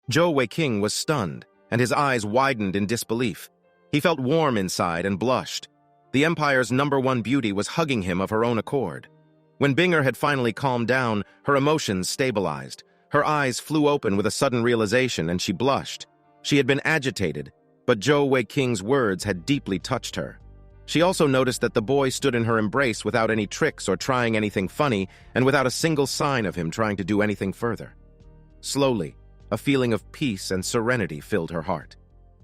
Zhou Weiqing was stunned, and his eyes widened in disbelief. He felt warm inside and blushed. The Empire's #1 beauty was hugging him of her own accord. When Binger had finally calmed down, her emotions stabilized. Her eyes flew open with a sudden realization, and she blushed. She had been agitated, but Zhou Weiqing's words had deeply touched her. She also noticed that the boy stood in her embrace without any tricks or trying anything funny, and without a single sign of him trying to do anything further. Slowly, a feeling of peace and serenity filled her heart.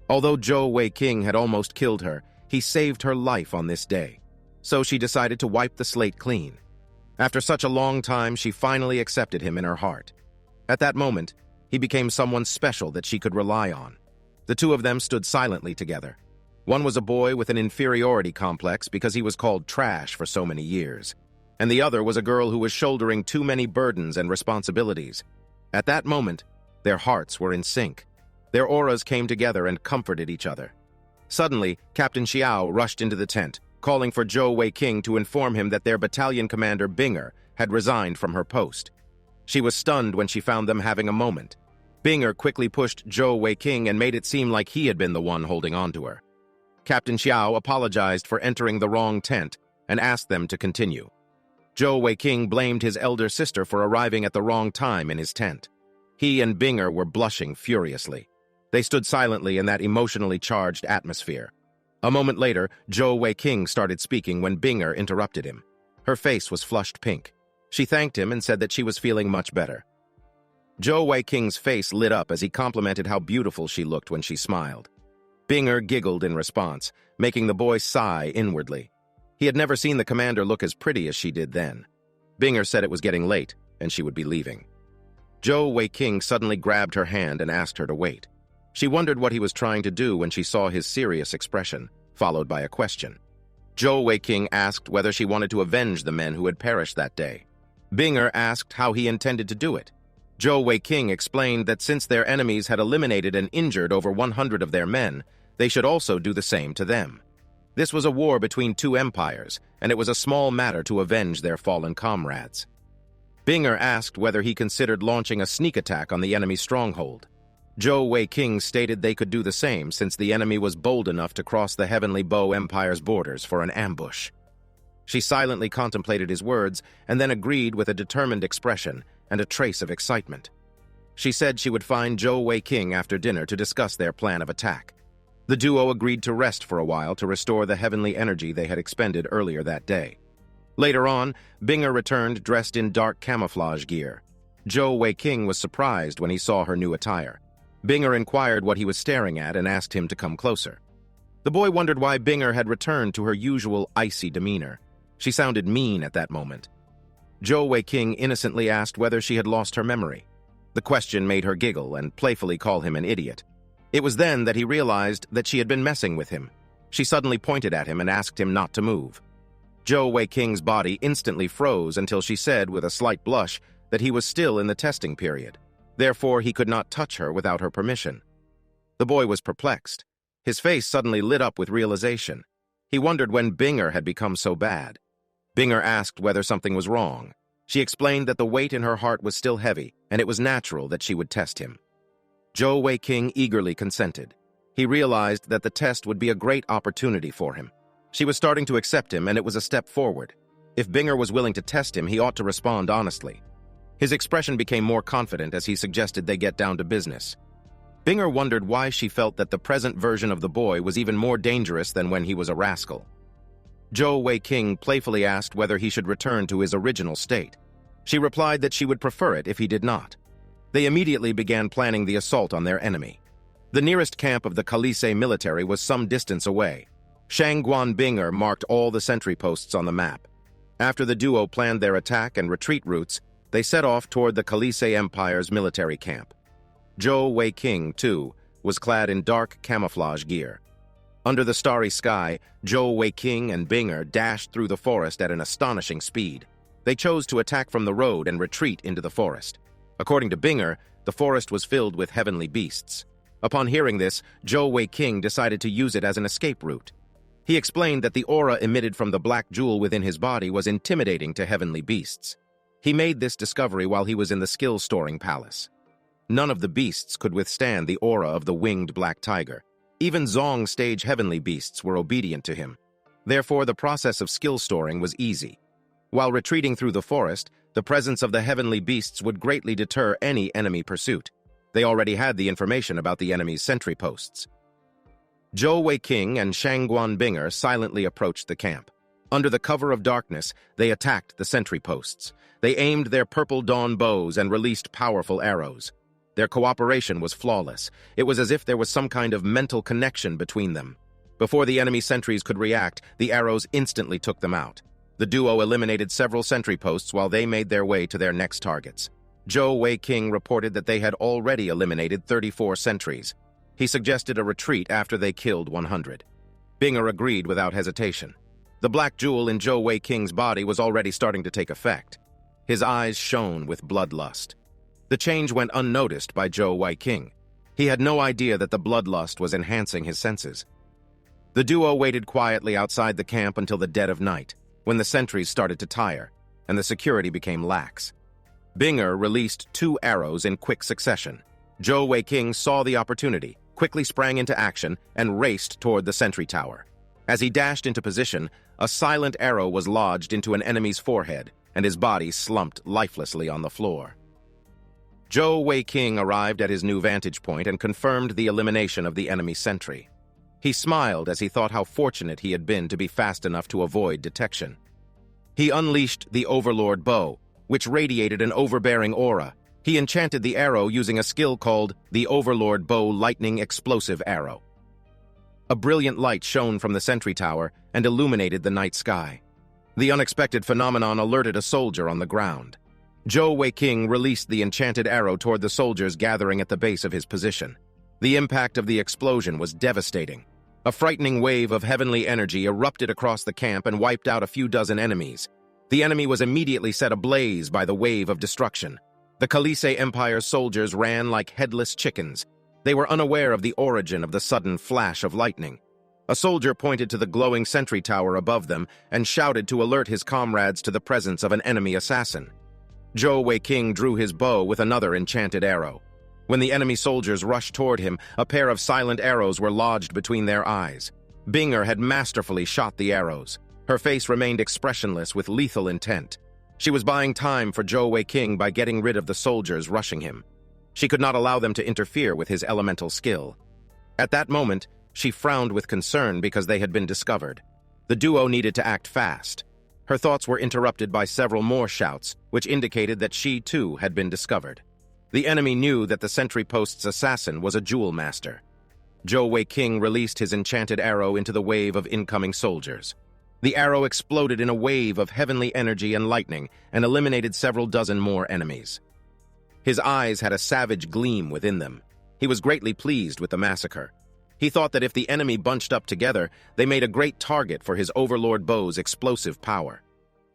Although Zhou Weiqing had almost killed her, he saved her life on this day. So she decided to wipe the slate clean. After such a long time, she finally accepted him in her heart. At that moment, he became someone special that she could rely on. The two of them stood silently together. One was a boy with an inferiority complex because he was called trash for so many years, and the other was a girl who was shouldering too many burdens and responsibilities. At that moment, their hearts were in sync. Their auras came together and comforted each other. Suddenly, Captain Xiao rushed into the tent, calling for Zhou Weiqing to inform him that their battalion commander Binger had resigned from her post. She was stunned when she found them having a moment. Binger quickly pushed Zhou Weiqing and made it seem like he had been the one holding on to her. Captain Xiao apologized for entering the wrong tent and asked them to continue. Zhou Weiqing blamed his elder sister for arriving at the wrong time in his tent. He and Binger were blushing furiously. They stood silently in that emotionally charged atmosphere. A moment later, Zhou Weiqing started speaking when Binger interrupted him. Her face was flushed pink. She thanked him and said that she was feeling much better. Zhou Weiqing's face lit up as he complimented how beautiful she looked when she smiled. Binger giggled in response, making the boy sigh inwardly. He had never seen the commander look as pretty as she did then. Binger said it was getting late, and she would be leaving. Zhou Weiqing suddenly grabbed her hand and asked her to wait. She wondered what he was trying to do when she saw his serious expression, followed by a question. Zhou Weiqing asked whether she wanted to avenge the men who had perished that day. Binger asked how he intended to do it. Zhou Weiqing explained that since their enemies had eliminated and injured over 100 of their men, they should also do the same to them. This was a war between two empires, and it was a small matter to avenge their fallen comrades. Binger asked whether he considered launching a sneak attack on the enemy stronghold. Zhou Weiqing stated they could do the same since the enemy was bold enough to cross the Heavenly Bow Empire's borders for an ambush. She silently contemplated his words and then agreed with a determined expression and a trace of excitement. She said she would find Zhou Weiqing after dinner to discuss their plan of attack. The duo agreed to rest for a while to restore the heavenly energy they had expended earlier that day. Later on, Binger returned dressed in dark camouflage gear. Zhou Weiqing was surprised when he saw her new attire. Binger inquired what he was staring at and asked him to come closer. The boy wondered why Binger had returned to her usual icy demeanor. She sounded mean at that moment. Zhou Weiqing innocently asked whether she had lost her memory. The question made her giggle and playfully call him an idiot. It was then that he realized that she had been messing with him. She suddenly pointed at him and asked him not to move. Zhou Weiqing's body instantly froze until she said with a slight blush that he was still in the testing period. Therefore, he could not touch her without her permission. The boy was perplexed. His face suddenly lit up with realization. He wondered when Binger had become so bad. Binger asked whether something was wrong. She explained that the weight in her heart was still heavy, and it was natural that she would test him. Zhou Weiqing eagerly consented. He realized that the test would be a great opportunity for him. She was starting to accept him, and it was a step forward. If Binger was willing to test him, he ought to respond honestly. His expression became more confident as he suggested they get down to business. Binger wondered why she felt that the present version of the boy was even more dangerous than when he was a rascal. Zhou Weiqing playfully asked whether he should return to his original state. She replied that she would prefer it if he did not. They immediately began planning the assault on their enemy. The nearest camp of the Kalise military was some distance away. Shangguan Binger marked all the sentry posts on the map. After the duo planned their attack and retreat routes, they set off toward the Kalise Empire's military camp. Zhou Weiqing, too, was clad in dark camouflage gear. Under the starry sky, Zhou Weiqing and Binger dashed through the forest at an astonishing speed. They chose to attack from the road and retreat into the forest. According to Binger, the forest was filled with heavenly beasts. Upon hearing this, Zhou Weiqing decided to use it as an escape route. He explained that the aura emitted from the black jewel within his body was intimidating to heavenly beasts. He made this discovery while he was in the skill-storing palace. None of the beasts could withstand the aura of the winged black tiger. Even Zong stage heavenly beasts were obedient to him. Therefore, the process of skill storing was easy. While retreating through the forest, the presence of the heavenly beasts would greatly deter any enemy pursuit. They already had the information about the enemy's sentry posts. Zhou Weiqing and Shangguan Binger silently approached the camp. Under the cover of darkness, they attacked the sentry posts. They aimed their purple dawn bows and released powerful arrows. Their cooperation was flawless. It was as if there was some kind of mental connection between them. Before the enemy sentries could react, the arrows instantly took them out. The duo eliminated several sentry posts while they made their way to their next targets. Zhou Weiqing reported that they had already eliminated 34 sentries. He suggested a retreat after they killed 100. Binger agreed without hesitation. The black jewel in Zhou Weiqing's body was already starting to take effect. His eyes shone with bloodlust. The change went unnoticed by Zhou Weiqing. He had no idea that the bloodlust was enhancing his senses. The duo waited quietly outside the camp until the dead of night, when the sentries started to tire, and the security became lax. Binger released 2 arrows in quick succession. Zhou Weiqing saw the opportunity, quickly sprang into action, and raced toward the sentry tower. As he dashed into position, a silent arrow was lodged into an enemy's forehead, and his body slumped lifelessly on the floor. Zhou Weiqing arrived at his new vantage point and confirmed the elimination of the enemy sentry. He smiled as he thought how fortunate he had been to be fast enough to avoid detection. He unleashed the Overlord Bow, which radiated an overbearing aura. He enchanted the arrow using a skill called the Overlord Bow Lightning Explosive Arrow. A brilliant light shone from the sentry tower and illuminated the night sky. The unexpected phenomenon alerted a soldier on the ground. Zhou Weiqing released the enchanted arrow toward the soldiers gathering at the base of his position. The impact of the explosion was devastating. A frightening wave of heavenly energy erupted across the camp and wiped out a few dozen enemies. The enemy was immediately set ablaze by the wave of destruction. The Khaleesi Empire's soldiers ran like headless chickens. They were unaware of the origin of the sudden flash of lightning. A soldier pointed to the glowing sentry tower above them and shouted to alert his comrades to the presence of an enemy assassin. Zhou Weiqing drew his bow with another enchanted arrow. When the enemy soldiers rushed toward him, a pair of silent arrows were lodged between their eyes. Binger had masterfully shot the arrows. Her face remained expressionless with lethal intent. She was buying time for Zhou Weiqing by getting rid of the soldiers rushing him. She could not allow them to interfere with his elemental skill. At that moment, she frowned with concern because they had been discovered. The duo needed to act fast. Her thoughts were interrupted by several more shouts, which indicated that she, too, had been discovered. The enemy knew that the sentry post's assassin was a jewel master. Zhou Weiqing released his enchanted arrow into the wave of incoming soldiers. The arrow exploded in a wave of heavenly energy and lightning and eliminated several dozen more enemies. His eyes had a savage gleam within them. He was greatly pleased with the massacre. He thought that if the enemy bunched up together, they made a great target for his Overlord Bow's explosive power.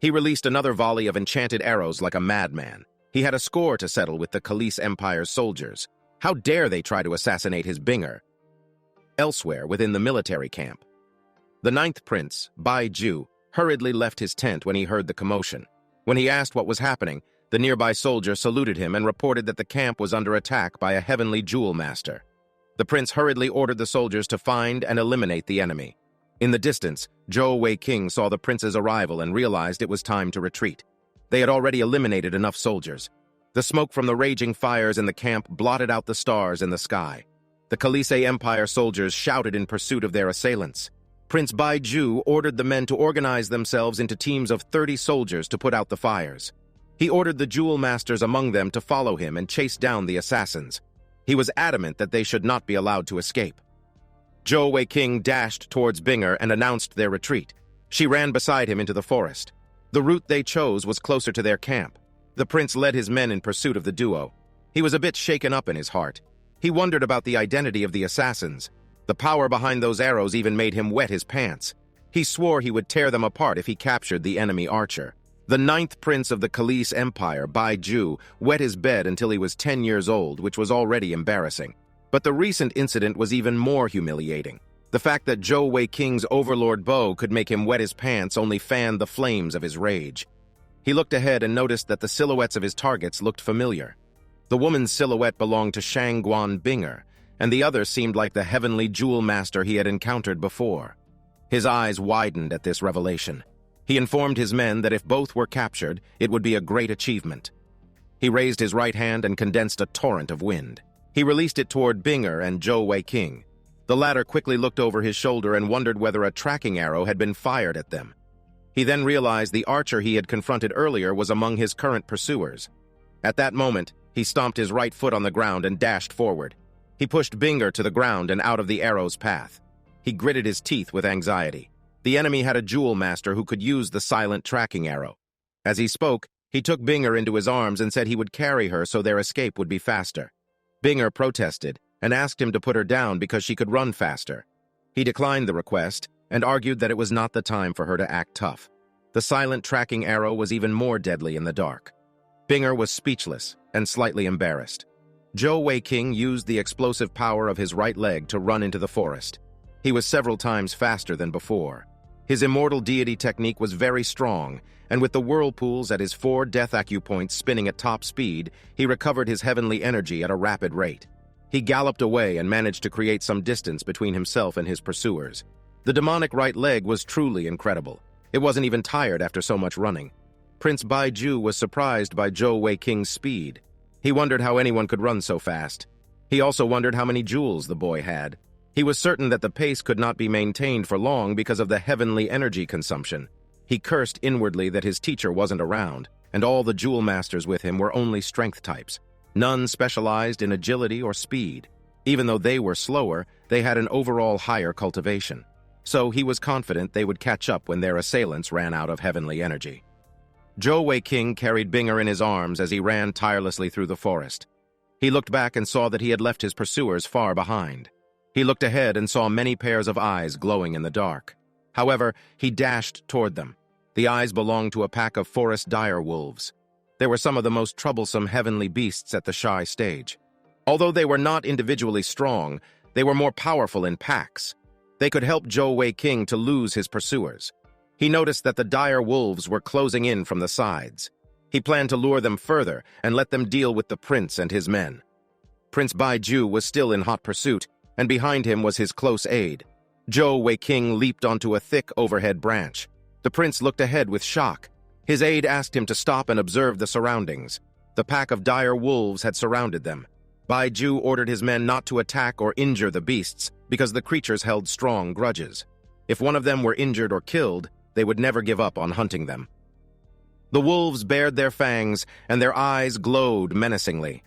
He released another volley of enchanted arrows like a madman. He had a score to settle with the Khaleesi Empire's soldiers. How dare they try to assassinate his Binger? Elsewhere, within the military camp, the 9th Prince, Bai Ju, hurriedly left his tent when he heard the commotion. When he asked what was happening, the nearby soldier saluted him and reported that the camp was under attack by a heavenly jewel master. The prince hurriedly ordered the soldiers to find and eliminate the enemy. In the distance, Zhou Weiqing saw the prince's arrival and realized it was time to retreat. They had already eliminated enough soldiers. The smoke from the raging fires in the camp blotted out the stars in the sky. The Khaleesi Empire soldiers shouted in pursuit of their assailants. Prince Bai Ju ordered the men to organize themselves into teams of 30 soldiers to put out the fires. He ordered the jewel masters among them to follow him and chase down the assassins. He was adamant that they should not be allowed to escape. Zhou Weiqing dashed towards Binger and announced their retreat. She ran beside him into the forest. The route they chose was closer to their camp. The prince led his men in pursuit of the duo. He was a bit shaken up in his heart. He wondered about the identity of the assassins. The power behind those arrows even made him wet his pants. He swore he would tear them apart if he captured the enemy archer. The 9th Prince of the Khaleesi Empire, Bai Ju, wet his bed until he was 10 years old, which was already embarrassing. But the recent incident was even more humiliating. The fact that Zhou Weiqing's Overlord Bow could make him wet his pants only fanned the flames of his rage. He looked ahead and noticed that the silhouettes of his targets looked familiar. The woman's silhouette belonged to Shangguan Binger, and the other seemed like the heavenly jewel master he had encountered before. His eyes widened at this revelation. He informed his men that if both were captured, it would be a great achievement. He raised his right hand and condensed a torrent of wind. He released it toward Binger and Zhou Weiqing. The latter quickly looked over his shoulder and wondered whether a tracking arrow had been fired at them. He then realized the archer he had confronted earlier was among his current pursuers. At that moment, he stomped his right foot on the ground and dashed forward. He pushed Binger to the ground and out of the arrow's path. He gritted his teeth with anxiety. The enemy had a jewel master who could use the silent tracking arrow. As he spoke, he took Binger into his arms and said he would carry her so their escape would be faster. Binger protested and asked him to put her down because she could run faster. He declined the request and argued that it was not the time for her to act tough. The silent tracking arrow was even more deadly in the dark. Binger was speechless and slightly embarrassed. Zhou Weiqing used the explosive power of his right leg to run into the forest. He was several times faster than before. His immortal deity technique was very strong, and with the whirlpools at his 4 death acupoints spinning at top speed, he recovered his heavenly energy at a rapid rate. He galloped away and managed to create some distance between himself and his pursuers. The demonic right leg was truly incredible. It wasn't even tired after so much running. Prince Baiju was surprised by Zhou Weiqing's speed. He wondered how anyone could run so fast. He also wondered how many jewels the boy had. He was certain that the pace could not be maintained for long because of the heavenly energy consumption. He cursed inwardly that his teacher wasn't around, and all the jewel masters with him were only strength types. None specialized in agility or speed. Even though they were slower, they had an overall higher cultivation. So he was confident they would catch up when their assailants ran out of heavenly energy. Zhou Weiqing carried Binger in his arms as he ran tirelessly through the forest. He looked back and saw that he had left his pursuers far behind. He looked ahead and saw many pairs of eyes glowing in the dark. However, he dashed toward them. The eyes belonged to a pack of forest dire wolves. They were some of the most troublesome heavenly beasts at the Shy stage. Although they were not individually strong, they were more powerful in packs. They could help Zhou Weiqing to lose his pursuers. He noticed that the dire wolves were closing in from the sides. He planned to lure them further and let them deal with the prince and his men. Prince Baiju was still in hot pursuit, and behind him was his close aide. Zhou Weiqing leaped onto a thick overhead branch. The prince looked ahead with shock. His aide asked him to stop and observe the surroundings. The pack of dire wolves had surrounded them. Baiju ordered his men not to attack or injure the beasts because the creatures held strong grudges. If one of them were injured or killed, they would never give up on hunting them. The wolves bared their fangs, and their eyes glowed menacingly.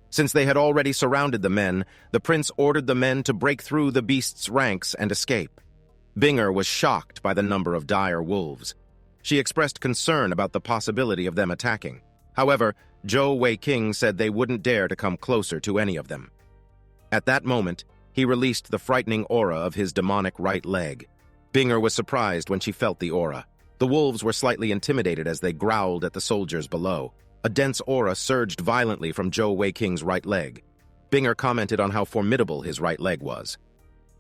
Since they had already surrounded the men, the prince ordered the men to break through the beasts' ranks and escape. Binger was shocked by the number of dire wolves. She expressed concern about the possibility of them attacking. However, Zhou Weiqing said they wouldn't dare to come closer to any of them. At that moment, he released the frightening aura of his demonic right leg. Binger was surprised when she felt the aura. The wolves were slightly intimidated as they growled at the soldiers below. A dense aura surged violently from Zhou Weiqing's right leg. Binger commented on how formidable his right leg was.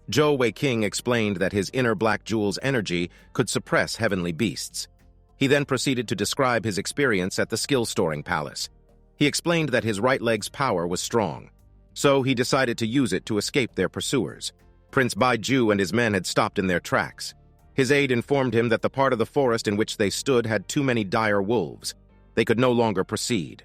Zhou Weiqing explained that his inner black jewel's energy could suppress heavenly beasts. He then proceeded to describe his experience at the skill-storing palace. He explained that his right leg's power was strong, so he decided to use it to escape their pursuers. Prince Baiju and his men had stopped in their tracks. His aide informed him that the part of the forest in which they stood had too many dire wolves. They could no longer proceed.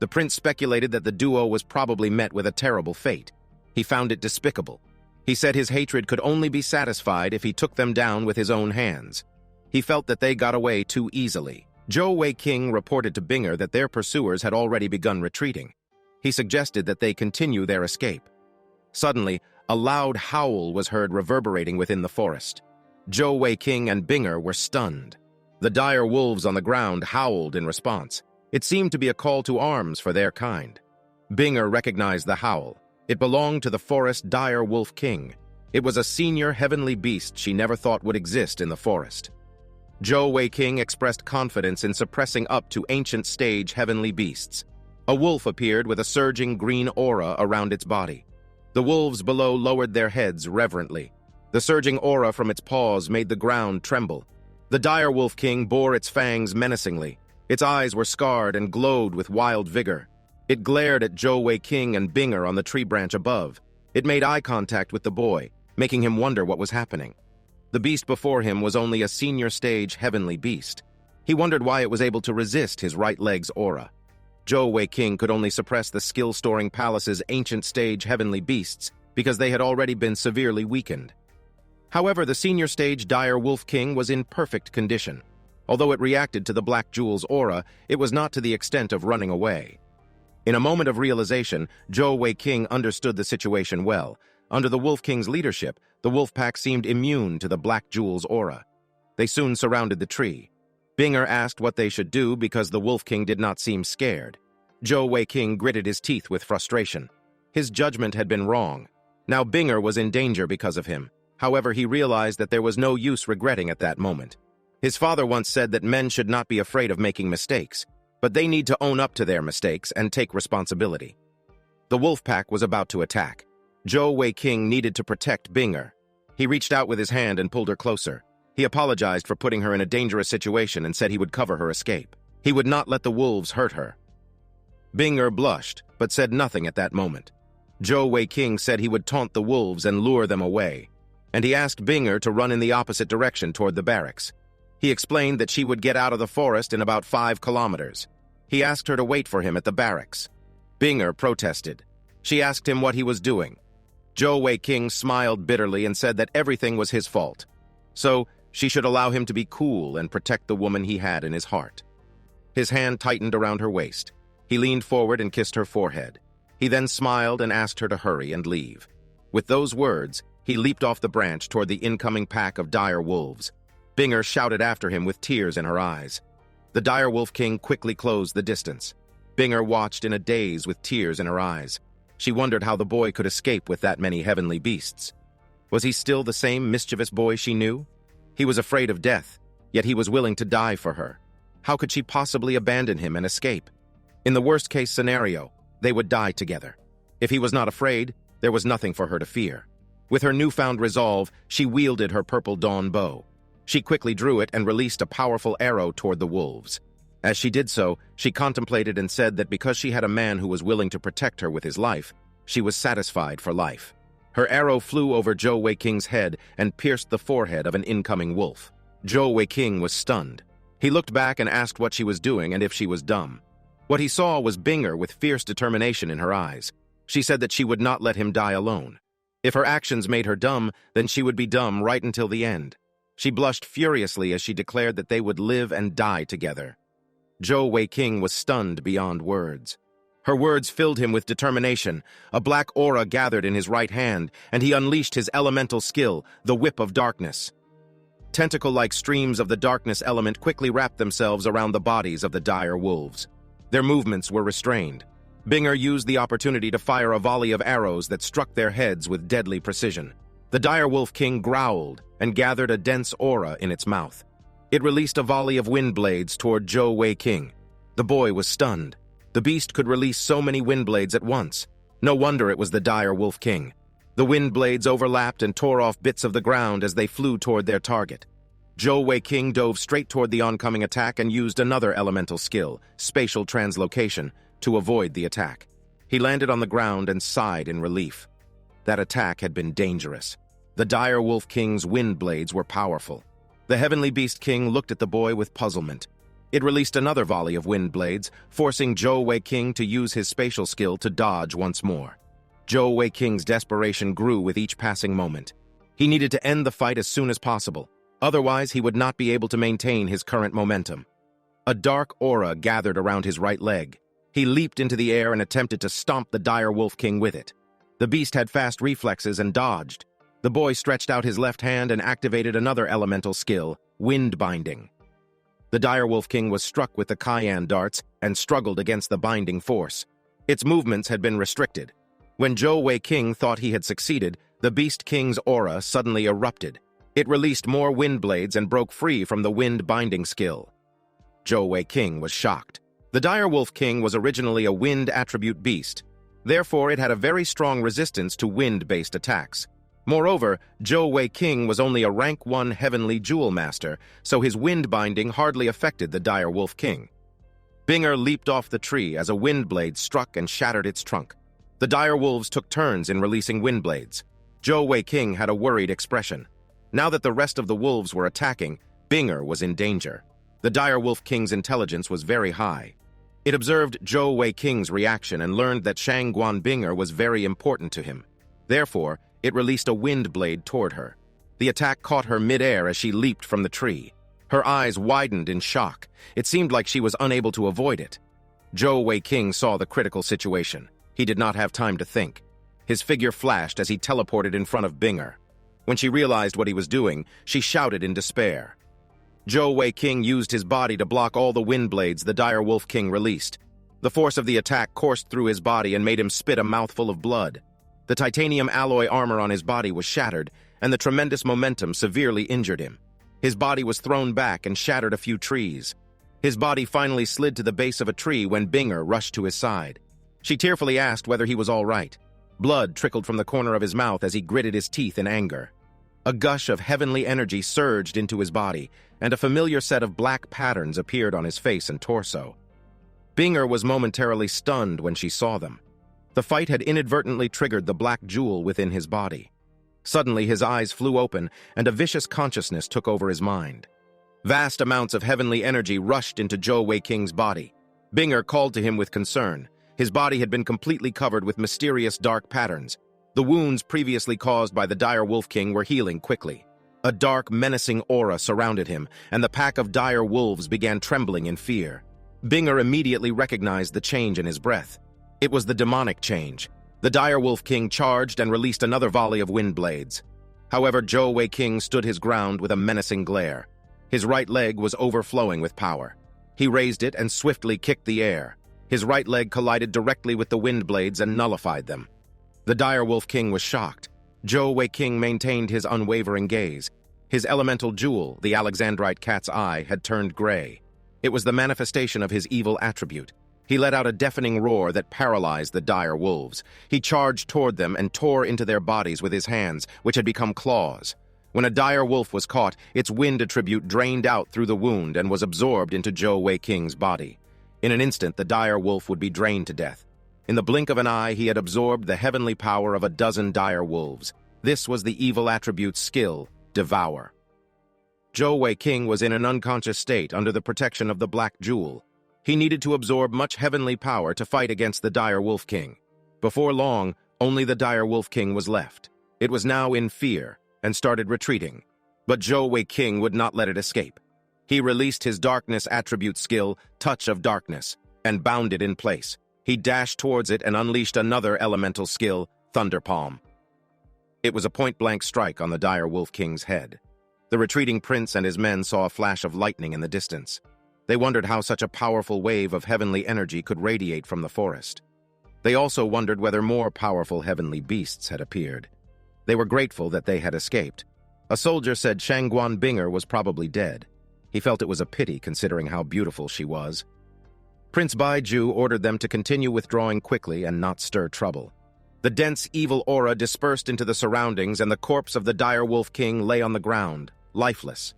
The prince speculated that the duo was probably met with a terrible fate. He found it despicable. He said his hatred could only be satisfied if he took them down with his own hands. He felt that they got away too easily. Zhou Weiqing reported to Binger that their pursuers had already begun retreating. He suggested that they continue their escape. Suddenly, a loud howl was heard reverberating within the forest. Zhou Weiqing and Binger were stunned. The dire wolves on the ground howled in response. It seemed to be a call to arms for their kind. Binger recognized the howl. It belonged to the forest dire wolf king. It was a senior heavenly beast she never thought would exist in the forest. Zhou Weiqing expressed confidence in suppressing up to ancient stage heavenly beasts. A wolf appeared with a surging green aura around its body. The wolves below lowered their heads reverently. The surging aura from its paws made the ground tremble. The dire wolf king bore its fangs menacingly. Its eyes were scarred and glowed with wild vigor. It glared at Zhou Wei King and Binger on the tree branch above. It made eye contact with the boy, making him wonder what was happening. The beast before him was only a senior stage heavenly beast. He wondered why it was able to resist his right leg's aura. Zhou Wei King could only suppress the skill-storing palace's ancient stage heavenly beasts because they had already been severely weakened. However, the senior stage Dire Wolf King was in perfect condition. Although it reacted to the Black Jewel's aura, it was not to the extent of running away. In a moment of realization, Zhou Wei King understood the situation well. Under the Wolf King's leadership, the wolf pack seemed immune to the Black Jewel's aura. They soon surrounded the tree. Binger asked what they should do because the Wolf King did not seem scared. Zhou Wei King gritted his teeth with frustration. His judgment had been wrong. Now Binger was in danger because of him. However, he realized that there was no use regretting at that moment. His father once said that men should not be afraid of making mistakes, but they need to own up to their mistakes and take responsibility. The wolf pack was about to attack. Zhou Wei King needed to protect Binger. He reached out with his hand and pulled her closer. He apologized for putting her in a dangerous situation and said he would cover her escape. He would not let the wolves hurt her. Binger blushed, but said nothing at that moment. Zhou Wei King said he would taunt the wolves and lure them away, and he asked Binger to run in the opposite direction toward the barracks. He explained that she would get out of the forest in about 5 kilometers. He asked her to wait for him at the barracks. Binger protested. She asked him what he was doing. Zhou Wei King smiled bitterly and said that everything was his fault. So, she should allow him to be cool and protect the woman he had in his heart. His hand tightened around her waist. He leaned forward and kissed her forehead. He then smiled and asked her to hurry and leave. With those words, he leaped off the branch toward the incoming pack of dire wolves. Binger shouted after him with tears in her eyes. The Dire Wolf King quickly closed the distance. Binger watched in a daze with tears in her eyes. She wondered how the boy could escape with that many heavenly beasts. Was he still the same mischievous boy she knew? He was afraid of death, yet he was willing to die for her. How could she possibly abandon him and escape? In the worst-case scenario, they would die together. If he was not afraid, there was nothing for her to fear. With her newfound resolve, she wielded her purple dawn bow. She quickly drew it and released a powerful arrow toward the wolves. As she did so, she contemplated and said that because she had a man who was willing to protect her with his life, she was satisfied for life. Her arrow flew over Zhou Wei King's head and pierced the forehead of an incoming wolf. Zhou Wei King was stunned. He looked back and asked what she was doing and if she was dumb. What he saw was Binger with fierce determination in her eyes. She said that she would not let him die alone. If her actions made her dumb, then she would be dumb right until the end. She blushed furiously as she declared that they would live and die together. Zhou Wei King was stunned beyond words. Her words filled him with determination. A black aura gathered in his right hand, and he unleashed his elemental skill, the Whip of Darkness. Tentacle-like streams of the darkness element quickly wrapped themselves around the bodies of the dire wolves. Their movements were restrained. Binger used the opportunity to fire a volley of arrows that struck their heads with deadly precision. The Dire Wolf King growled and gathered a dense aura in its mouth. It released a volley of wind blades toward Zhou Wei King. The boy was stunned. The beast could release so many wind blades at once. No wonder it was the Dire Wolf King. The wind blades overlapped and tore off bits of the ground as they flew toward their target. Zhou Wei King dove straight toward the oncoming attack and used another elemental skill, spatial translocation, to avoid the attack. He landed on the ground and sighed in relief. That attack had been dangerous. The Dire Wolf King's wind blades were powerful. The Heavenly Beast King looked at the boy with puzzlement. It released another volley of wind blades, forcing Zhou Wei King to use his spatial skill to dodge once more. Zhou Wei King's desperation grew with each passing moment. He needed to end the fight as soon as possible. Otherwise, he would not be able to maintain his current momentum. A dark aura gathered around his right leg. He leaped into the air and attempted to stomp the Dire Wolf King with it. The beast had fast reflexes and dodged. The boy stretched out his left hand and activated another elemental skill, Wind Binding. The Dire Wolf King was struck with the Cayenne darts and struggled against the binding force. Its movements had been restricted. When Zhou Wei King thought he had succeeded, the Beast King's aura suddenly erupted. It released more wind blades and broke free from the wind binding skill. Zhou Wei King was shocked. The Dire Wolf King was originally a wind attribute beast. Therefore, it had a very strong resistance to wind-based attacks. Moreover, Zhou Wei King was only a rank 1 Heavenly Jewel Master, so his wind binding hardly affected the Dire Wolf King. Binger leaped off the tree as a wind blade struck and shattered its trunk. The dire wolves took turns in releasing wind blades. Zhou Weiqing had a worried expression. Now that the rest of the wolves were attacking, Binger was in danger. The dire wolf king's intelligence was very high. It observed Zhou Weiqing's reaction and learned that Shangguan Binger was very important to him. Therefore, it released a wind blade toward her. The attack caught her mid-air as she leaped from the tree. Her eyes widened in shock. It seemed like she was unable to avoid it. Zhou Weiqing saw the critical situation. He did not have time to think. His figure flashed as he teleported in front of Binger. When she realized what he was doing, she shouted in despair. Zhou Weiqing used his body to block all the wind blades the dire wolf king released. The force of the attack coursed through his body and made him spit a mouthful of blood. The titanium alloy armor on his body was shattered, and the tremendous momentum severely injured him. His body was thrown back and shattered a few trees. His body finally slid to the base of a tree when Binger rushed to his side. She tearfully asked whether he was all right. Blood trickled from the corner of his mouth as he gritted his teeth in anger. A gush of heavenly energy surged into his body, and a familiar set of black patterns appeared on his face and torso. Binger was momentarily stunned when she saw them. The fight had inadvertently triggered the black jewel within his body. Suddenly, his eyes flew open, and a vicious consciousness took over his mind. Vast amounts of heavenly energy rushed into Zhou Weiqing's body. Binger called to him with concern. His body had been completely covered with mysterious dark patterns. The wounds previously caused by the dire wolf king were healing quickly. A dark, menacing aura surrounded him, and the pack of dire wolves began trembling in fear. Binger immediately recognized the change in his breath. It was the demonic change. The dire wolf king charged and released another volley of wind blades. However, Zhou Weiqing stood his ground with a menacing glare. His right leg was overflowing with power. He raised it and swiftly kicked the air. His right leg collided directly with the wind blades and nullified them. The dire wolf king was shocked. Zhou Weiqing maintained his unwavering gaze. His elemental jewel, the Alexandrite cat's eye, had turned gray. It was the manifestation of his evil attribute. He let out a deafening roar that paralyzed the dire wolves. He charged toward them and tore into their bodies with his hands, which had become claws. When a dire wolf was caught, its wind attribute drained out through the wound and was absorbed into Zhou Weiqing's body. In an instant, the dire wolf would be drained to death. In the blink of an eye, he had absorbed the heavenly power of a dozen dire wolves. This was the evil attribute's skill, Devour. Zhou Weiqing was in an unconscious state under the protection of the Black Jewel. He needed to absorb much heavenly power to fight against the dire wolf king. Before long, only the dire wolf king was left. It was now in fear and started retreating. But Zhou Weiqing would not let it escape. He released his darkness attribute skill, Touch of Darkness, and bound it in place. He dashed towards it and unleashed another elemental skill, Thunder Palm. It was a point-blank strike on the dire wolf king's head. The retreating prince and his men saw a flash of lightning in the distance. They wondered how such a powerful wave of heavenly energy could radiate from the forest. They also wondered whether more powerful heavenly beasts had appeared. They were grateful that they had escaped. A soldier said Shangguan Binger was probably dead. He felt it was a pity considering how beautiful she was. Prince Baiju ordered them to continue withdrawing quickly and not stir trouble. The dense evil aura dispersed into the surroundings and the corpse of the dire wolf king lay on the ground, lifeless.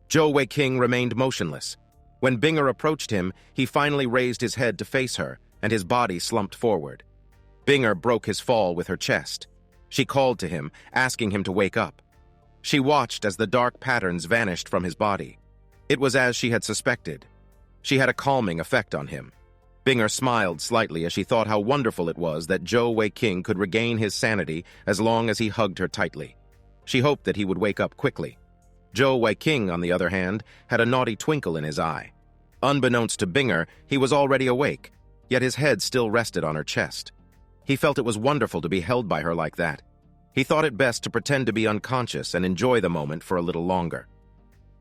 Zhou Weiqing remained motionless. When Binger approached him, he finally raised his head to face her, and his body slumped forward. Binger broke his fall with her chest. She called to him, asking him to wake up. She watched as the dark patterns vanished from his body. It was as she had suspected. She had a calming effect on him. Binger smiled slightly as she thought how wonderful it was that Zhou Weiqing could regain his sanity as long as he hugged her tightly. She hoped that he would wake up quickly. Zhou Weiqing, on the other hand, had a naughty twinkle in his eye. Unbeknownst to Binger, he was already awake, yet his head still rested on her chest. He felt it was wonderful to be held by her like that. He thought it best to pretend to be unconscious and enjoy the moment for a little longer.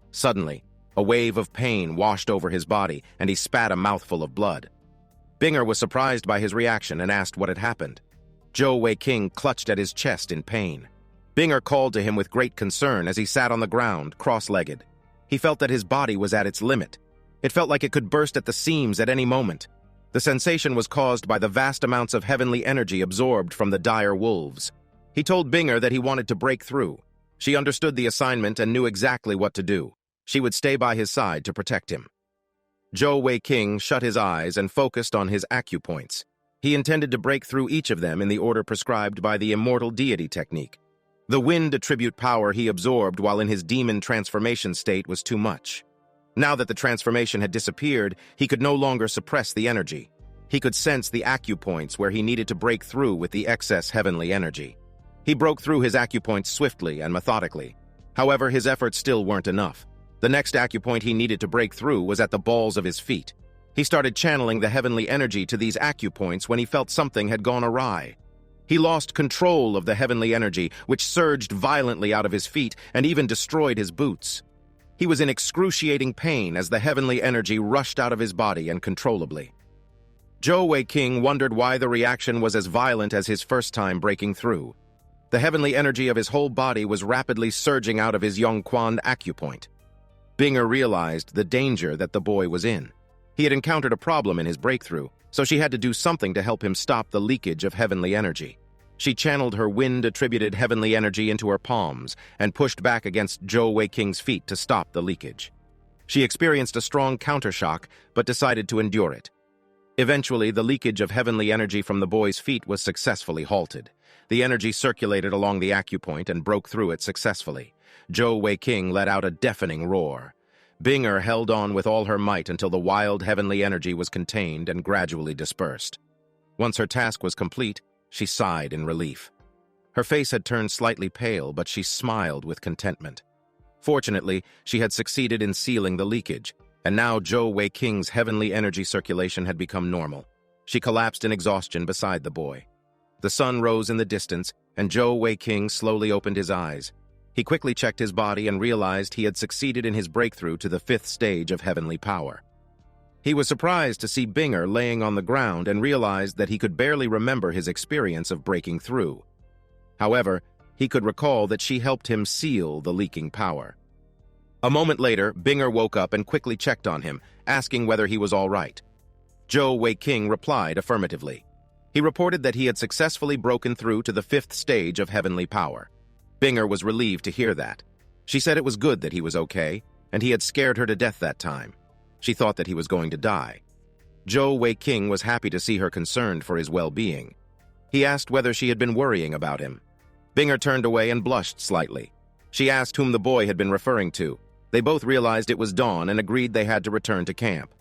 Suddenly, a wave of pain washed over his body, and he spat a mouthful of blood. Binger was surprised by his reaction and asked what had happened. Zhou Weiqing clutched at his chest in pain. Binger called to him with great concern as he sat on the ground, cross-legged. He felt that his body was at its limit. It felt like it could burst at the seams at any moment. The sensation was caused by the vast amounts of heavenly energy absorbed from the dire wolves. He told Binger that he wanted to break through. She understood the assignment and knew exactly what to do. She would stay by his side to protect him. Zhou Wei-King shut his eyes and focused on his acupoints. He intended to break through each of them in the order prescribed by the immortal deity technique. The wind attribute power he absorbed while in his demon transformation state was too much. Now that the transformation had disappeared, he could no longer suppress the energy. He could sense the acupoints where he needed to break through with the excess heavenly energy. He broke through his acupoints swiftly and methodically. However, his efforts still weren't enough. The next acupoint he needed to break through was at the balls of his feet. He started channeling the heavenly energy to these acupoints when he felt something had gone awry. He lost control of the heavenly energy, which surged violently out of his feet and even destroyed his boots. He was in excruciating pain as the heavenly energy rushed out of his body uncontrollably. Zhou Wei-King wondered why the reaction was as violent as his first time breaking through. The heavenly energy of his whole body was rapidly surging out of his Yongquan acupoint. Binger realized the danger that the boy was in. He had encountered a problem in his breakthrough, so she had to do something to help him stop the leakage of heavenly energy. She channeled her wind-attributed heavenly energy into her palms and pushed back against Zhou Wei-King's feet to stop the leakage. She experienced a strong countershock, but decided to endure it. Eventually, the leakage of heavenly energy from the boy's feet was successfully halted. The energy circulated along the acupoint and broke through it successfully. Zhou Wei-King let out a deafening roar. Binger held on with all her might until the wild heavenly energy was contained and gradually dispersed. Once her task was complete, she sighed in relief. Her face had turned slightly pale, but she smiled with contentment. Fortunately, she had succeeded in sealing the leakage, and now Zhou Wei-King's heavenly energy circulation had become normal. She collapsed in exhaustion beside the boy. The sun rose in the distance, and Zhou Wei-King slowly opened his eyes. He quickly checked his body and realized he had succeeded in his breakthrough to the 5th stage of heavenly power. He was surprised to see Binger laying on the ground and realized that he could barely remember his experience of breaking through. However, he could recall that she helped him seal the leaking power. A moment later, Binger woke up and quickly checked on him, asking whether he was all right. Zhou Wei-King replied affirmatively. He reported that he had successfully broken through to the 5th stage of heavenly power. Binger was relieved to hear that. She said it was good that he was okay, and he had scared her to death that time. She thought that he was going to die. Zhou Wei-King was happy to see her concerned for his well-being. He asked whether she had been worrying about him. Binger turned away and blushed slightly. She asked whom the boy had been referring to. They both realized it was dawn and agreed they had to return to camp.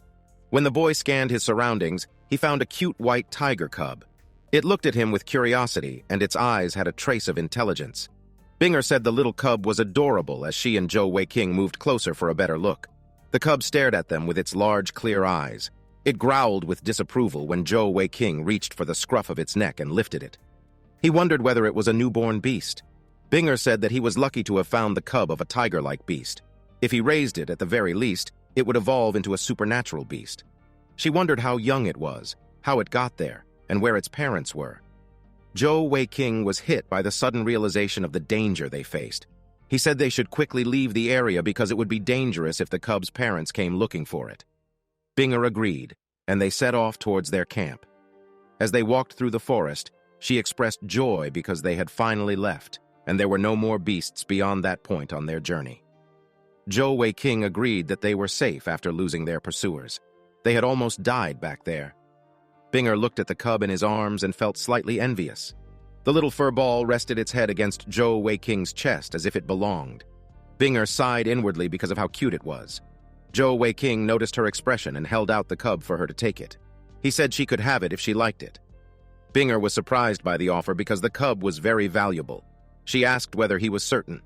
When the boy scanned his surroundings, he found a cute white tiger cub. It looked at him with curiosity, and its eyes had a trace of intelligence. Binger said the little cub was adorable as she and Zhou Wei-King moved closer for a better look. The cub stared at them with its large, clear eyes. It growled with disapproval when Zhou Wei-King reached for the scruff of its neck and lifted it. He wondered whether it was a newborn beast. Binger said that he was lucky to have found the cub of a tiger-like beast. If he raised it, at the very least, it would evolve into a supernatural beast. She wondered how young it was, how it got there, and where its parents were. Zhou Wei-King was hit by the sudden realization of the danger they faced. He said they should quickly leave the area because it would be dangerous if the cub's parents came looking for it. Binger agreed, and they set off towards their camp. As they walked through the forest, she expressed joy because they had finally left, and there were no more beasts beyond that point on their journey. Zhou Wei-King agreed that they were safe after losing their pursuers. They had almost died back there. Binger looked at the cub in his arms and felt slightly envious. The little fur ball rested its head against Zhou Wei-King's chest as if it belonged. Binger sighed inwardly because of how cute it was. Zhou Wei-King noticed her expression and held out the cub for her to take it. He said she could have it if she liked it. Binger was surprised by the offer because the cub was very valuable. She asked whether he was certain.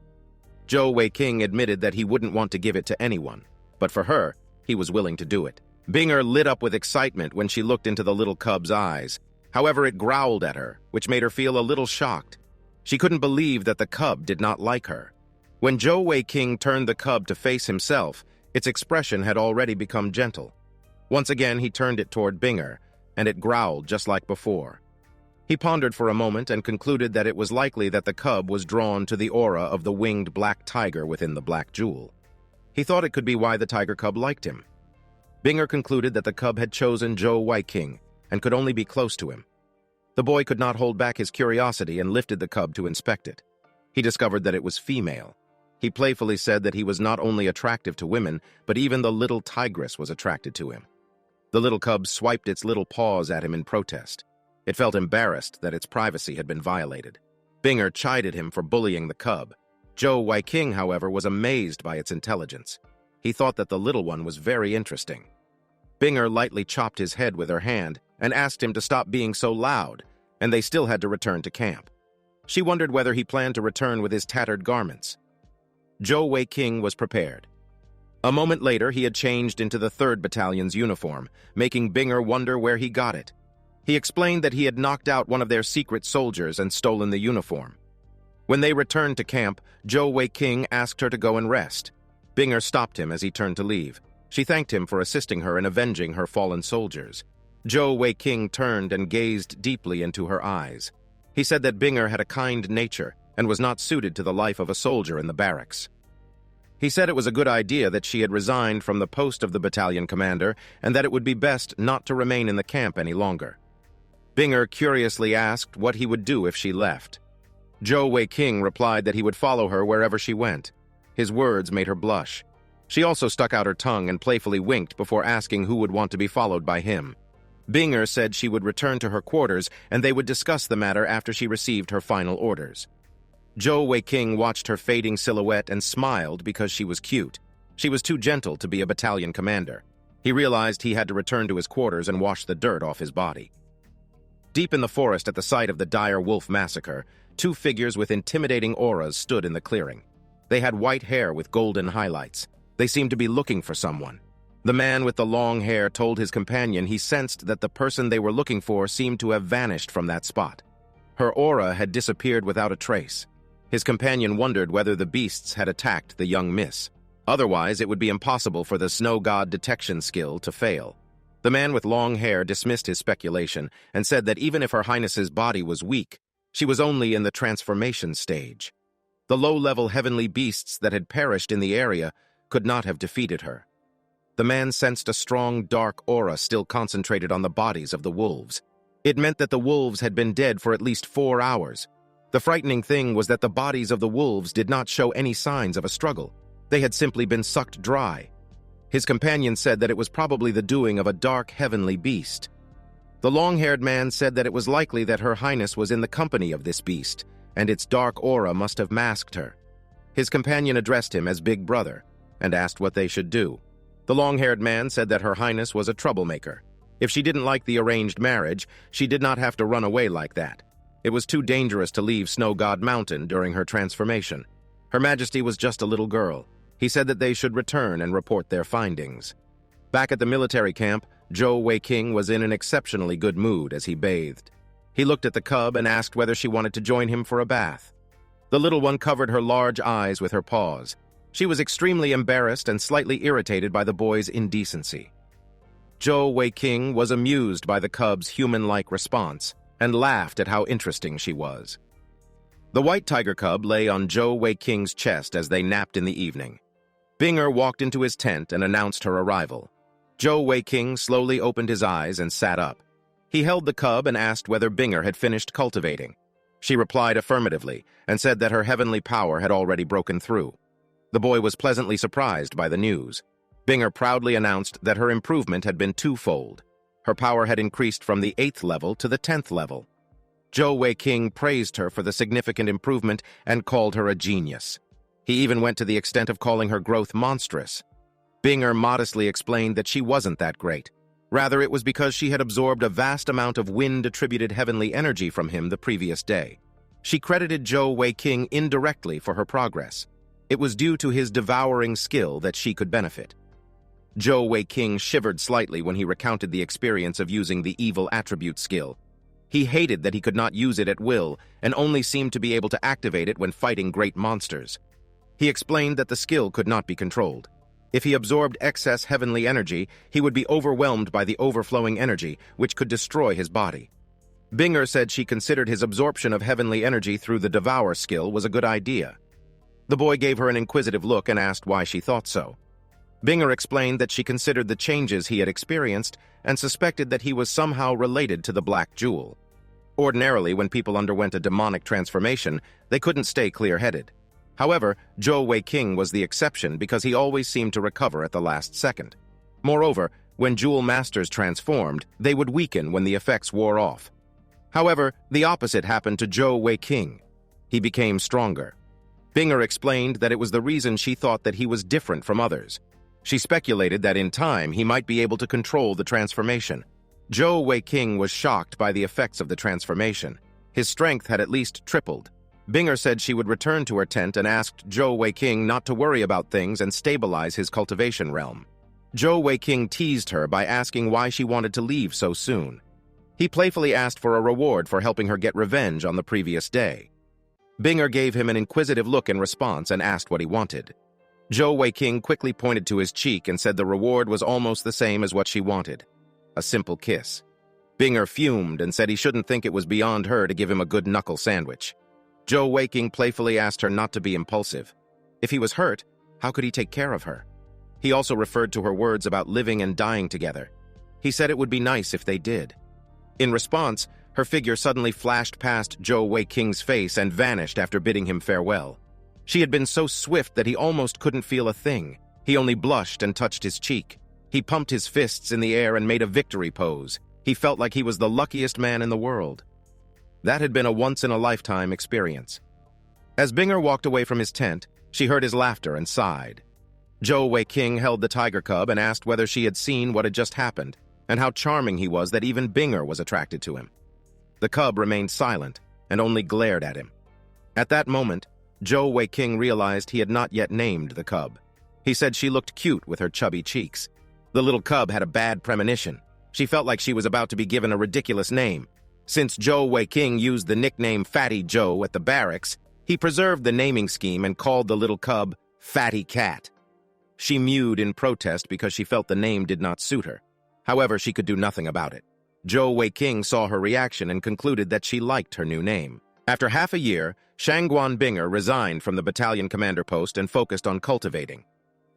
Zhou Wei-King admitted that he wouldn't want to give it to anyone, but for her, he was willing to do it. Binger lit up with excitement when she looked into the little cub's eyes. However, it growled at her, which made her feel a little shocked. She couldn't believe that the cub did not like her. When Zhou Wei-King turned the cub to face himself, its expression had already become gentle. Once again, he turned it toward Binger, and it growled just like before. He pondered for a moment and concluded that it was likely that the cub was drawn to the aura of the winged black tiger within the black jewel. He thought it could be why the tiger cub liked him. Binger concluded that the cub had chosen Zhou Wei-King and could only be close to him. The boy could not hold back his curiosity and lifted the cub to inspect it. He discovered that it was female. He playfully said that he was not only attractive to women, but even the little tigress was attracted to him. The little cub swiped its little paws at him in protest. It felt embarrassed that its privacy had been violated. Binger chided him for bullying the cub. Zhou Weiqing, however, was amazed by its intelligence. He thought that the little one was very interesting. Binger lightly chopped his head with her hand and asked him to stop being so loud, and they still had to return to camp. She wondered whether he planned to return with his tattered garments. Zhou Weiqing was prepared. A moment later, he had changed into the 3rd Battalion's uniform, making Binger wonder where he got it. He explained that he had knocked out one of their secret soldiers and stolen the uniform. When they returned to camp, Zhou Weiqing asked her to go and rest. Binger stopped him as he turned to leave. She thanked him for assisting her in avenging her fallen soldiers. Zhou Weiqing turned and gazed deeply into her eyes. He said that Binger had a kind nature and was not suited to the life of a soldier in the barracks. He said it was a good idea that she had resigned from the post of the battalion commander and that it would be best not to remain in the camp any longer. Binger curiously asked what he would do if she left. Zhou Weiqing replied that he would follow her wherever she went. His words made her blush. She also stuck out her tongue and playfully winked before asking who would want to be followed by him. Binger said she would return to her quarters and they would discuss the matter after she received her final orders. Zhou Weiqing watched her fading silhouette and smiled because she was cute. She was too gentle to be a battalion commander. He realized he had to return to his quarters and wash the dirt off his body. Deep in the forest at the site of the Dire Wolf massacre, 2 figures with intimidating auras stood in the clearing. They had white hair with golden highlights. They seemed to be looking for someone. The man with the long hair told his companion he sensed that the person they were looking for seemed to have vanished from that spot. Her aura had disappeared without a trace. His companion wondered whether the beasts had attacked the young miss. Otherwise, it would be impossible for the snow god detection skill to fail. The man with long hair dismissed his speculation and said that even if Her Highness's body was weak, she was only in the transformation stage. The low-level heavenly beasts that had perished in the area could not have defeated her. The man sensed a strong, dark aura still concentrated on the bodies of the wolves. It meant that the wolves had been dead for at least 4 hours. The frightening thing was that the bodies of the wolves did not show any signs of a struggle. They had simply been sucked dry. His companion said that it was probably the doing of a dark heavenly beast. The long-haired man said that it was likely that Her Highness was in the company of this beast, and its dark aura must have masked her. His companion addressed him as Big Brother and asked what they should do. The long-haired man said that Her Highness was a troublemaker. If she didn't like the arranged marriage, she did not have to run away like that. It was too dangerous to leave Snow God Mountain during her transformation. Her Majesty was just a little girl. He said that they should return and report their findings. Back at the military camp, Zhou Weiqing was in an exceptionally good mood as he bathed. He looked at the cub and asked whether she wanted to join him for a bath. The little one covered her large eyes with her paws. She was extremely embarrassed and slightly irritated by the boy's indecency. Zhou Weiqing was amused by the cub's human-like response and laughed at how interesting she was. The white tiger cub lay on Zhou Weiqing's chest as they napped in the evening. Binger walked into his tent and announced her arrival. Zhou Weiqing slowly opened his eyes and sat up. He held the cub and asked whether Binger had finished cultivating. She replied affirmatively and said that her heavenly power had already broken through. The boy was pleasantly surprised by the news. Binger proudly announced that her improvement had been twofold. Her power had increased from the 8th level to the 10th level. Zhou Weiqing praised her for the significant improvement and called her a genius. He even went to the extent of calling her growth monstrous. Binger modestly explained that she wasn't that great. Rather, it was because she had absorbed a vast amount of wind-attributed heavenly energy from him the previous day. She credited Zhou Weiqing indirectly for her progress. It was due to his devouring skill that she could benefit. Zhou Weiqing shivered slightly when he recounted the experience of using the evil attribute skill. He hated that he could not use it at will and only seemed to be able to activate it when fighting great monsters. He explained that the skill could not be controlled. If he absorbed excess heavenly energy, he would be overwhelmed by the overflowing energy, which could destroy his body. Binger said she considered his absorption of heavenly energy through the Devour skill was a good idea. The boy gave her an inquisitive look and asked why she thought so. Binger explained that she considered the changes he had experienced and suspected that he was somehow related to the Black Jewel. Ordinarily, when people underwent a demonic transformation, they couldn't stay clear-headed. However, Zhou Weiqing was the exception because he always seemed to recover at the last second. Moreover, when Jewel Masters transformed, they would weaken when the effects wore off. However, the opposite happened to Zhou Weiqing. He became stronger. Binger explained that it was the reason she thought that he was different from others. She speculated that in time he might be able to control the transformation. Zhou Weiqing was shocked by the effects of the transformation. His strength had at least tripled. Binger said she would return to her tent and asked Zhou Weiqing not to worry about things and stabilize his cultivation realm. Zhou Weiqing teased her by asking why she wanted to leave so soon. He playfully asked for a reward for helping her get revenge on the previous day. Binger gave him an inquisitive look in response and asked what he wanted. Zhou Weiqing quickly pointed to his cheek and said the reward was almost the same as what she wanted: a simple kiss. Binger fumed and said he shouldn't think it was beyond her to give him a good knuckle sandwich. Zhou Weiqing playfully asked her not to be impulsive. If he was hurt, how could he take care of her? He also referred to her words about living and dying together. He said it would be nice if they did. In response, her figure suddenly flashed past Zhou Weiqing's face and vanished after bidding him farewell. She had been so swift that he almost couldn't feel a thing. He only blushed and touched his cheek. He pumped his fists in the air and made a victory pose. He felt like he was the luckiest man in the world. That had been a once-in-a-lifetime experience. As Binger walked away from his tent, she heard his laughter and sighed. Zhou Weiqing held the tiger cub and asked whether she had seen what had just happened, and how charming he was that even Binger was attracted to him. The cub remained silent and only glared at him. At that moment, Zhou Weiqing realized he had not yet named the cub. He said she looked cute with her chubby cheeks. The little cub had a bad premonition. She felt like she was about to be given a ridiculous name. Since Zhou Weiqing used the nickname Fatty Joe at the barracks, he preserved the naming scheme and called the little cub Fatty Cat. She mewed in protest because she felt the name did not suit her. However, she could do nothing about it. Zhou Weiqing saw her reaction and concluded that she liked her new name. After half a year, Shangguan Binger resigned from the battalion commander post and focused on cultivating.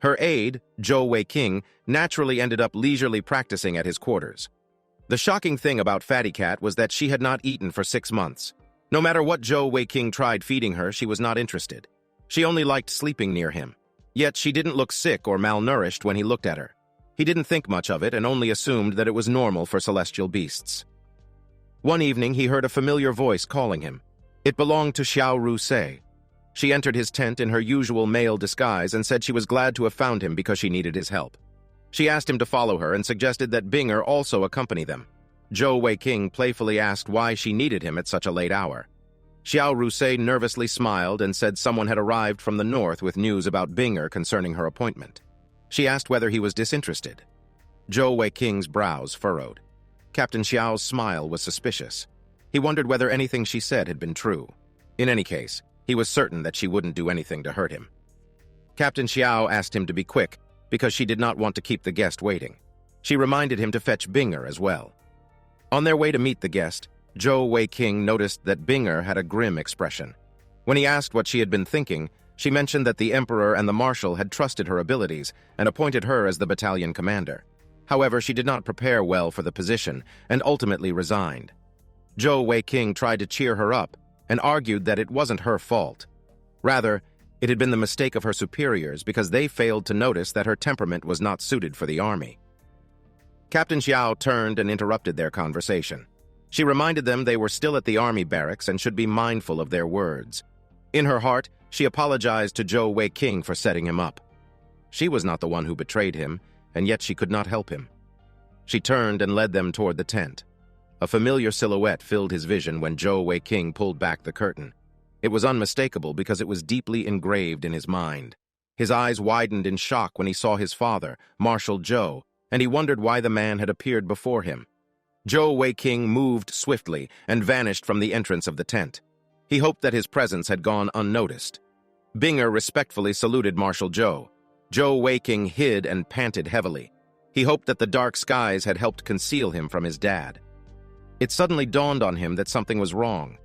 Her aide, Zhou Weiqing, naturally ended up leisurely practicing at his quarters. The shocking thing about Fatty Cat was that she had not eaten for 6 months. No matter what Zhou Weiqing tried feeding her, she was not interested. She only liked sleeping near him. Yet she didn't look sick or malnourished when he looked at her. He didn't think much of it and only assumed that it was normal for celestial beasts. One evening, he heard a familiar voice calling him. It belonged to Xiao Rusei. She entered his tent in her usual male disguise and said she was glad to have found him because she needed his help. She asked him to follow her and suggested that Binger also accompany them. Zhou Weiqing playfully asked why she needed him at such a late hour. Xiao Rusei nervously smiled and said someone had arrived from the north with news about Binger concerning her appointment. She asked whether he was disinterested. Zhou Weiqing's brows furrowed. Captain Xiao's smile was suspicious. He wondered whether anything she said had been true. In any case, he was certain that she wouldn't do anything to hurt him. Captain Xiao asked him to be quick because she did not want to keep the guest waiting. She reminded him to fetch Binger as well. On their way to meet the guest, Zhou Weiqing noticed that Binger had a grim expression. When he asked what she had been thinking, she mentioned that the Emperor and the Marshal had trusted her abilities and appointed her as the battalion commander. However, she did not prepare well for the position and ultimately resigned. Zhou Weiqing tried to cheer her up and argued that it wasn't her fault. Rather, it had been the mistake of her superiors because they failed to notice that her temperament was not suited for the army. Captain Xiao turned and interrupted their conversation. She reminded them they were still at the army barracks and should be mindful of their words. In her heart, she apologized to Zhou Weiqing for setting him up. She was not the one who betrayed him, and yet she could not help him. She turned and led them toward the tent. A familiar silhouette filled his vision when Zhou Weiqing pulled back the curtain. It was unmistakable because it was deeply engraved in his mind. His eyes widened in shock when he saw his father, Marshal Zhou, and he wondered why the man had appeared before him. Zhou Weiqing moved swiftly and vanished from the entrance of the tent. He hoped that his presence had gone unnoticed. Binger respectfully saluted Marshal Zhou. Zhou Weiqing hid and panted heavily. He hoped that the dark skies had helped conceal him from his dad. It suddenly dawned on him that something was wrong.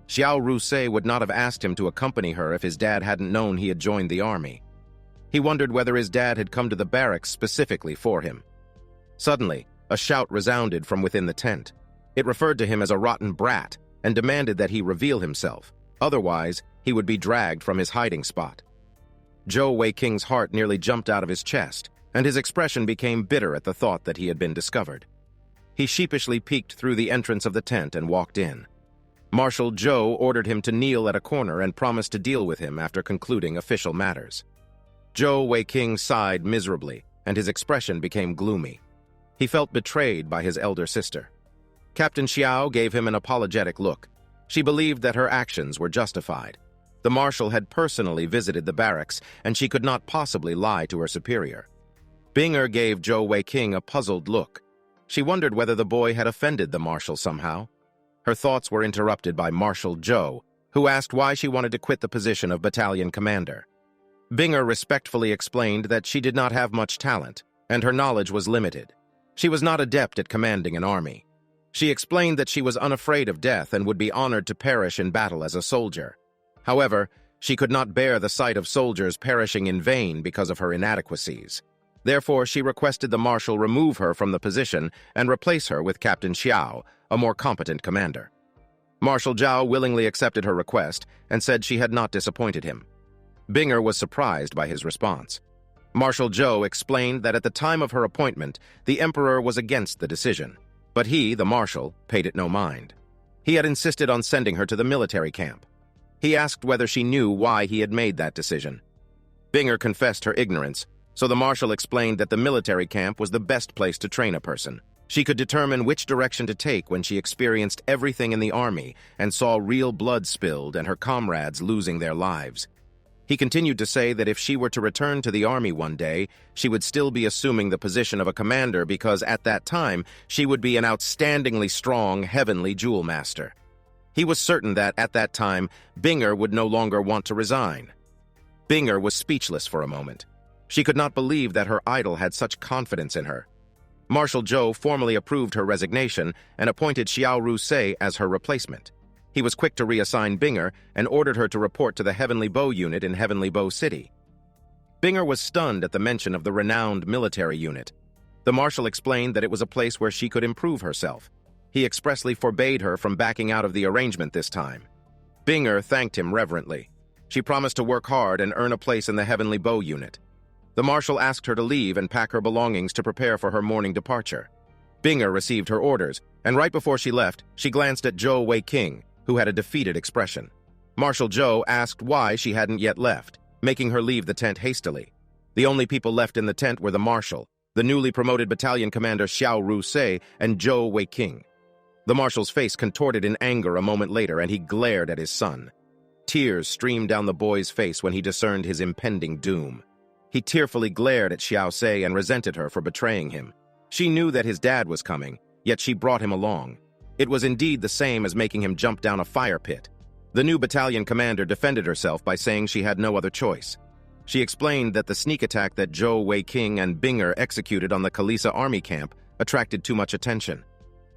Xiao Rusei would not have asked him to accompany her if his dad hadn't known he had joined the army. He wondered whether his dad had come to the barracks specifically for him. Suddenly, a shout resounded from within the tent. It referred to him as a rotten brat and demanded that he reveal himself. Otherwise, he would be dragged from his hiding spot. Zhou Weiking's heart nearly jumped out of his chest, and his expression became bitter at the thought that he had been discovered. He sheepishly peeked through the entrance of the tent and walked in. Marshal Zhou ordered him to kneel at a corner and promised to deal with him after concluding official matters. Zhou Weiking sighed miserably, and his expression became gloomy. He felt betrayed by his elder sister. Captain Xiao gave him an apologetic look. She believed that her actions were justified. The marshal had personally visited the barracks, and she could not possibly lie to her superior. Binger gave Zhou Weiking a puzzled look. She wondered whether the boy had offended the marshal somehow. Her thoughts were interrupted by Marshal Zhou, who asked why she wanted to quit the position of battalion commander. Binger respectfully explained that she did not have much talent, and her knowledge was limited. She was not adept at commanding an army. She explained that she was unafraid of death and would be honored to perish in battle as a soldier. However, she could not bear the sight of soldiers perishing in vain because of her inadequacies. Therefore, she requested the marshal remove her from the position and replace her with Captain Xiao, a more competent commander. Marshal Zhao willingly accepted her request and said she had not disappointed him. Binger was surprised by his response. Marshal Zhou explained that at the time of her appointment, the emperor was against the decision, but he, the marshal, paid it no mind. He had insisted on sending her to the military camp. He asked whether she knew why he had made that decision. Binger confessed her ignorance, so the marshal explained that the military camp was the best place to train a person. She could determine which direction to take when she experienced everything in the army and saw real blood spilled and her comrades losing their lives. He continued to say that if she were to return to the army one day, she would still be assuming the position of a commander because at that time she would be an outstandingly strong heavenly jewel master. He was certain that, at that time, Binger would no longer want to resign. Binger was speechless for a moment. She could not believe that her idol had such confidence in her. Marshal Zhou formally approved her resignation and appointed Xiao Rusei as her replacement. He was quick to reassign Binger and ordered her to report to the Heavenly Bow unit in Heavenly Bow City. Binger was stunned at the mention of the renowned military unit. The marshal explained that it was a place where she could improve herself. He expressly forbade her from backing out of the arrangement this time. Binger thanked him reverently. She promised to work hard and earn a place in the Heavenly Bow unit. The marshal asked her to leave and pack her belongings to prepare for her morning departure. Binger received her orders, and right before she left, she glanced at Zhou Weiking, who had a defeated expression. Marshal Zhou asked why she hadn't yet left, making her leave the tent hastily. The only people left in the tent were the marshal, the newly promoted battalion commander Xiao Rusei, and Zhou Weiking. The marshal's face contorted in anger a moment later, and he glared at his son. Tears streamed down the boy's face when he discerned his impending doom. He tearfully glared at Xiao Sei and resented her for betraying him. She knew that his dad was coming, yet she brought him along. It was indeed the same as making him jump down a fire pit. The new battalion commander defended herself by saying she had no other choice. She explained that the sneak attack that Zhou Weiking and Binger executed on the Kalisa army camp attracted too much attention.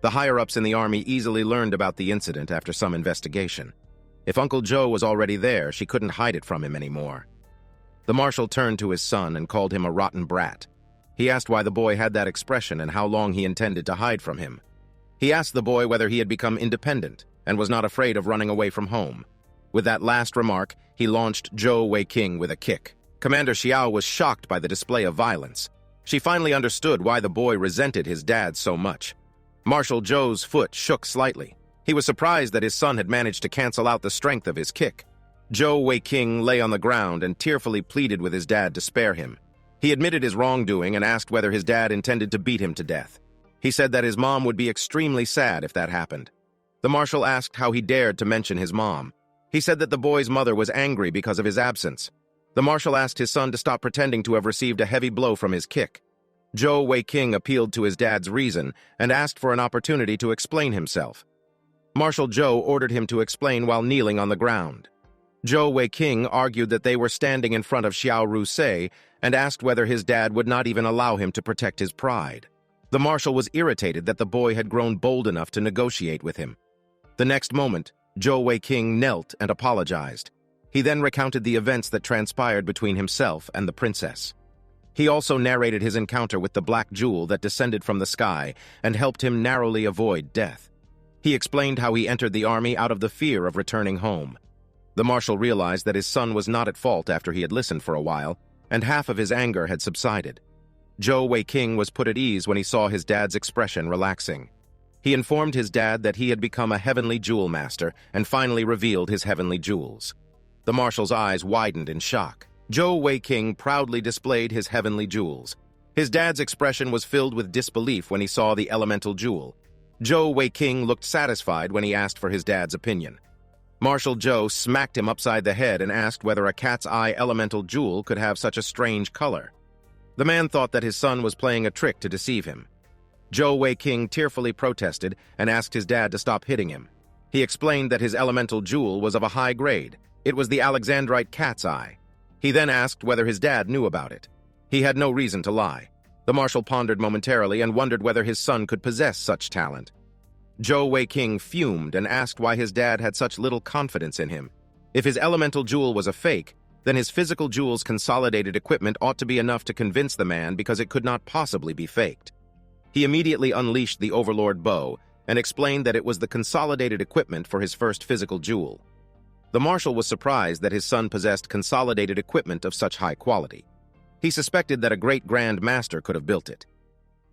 The higher-ups in the army easily learned about the incident after some investigation. If Uncle Zhou was already there, she couldn't hide it from him anymore. The marshal turned to his son and called him a rotten brat. He asked why the boy had that expression and how long he intended to hide from him. He asked the boy whether he had become independent and was not afraid of running away from home. With that last remark, he launched Zhou Weiking with a kick. Commander Xiao was shocked by the display of violence. She finally understood why the boy resented his dad so much. Marshal Zhou's foot shook slightly. He was surprised that his son had managed to cancel out the strength of his kick. Zhou Weiking lay on the ground and tearfully pleaded with his dad to spare him. He admitted his wrongdoing and asked whether his dad intended to beat him to death. He said that his mom would be extremely sad if that happened. The marshal asked how he dared to mention his mom. He said that the boy's mother was angry because of his absence. The marshal asked his son to stop pretending to have received a heavy blow from his kick. Zhou Weiking appealed to his dad's reason and asked for an opportunity to explain himself. Marshal Zhou ordered him to explain while kneeling on the ground. Zhou Weiking argued that they were standing in front of Xiao Rusei and asked whether his dad would not even allow him to protect his pride. The marshal was irritated that the boy had grown bold enough to negotiate with him. The next moment, Zhou Weiking knelt and apologized. He then recounted the events that transpired between himself and the princess. He also narrated his encounter with the black jewel that descended from the sky and helped him narrowly avoid death. He explained how he entered the army out of the fear of returning home. The marshal realized that his son was not at fault after he had listened for a while, and half of his anger had subsided. Zhou Weiqing was put at ease when he saw his dad's expression relaxing. He informed his dad that he had become a heavenly jewel master and finally revealed his heavenly jewels. The marshal's eyes widened in shock. Zhou Weiqing proudly displayed his heavenly jewels. His dad's expression was filled with disbelief when he saw the elemental jewel. Zhou Weiqing looked satisfied when he asked for his dad's opinion. Marshal Zhou smacked him upside the head and asked whether a cat's eye elemental jewel could have such a strange color. The man thought that his son was playing a trick to deceive him. Zhou Weiqing tearfully protested and asked his dad to stop hitting him. He explained that his elemental jewel was of a high grade. It was the Alexandrite cat's eye. He then asked whether his dad knew about it. He had no reason to lie. The marshal pondered momentarily and wondered whether his son could possess such talent. Zhou Weiqing fumed and asked why his dad had such little confidence in him. If his elemental jewel was a fake, then his physical jewel's consolidated equipment ought to be enough to convince the man because it could not possibly be faked. He immediately unleashed the Overlord bow and explained that it was the consolidated equipment for his first physical jewel. The marshal was surprised that his son possessed consolidated equipment of such high quality. He suspected that a great Grand Master could have built it.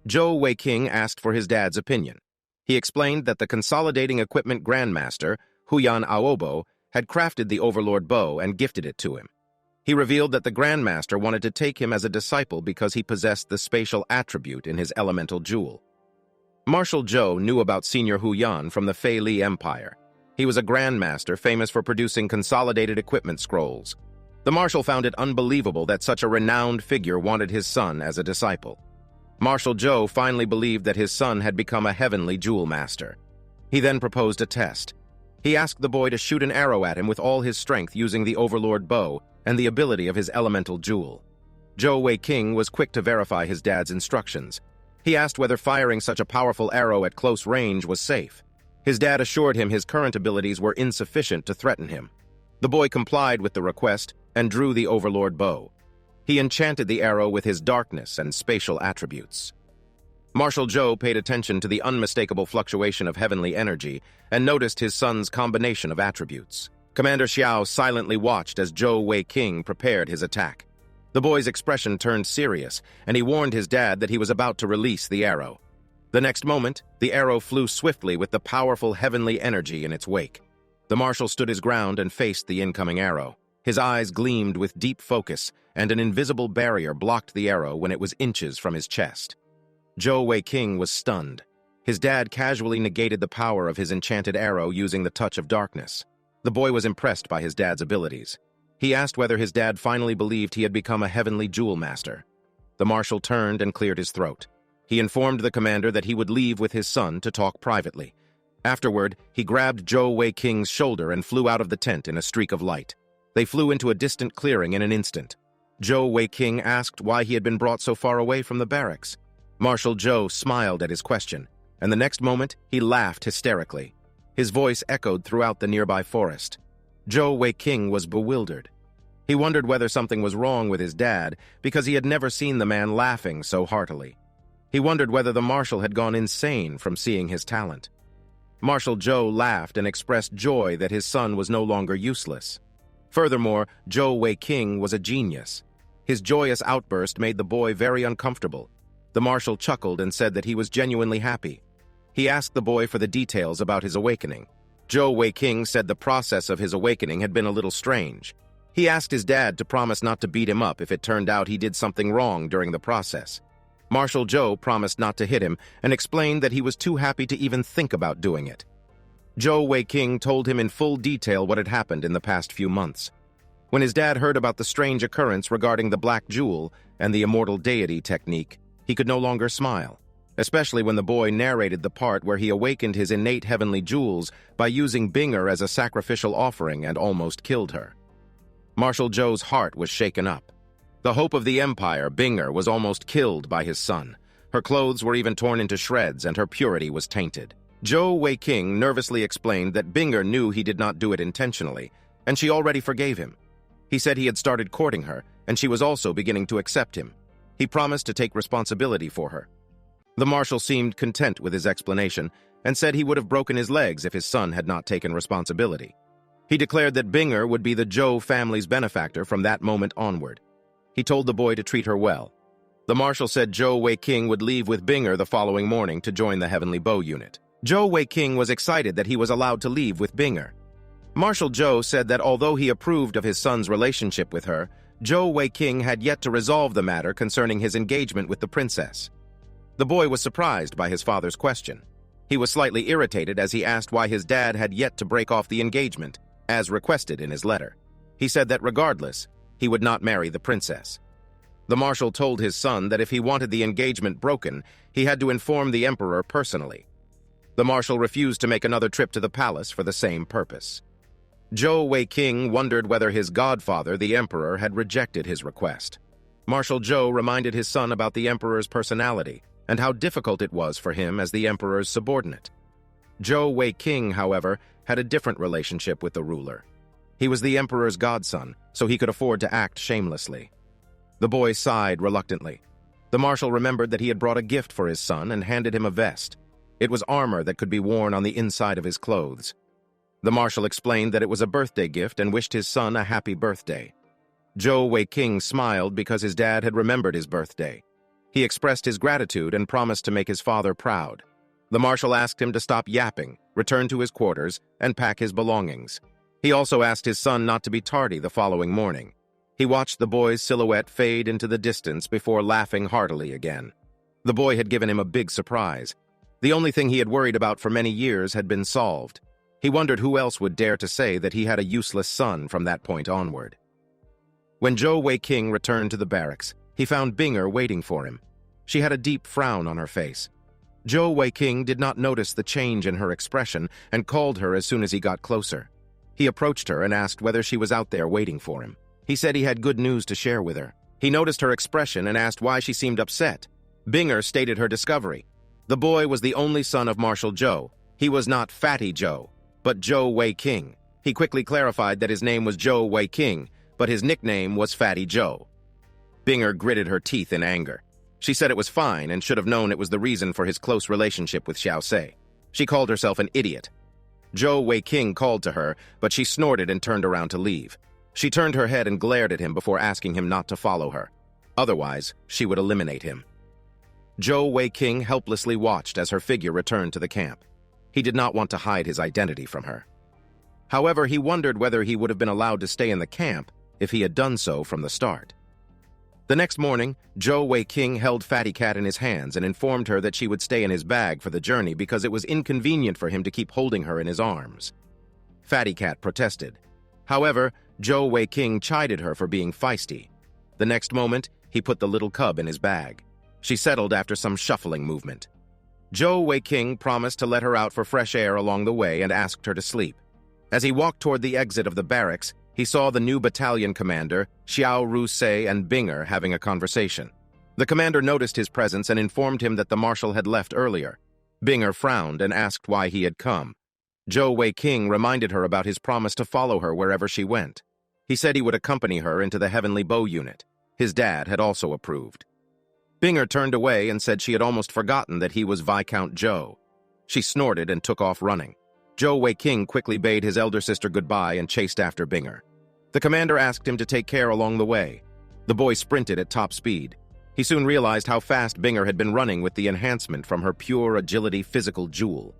Zhou Weiqing asked for his dad's opinion. He explained that the consolidating equipment Grandmaster, Huyan Aobo, had crafted the Overlord bow and gifted it to him. He revealed that the Grandmaster wanted to take him as a disciple because he possessed the spatial attribute in his elemental jewel. Marshal Zhou knew about Senior Huyan from the Fei Li Empire. He was a Grandmaster famous for producing consolidated equipment scrolls. The marshal found it unbelievable that such a renowned figure wanted his son as a disciple. Marshal Zhou finally believed that his son had become a heavenly jewel master. He then proposed a test. He asked the boy to shoot an arrow at him with all his strength using the Overlord bow and the ability of his elemental jewel. Zhou Weiqing was quick to verify his dad's instructions. He asked whether firing such a powerful arrow at close range was safe. His dad assured him his current abilities were insufficient to threaten him. The boy complied with the request and drew the Overlord bow. He enchanted the arrow with his darkness and spatial attributes. Marshal Zhou paid attention to the unmistakable fluctuation of heavenly energy and noticed his son's combination of attributes. Commander Xiao silently watched as Zhou Weiqing prepared his attack. The boy's expression turned serious, and he warned his dad that he was about to release the arrow. The next moment, the arrow flew swiftly with the powerful heavenly energy in its wake. The marshal stood his ground and faced the incoming arrow. His eyes gleamed with deep focus, and an invisible barrier blocked the arrow when it was inches from his chest. Zhou Weiqing was stunned. His dad casually negated the power of his enchanted arrow using the touch of darkness. The boy was impressed by his dad's abilities. He asked whether his dad finally believed he had become a heavenly jewel master. The marshal turned and cleared his throat. He informed the commander that he would leave with his son to talk privately. Afterward, he grabbed Zhou Weiqing's shoulder and flew out of the tent in a streak of light. They flew into a distant clearing in an instant. Zhou Weiqing asked why he had been brought so far away from the barracks. Marshal Zhou smiled at his question, and the next moment he laughed hysterically. His voice echoed throughout the nearby forest. Zhou Weiqing was bewildered. He wondered whether something was wrong with his dad because he had never seen the man laughing so heartily. He wondered whether the marshal had gone insane from seeing his talent. Marshal Zhou laughed and expressed joy that his son was no longer useless. Furthermore, Zhou Weiqing was a genius. His joyous outburst made the boy very uncomfortable. The marshal chuckled and said that he was genuinely happy. He asked the boy for the details about his awakening. Zhou Weiqing said the process of his awakening had been a little strange. He asked his dad to promise not to beat him up if it turned out he did something wrong during the process. Marshal Zhou promised not to hit him and explained that he was too happy to even think about doing it. Zhou Weiqing told him in full detail what had happened in the past few months. When his dad heard about the strange occurrence regarding the Black Jewel and the Immortal Deity technique, he could no longer smile, especially when the boy narrated the part where he awakened his innate heavenly jewels by using Binger as a sacrificial offering and almost killed her. Marshal Zhou's heart was shaken up. The hope of the Empire, Binger, was almost killed by his son. Her clothes were even torn into shreds and her purity was tainted. Zhou Weiqing nervously explained that Binger knew he did not do it intentionally, and she already forgave him. He said he had started courting her, and she was also beginning to accept him. He promised to take responsibility for her. The marshal seemed content with his explanation and said he would have broken his legs if his son had not taken responsibility. He declared that Binger would be the Zhou family's benefactor from that moment onward. He told the boy to treat her well. The marshal said Zhou Weiqing would leave with Binger the following morning to join the Heavenly Bow unit. Zhou Weiqing was excited that he was allowed to leave with Binger. Marshal Zhou said that although he approved of his son's relationship with her, Zhou Weiqing had yet to resolve the matter concerning his engagement with the princess. The boy was surprised by his father's question. He was slightly irritated as he asked why his dad had yet to break off the engagement, as requested in his letter. He said that regardless, he would not marry the princess. The marshal told his son that if he wanted the engagement broken, he had to inform the emperor personally. The marshal refused to make another trip to the palace for the same purpose. Zhou Weiqing wondered whether his godfather, the emperor, had rejected his request. Marshal Zhou reminded his son about the emperor's personality and how difficult it was for him as the emperor's subordinate. Zhou Weiqing, however, had a different relationship with the ruler. He was the emperor's godson, so he could afford to act shamelessly. The boy sighed reluctantly. The marshal remembered that he had brought a gift for his son and handed him a vest. It was armor that could be worn on the inside of his clothes. The marshal explained that it was a birthday gift and wished his son a happy birthday. Zhou Weiqing smiled because his dad had remembered his birthday. He expressed his gratitude and promised to make his father proud. The marshal asked him to stop yapping, return to his quarters, and pack his belongings. He also asked his son not to be tardy the following morning. He watched the boy's silhouette fade into the distance before laughing heartily again. The boy had given him a big surprise. The only thing he had worried about for many years had been solved. He wondered who else would dare to say that he had a useless son from that point onward. When Zhou Weiqing returned to the barracks, he found Binger waiting for him. She had a deep frown on her face. Zhou Weiqing did not notice the change in her expression and called her as soon as he got closer. He approached her and asked whether she was out there waiting for him. He said he had good news to share with her. He noticed her expression and asked why she seemed upset. Binger stated her discovery. The boy was the only son of Marshal Zhou. He was not Fatty Zhou, but Zhou Weiqing. He quickly clarified that his name was Zhou Weiqing, but his nickname was Fatty Zhou. Binger gritted her teeth in anger. She said it was fine and should have known it was the reason for his close relationship with Xiao Sei. She called herself an idiot. Zhou Weiqing called to her, but she snorted and turned around to leave. She turned her head and glared at him before asking him not to follow her. Otherwise, she would eliminate him. Zhou Weiqing helplessly watched as her figure returned to the camp. He did not want to hide his identity from her. However, he wondered whether he would have been allowed to stay in the camp if he had done so from the start. The next morning, Zhou Weiqing held Fatty Cat in his hands and informed her that she would stay in his bag for the journey because it was inconvenient for him to keep holding her in his arms. Fatty Cat protested. However, Zhou Weiqing chided her for being feisty. The next moment, he put the little cub in his bag. She settled after some shuffling movement. Zhou Weiqing promised to let her out for fresh air along the way and asked her to sleep. As he walked toward the exit of the barracks, he saw the new battalion commander, Xiao Rusei, and Binger having a conversation. The commander noticed his presence and informed him that the marshal had left earlier. Binger frowned and asked why he had come. Zhou Weiqing reminded her about his promise to follow her wherever she went. He said he would accompany her into the Heavenly Bow unit. His dad had also approved. Binger turned away and said she had almost forgotten that he was Viscount Zhou. She snorted and took off running. Zhou Weiqing quickly bade his elder sister goodbye and chased after Binger. The commander asked him to take care along the way. The boy sprinted at top speed. He soon realized how fast Binger had been running with the enhancement from her pure agility physical jewel.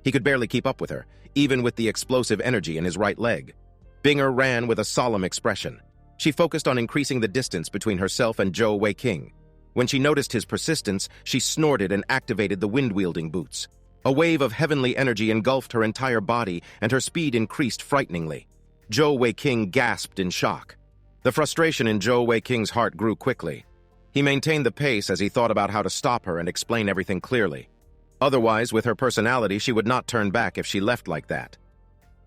He could barely keep up with her, even with the explosive energy in his right leg. Binger ran with a solemn expression. She focused on increasing the distance between herself and Zhou Weiqing. When she noticed his persistence, she snorted and activated the wind-wielding boots. A wave of heavenly energy engulfed her entire body, and her speed increased frighteningly. Zhou Weiqing gasped in shock. The frustration in Zhou Weiqing's heart grew quickly. He maintained the pace as he thought about how to stop her and explain everything clearly. Otherwise, with her personality, she would not turn back if she left like that.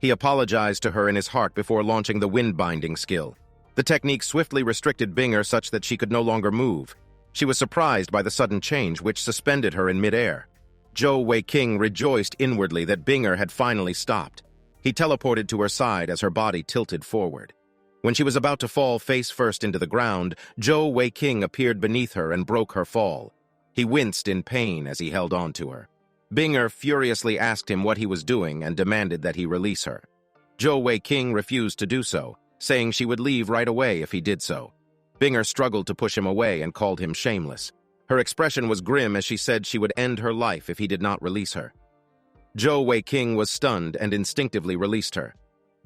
He apologized to her in his heart before launching the wind-binding skill. The technique swiftly restricted Binger such that she could no longer move. She was surprised by the sudden change, which suspended her in midair. Zhou Weiqing rejoiced inwardly that Binger had finally stopped. He teleported to her side as her body tilted forward. When she was about to fall face first into the ground, Zhou Weiqing appeared beneath her and broke her fall. He winced in pain as he held on to her. Binger furiously asked him what he was doing and demanded that he release her. Zhou Weiqing refused to do so, saying she would leave right away if he did so. Binger struggled to push him away and called him shameless. Her expression was grim as she said she would end her life if he did not release her. Zhou Weiqing was stunned and instinctively released her.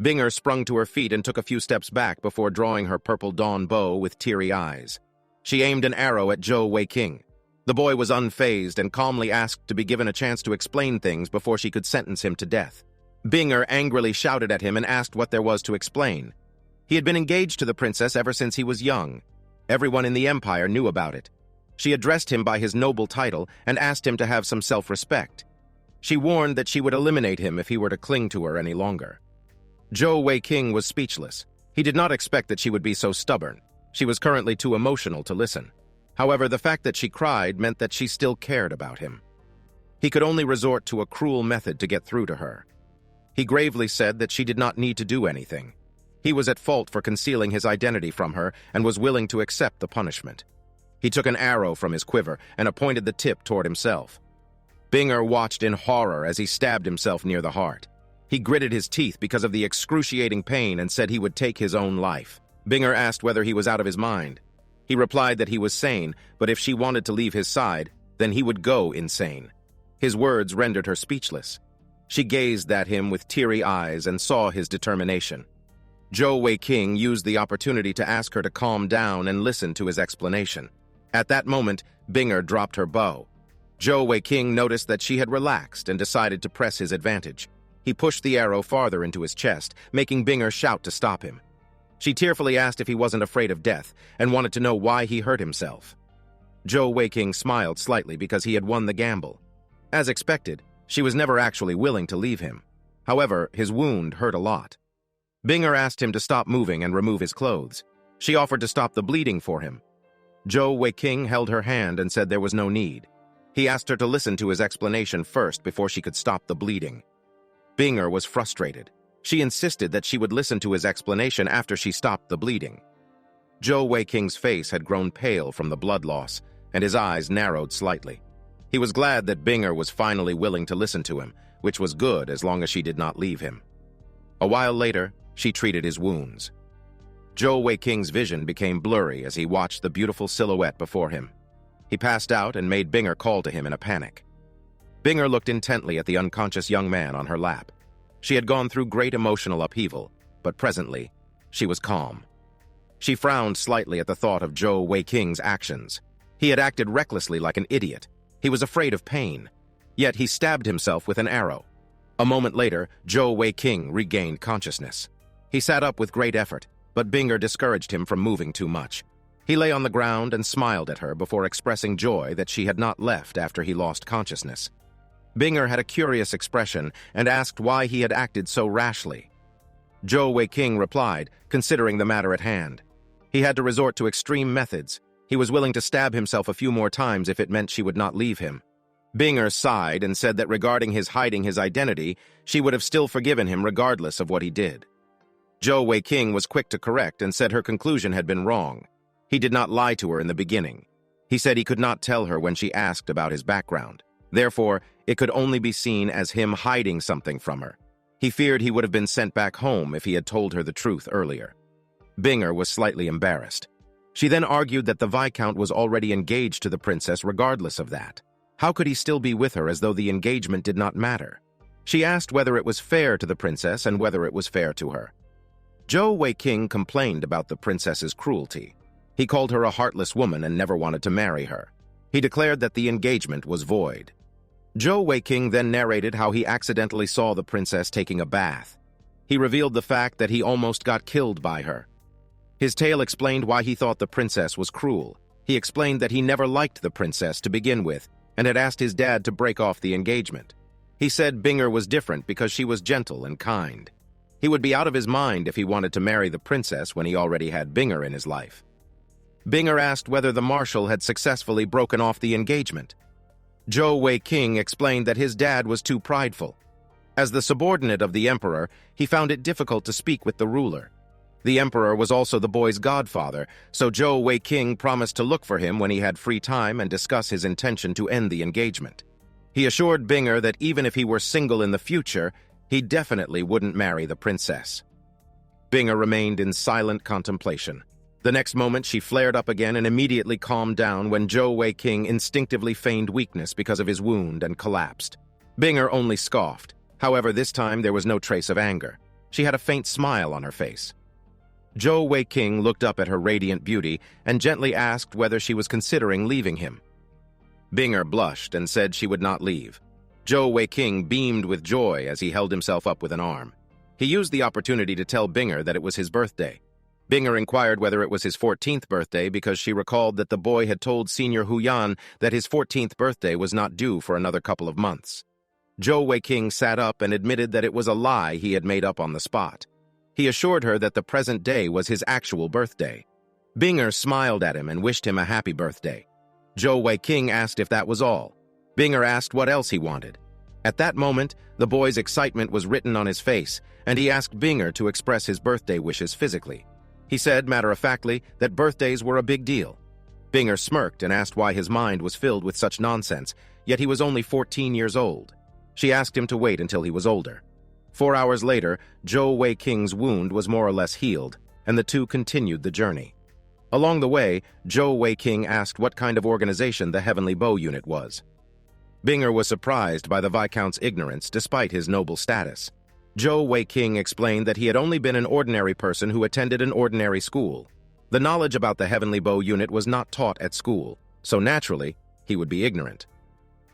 Binger sprung to her feet and took a few steps back before drawing her purple dawn bow with teary eyes. She aimed an arrow at Zhou Weiqing. The boy was unfazed and calmly asked to be given a chance to explain things before she could sentence him to death. Binger angrily shouted at him and asked what there was to explain. He had been engaged to the princess ever since he was young. Everyone in the Empire knew about it. She addressed him by his noble title and asked him to have some self-respect. She warned that she would eliminate him if he were to cling to her any longer. Zhou Weiqing was speechless. He did not expect that she would be so stubborn. She was currently too emotional to listen. However, the fact that she cried meant that she still cared about him. He could only resort to a cruel method to get through to her. He gravely said that she did not need to do anything. He was at fault for concealing his identity from her and was willing to accept the punishment. He took an arrow from his quiver and pointed the tip toward himself. Binger watched in horror as he stabbed himself near the heart. He gritted his teeth because of the excruciating pain and said he would take his own life. Binger asked whether he was out of his mind. He replied that he was sane, but if she wanted to leave his side, then he would go insane. His words rendered her speechless. She gazed at him with teary eyes and saw his determination. Zhou Weiqing used the opportunity to ask her to calm down and listen to his explanation. At that moment, Binger dropped her bow. Zhou Weiqing noticed that she had relaxed and decided to press his advantage. He pushed the arrow farther into his chest, making Binger shout to stop him. She tearfully asked if he wasn't afraid of death and wanted to know why he hurt himself. Zhou Weiqing smiled slightly because he had won the gamble. As expected, she was never actually willing to leave him. However, his wound hurt a lot. Binger asked him to stop moving and remove his clothes. She offered to stop the bleeding for him. Zhou Weiqing held her hand and said there was no need. He asked her to listen to his explanation first before she could stop the bleeding. Binger was frustrated. She insisted that she would listen to his explanation after she stopped the bleeding. Zhou Weiqing's face had grown pale from the blood loss, and his eyes narrowed slightly. He was glad that Binger was finally willing to listen to him, which was good as long as she did not leave him. A while later, she treated his wounds. Zhou Weiqing's vision became blurry as he watched the beautiful silhouette before him. He passed out and made Binger call to him in a panic. Binger looked intently at the unconscious young man on her lap. She had gone through great emotional upheaval, but presently, she was calm. She frowned slightly at the thought of Zhou Weiqing's actions. He had acted recklessly like an idiot. He was afraid of pain. Yet he stabbed himself with an arrow. A moment later, Zhou Weiqing regained consciousness. He sat up with great effort, but Binger discouraged him from moving too much. He lay on the ground and smiled at her before expressing joy that she had not left after he lost consciousness. Binger had a curious expression and asked why he had acted so rashly. Zhou Weiqing replied, considering the matter at hand. He had to resort to extreme methods. He was willing to stab himself a few more times if it meant she would not leave him. Binger sighed and said that regarding his hiding his identity, she would have still forgiven him regardless of what he did. Zhou Weiqing was quick to correct and said her conclusion had been wrong. He did not lie to her in the beginning. He said he could not tell her when she asked about his background. Therefore, it could only be seen as him hiding something from her. He feared he would have been sent back home if he had told her the truth earlier. Binger was slightly embarrassed. She then argued that the Viscount was already engaged to the princess regardless of that. How could he still be with her as though the engagement did not matter? She asked whether it was fair to the princess and whether it was fair to her. Zhou Weiqing complained about the princess's cruelty. He called her a heartless woman and never wanted to marry her. He declared that the engagement was void. Zhou Weiqing then narrated how he accidentally saw the princess taking a bath. He revealed the fact that he almost got killed by her. His tale explained why he thought the princess was cruel. He explained that he never liked the princess to begin with and had asked his dad to break off the engagement. He said Binger was different because she was gentle and kind. He would be out of his mind if he wanted to marry the princess when he already had Binger in his life. Binger asked whether the marshal had successfully broken off the engagement. Zhou Weiqing explained that his dad was too prideful. As the subordinate of the emperor, he found it difficult to speak with the ruler. The emperor was also the boy's godfather, so Zhou Weiqing promised to look for him when he had free time and discuss his intention to end the engagement. He assured Binger that even if he were single in the future, He definitely wouldn't marry the princess. Binger remained in silent contemplation. The next moment, she flared up again and immediately calmed down when Zhou Weiqing instinctively feigned weakness because of his wound and collapsed. Binger only scoffed. However, this time there was no trace of anger. She had a faint smile on her face. Zhou Weiqing looked up at her radiant beauty and gently asked whether she was considering leaving him. Binger blushed and said she would not leave. Zhou Weiqing beamed with joy as he held himself up with an arm. He used the opportunity to tell Binger that it was his birthday. Binger inquired whether it was his 14th birthday because she recalled that the boy had told Senior Huyan that his 14th birthday was not due for another couple of months. Zhou Weiqing sat up and admitted that it was a lie he had made up on the spot. He assured her that the present day was his actual birthday. Binger smiled at him and wished him a happy birthday. Zhou Weiqing asked if that was all. Binger asked what else he wanted. At that moment, the boy's excitement was written on his face, and he asked Binger to express his birthday wishes physically. He said, matter-of-factly, that birthdays were a big deal. Binger smirked and asked why his mind was filled with such nonsense, yet he was only 14 years old. She asked him to wait until he was older. 4 hours later, Zhou Weiqing's wound was more or less healed, and the two continued the journey. Along the way, Zhou Weiqing asked what kind of organization the Heavenly Bow Unit was. Binger was surprised by the Viscount's ignorance despite his noble status. Zhou Weiqing explained that he had only been an ordinary person who attended an ordinary school. The knowledge about the Heavenly Bow Unit was not taught at school, so naturally, he would be ignorant.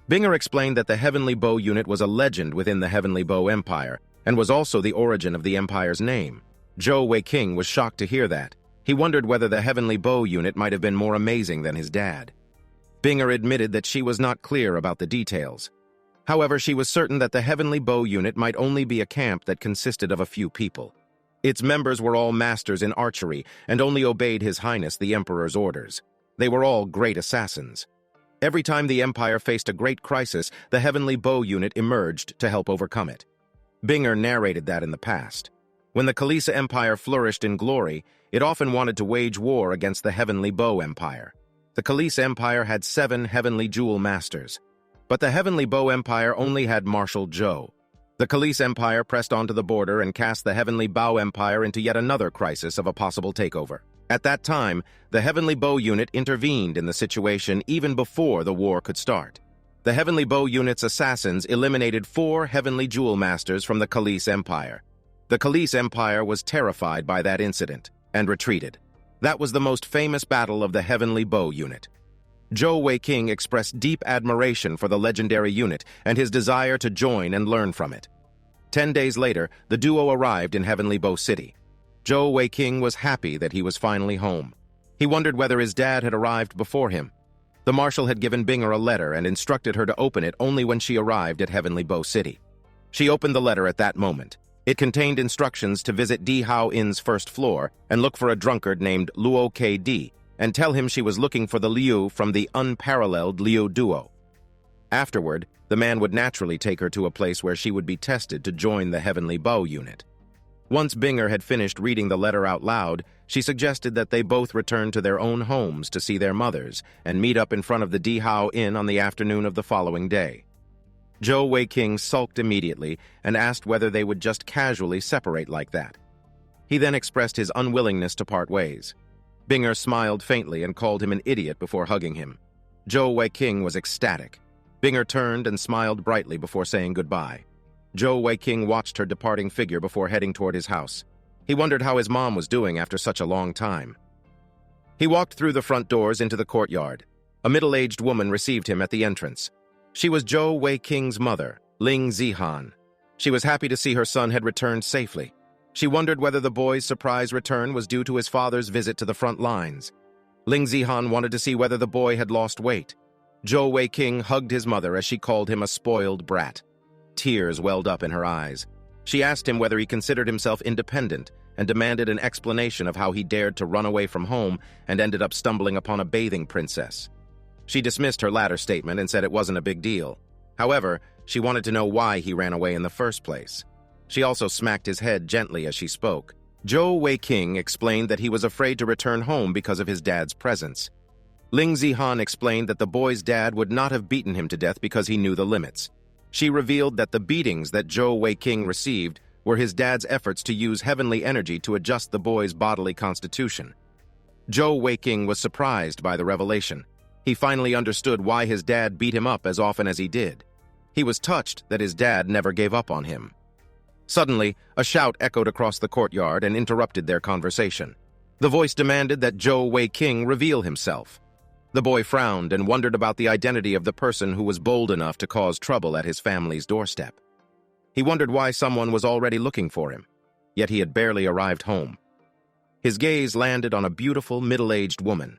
Binger explained that the Heavenly Bow Unit was a legend within the Heavenly Bow Empire and was also the origin of the empire's name. Zhou Weiqing was shocked to hear that. He wondered whether the Heavenly Bow Unit might have been more amazing than his dad. Binger admitted that she was not clear about the details. However, she was certain that the Heavenly Bow Unit might only be a camp that consisted of a few people. Its members were all masters in archery and only obeyed His Highness the Emperor's orders. They were all great assassins. Every time the Empire faced a great crisis, the Heavenly Bow Unit emerged to help overcome it. Binger narrated that in the past. When the Kalisa Empire flourished in glory, it often wanted to wage war against the Heavenly Bow Empire. The Kalisa Empire had 7 Heavenly Jewel Masters, but the Heavenly Bow Empire only had Marshal Zhou. The Kalisa Empire pressed onto the border and cast the Heavenly Bow Empire into yet another crisis of a possible takeover. At that time, the Heavenly Bow Unit intervened in the situation even before the war could start. The Heavenly Bow Unit's assassins eliminated 4 Heavenly Jewel Masters from the Kalisa Empire. The Kalisa Empire was terrified by that incident and retreated. That was the most famous battle of the Heavenly Bow Unit. Zhou Weiqing expressed deep admiration for the legendary unit and his desire to join and learn from it. 10 days later, the duo arrived in Heavenly Bow City. Zhou Weiqing was happy that he was finally home. He wondered whether his dad had arrived before him. The marshal had given Binger a letter and instructed her to open it only when she arrived at Heavenly Bow City. She opened the letter at that moment. It contained instructions to visit Di Hao Inn's first floor and look for a drunkard named Luo K.D. and tell him she was looking for the Liu from the unparalleled Liu duo. Afterward, the man would naturally take her to a place where she would be tested to join the Heavenly Bow Unit. Once Binger had finished reading the letter out loud, she suggested that they both return to their own homes to see their mothers and meet up in front of the Di Hao Inn on the afternoon of the following day. Zhou Weiqing sulked immediately and asked whether they would just casually separate like that. He then expressed his unwillingness to part ways. Binger smiled faintly and called him an idiot before hugging him. Zhou Weiqing was ecstatic. Binger turned and smiled brightly before saying goodbye. Zhou Weiqing watched her departing figure before heading toward his house. He wondered how his mom was doing after such a long time. He walked through the front doors into the courtyard. A middle-aged woman received him at the entrance. She was Zhou Weiqing's mother, Ling Zihan. She was happy to see her son had returned safely. She wondered whether the boy's surprise return was due to his father's visit to the front lines. Ling Zihan wanted to see whether the boy had lost weight. Zhou Weiqing hugged his mother as she called him a spoiled brat. Tears welled up in her eyes. She asked him whether he considered himself independent and demanded an explanation of how he dared to run away from home and ended up stumbling upon a bathing princess. She dismissed her latter statement and said it wasn't a big deal. However, she wanted to know why he ran away in the first place. She also smacked his head gently as she spoke. Zhou Weiqing explained that he was afraid to return home because of his dad's presence. Ling Zihan explained that the boy's dad would not have beaten him to death because he knew the limits. She revealed that the beatings that Zhou Weiqing received were his dad's efforts to use heavenly energy to adjust the boy's bodily constitution. Zhou Weiqing was surprised by the revelation. He finally understood why his dad beat him up as often as he did. He was touched that his dad never gave up on him. Suddenly, a shout echoed across the courtyard and interrupted their conversation. The voice demanded that Zhou Weiqing reveal himself. The boy frowned and wondered about the identity of the person who was bold enough to cause trouble at his family's doorstep. He wondered why someone was already looking for him, yet he had barely arrived home. His gaze landed on a beautiful, middle-aged woman.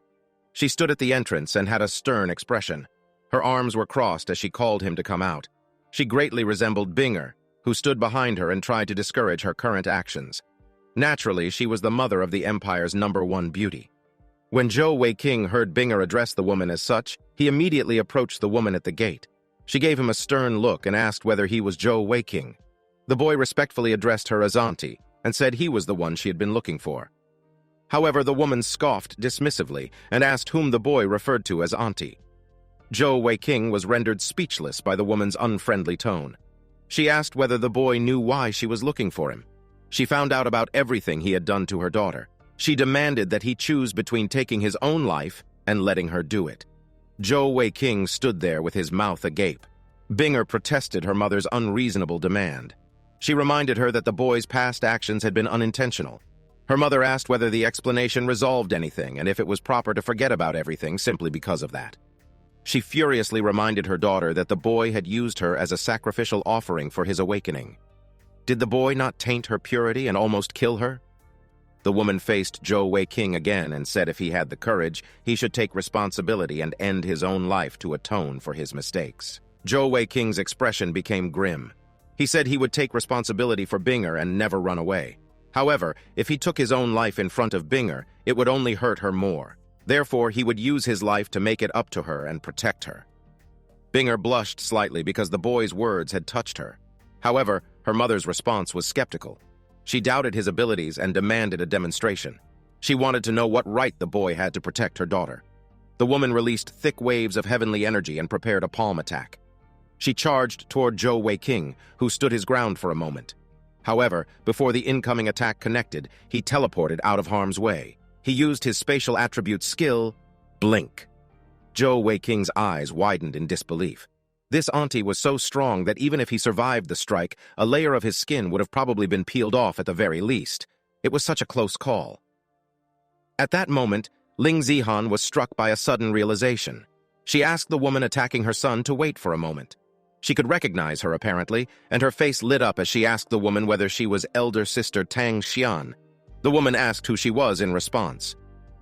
She stood at the entrance and had a stern expression. Her arms were crossed as she called him to come out. She greatly resembled Binger, who stood behind her and tried to discourage her current actions. Naturally, she was the mother of the Empire's #1 beauty. When Zhou Weiqing heard Binger address the woman as such, he immediately approached the woman at the gate. She gave him a stern look and asked whether he was Zhou Weiqing. The boy respectfully addressed her as auntie and said he was the one she had been looking for. However, the woman scoffed dismissively and asked whom the boy referred to as auntie. Zhou Weiqing was rendered speechless by the woman's unfriendly tone. She asked whether the boy knew why she was looking for him. She found out about everything he had done to her daughter. She demanded that he choose between taking his own life and letting her do it. Zhou Weiqing stood there with his mouth agape. Binger protested her mother's unreasonable demand. She reminded her that the boy's past actions had been unintentional. Her mother asked whether the explanation resolved anything and if it was proper to forget about everything simply because of that. She furiously reminded her daughter that the boy had used her as a sacrificial offering for his awakening. Did the boy not taint her purity and almost kill her? The woman faced Zhou Weiqing again and said if he had the courage, he should take responsibility and end his own life to atone for his mistakes. Zhou Weiqing's expression became grim. He said he would take responsibility for Binger and never run away. However, if he took his own life in front of Binger, it would only hurt her more. Therefore, he would use his life to make it up to her and protect her. Binger blushed slightly because the boy's words had touched her. However, her mother's response was skeptical. She doubted his abilities and demanded a demonstration. She wanted to know what right the boy had to protect her daughter. The woman released thick waves of heavenly energy and prepared a palm attack. She charged toward Zhou Weiqing, who stood his ground for a moment. However, before the incoming attack connected, he teleported out of harm's way. He used his spatial attribute skill, Blink. Zhou Weiqing's eyes widened in disbelief. This auntie was so strong that even if he survived the strike, a layer of his skin would have probably been peeled off at the very least. It was such a close call. At that moment, Ling Zihan was struck by a sudden realization. She asked the woman attacking her son to wait for a moment. She could recognize her, apparently, and her face lit up as she asked the woman whether she was elder sister Tang Xian. The woman asked who she was in response.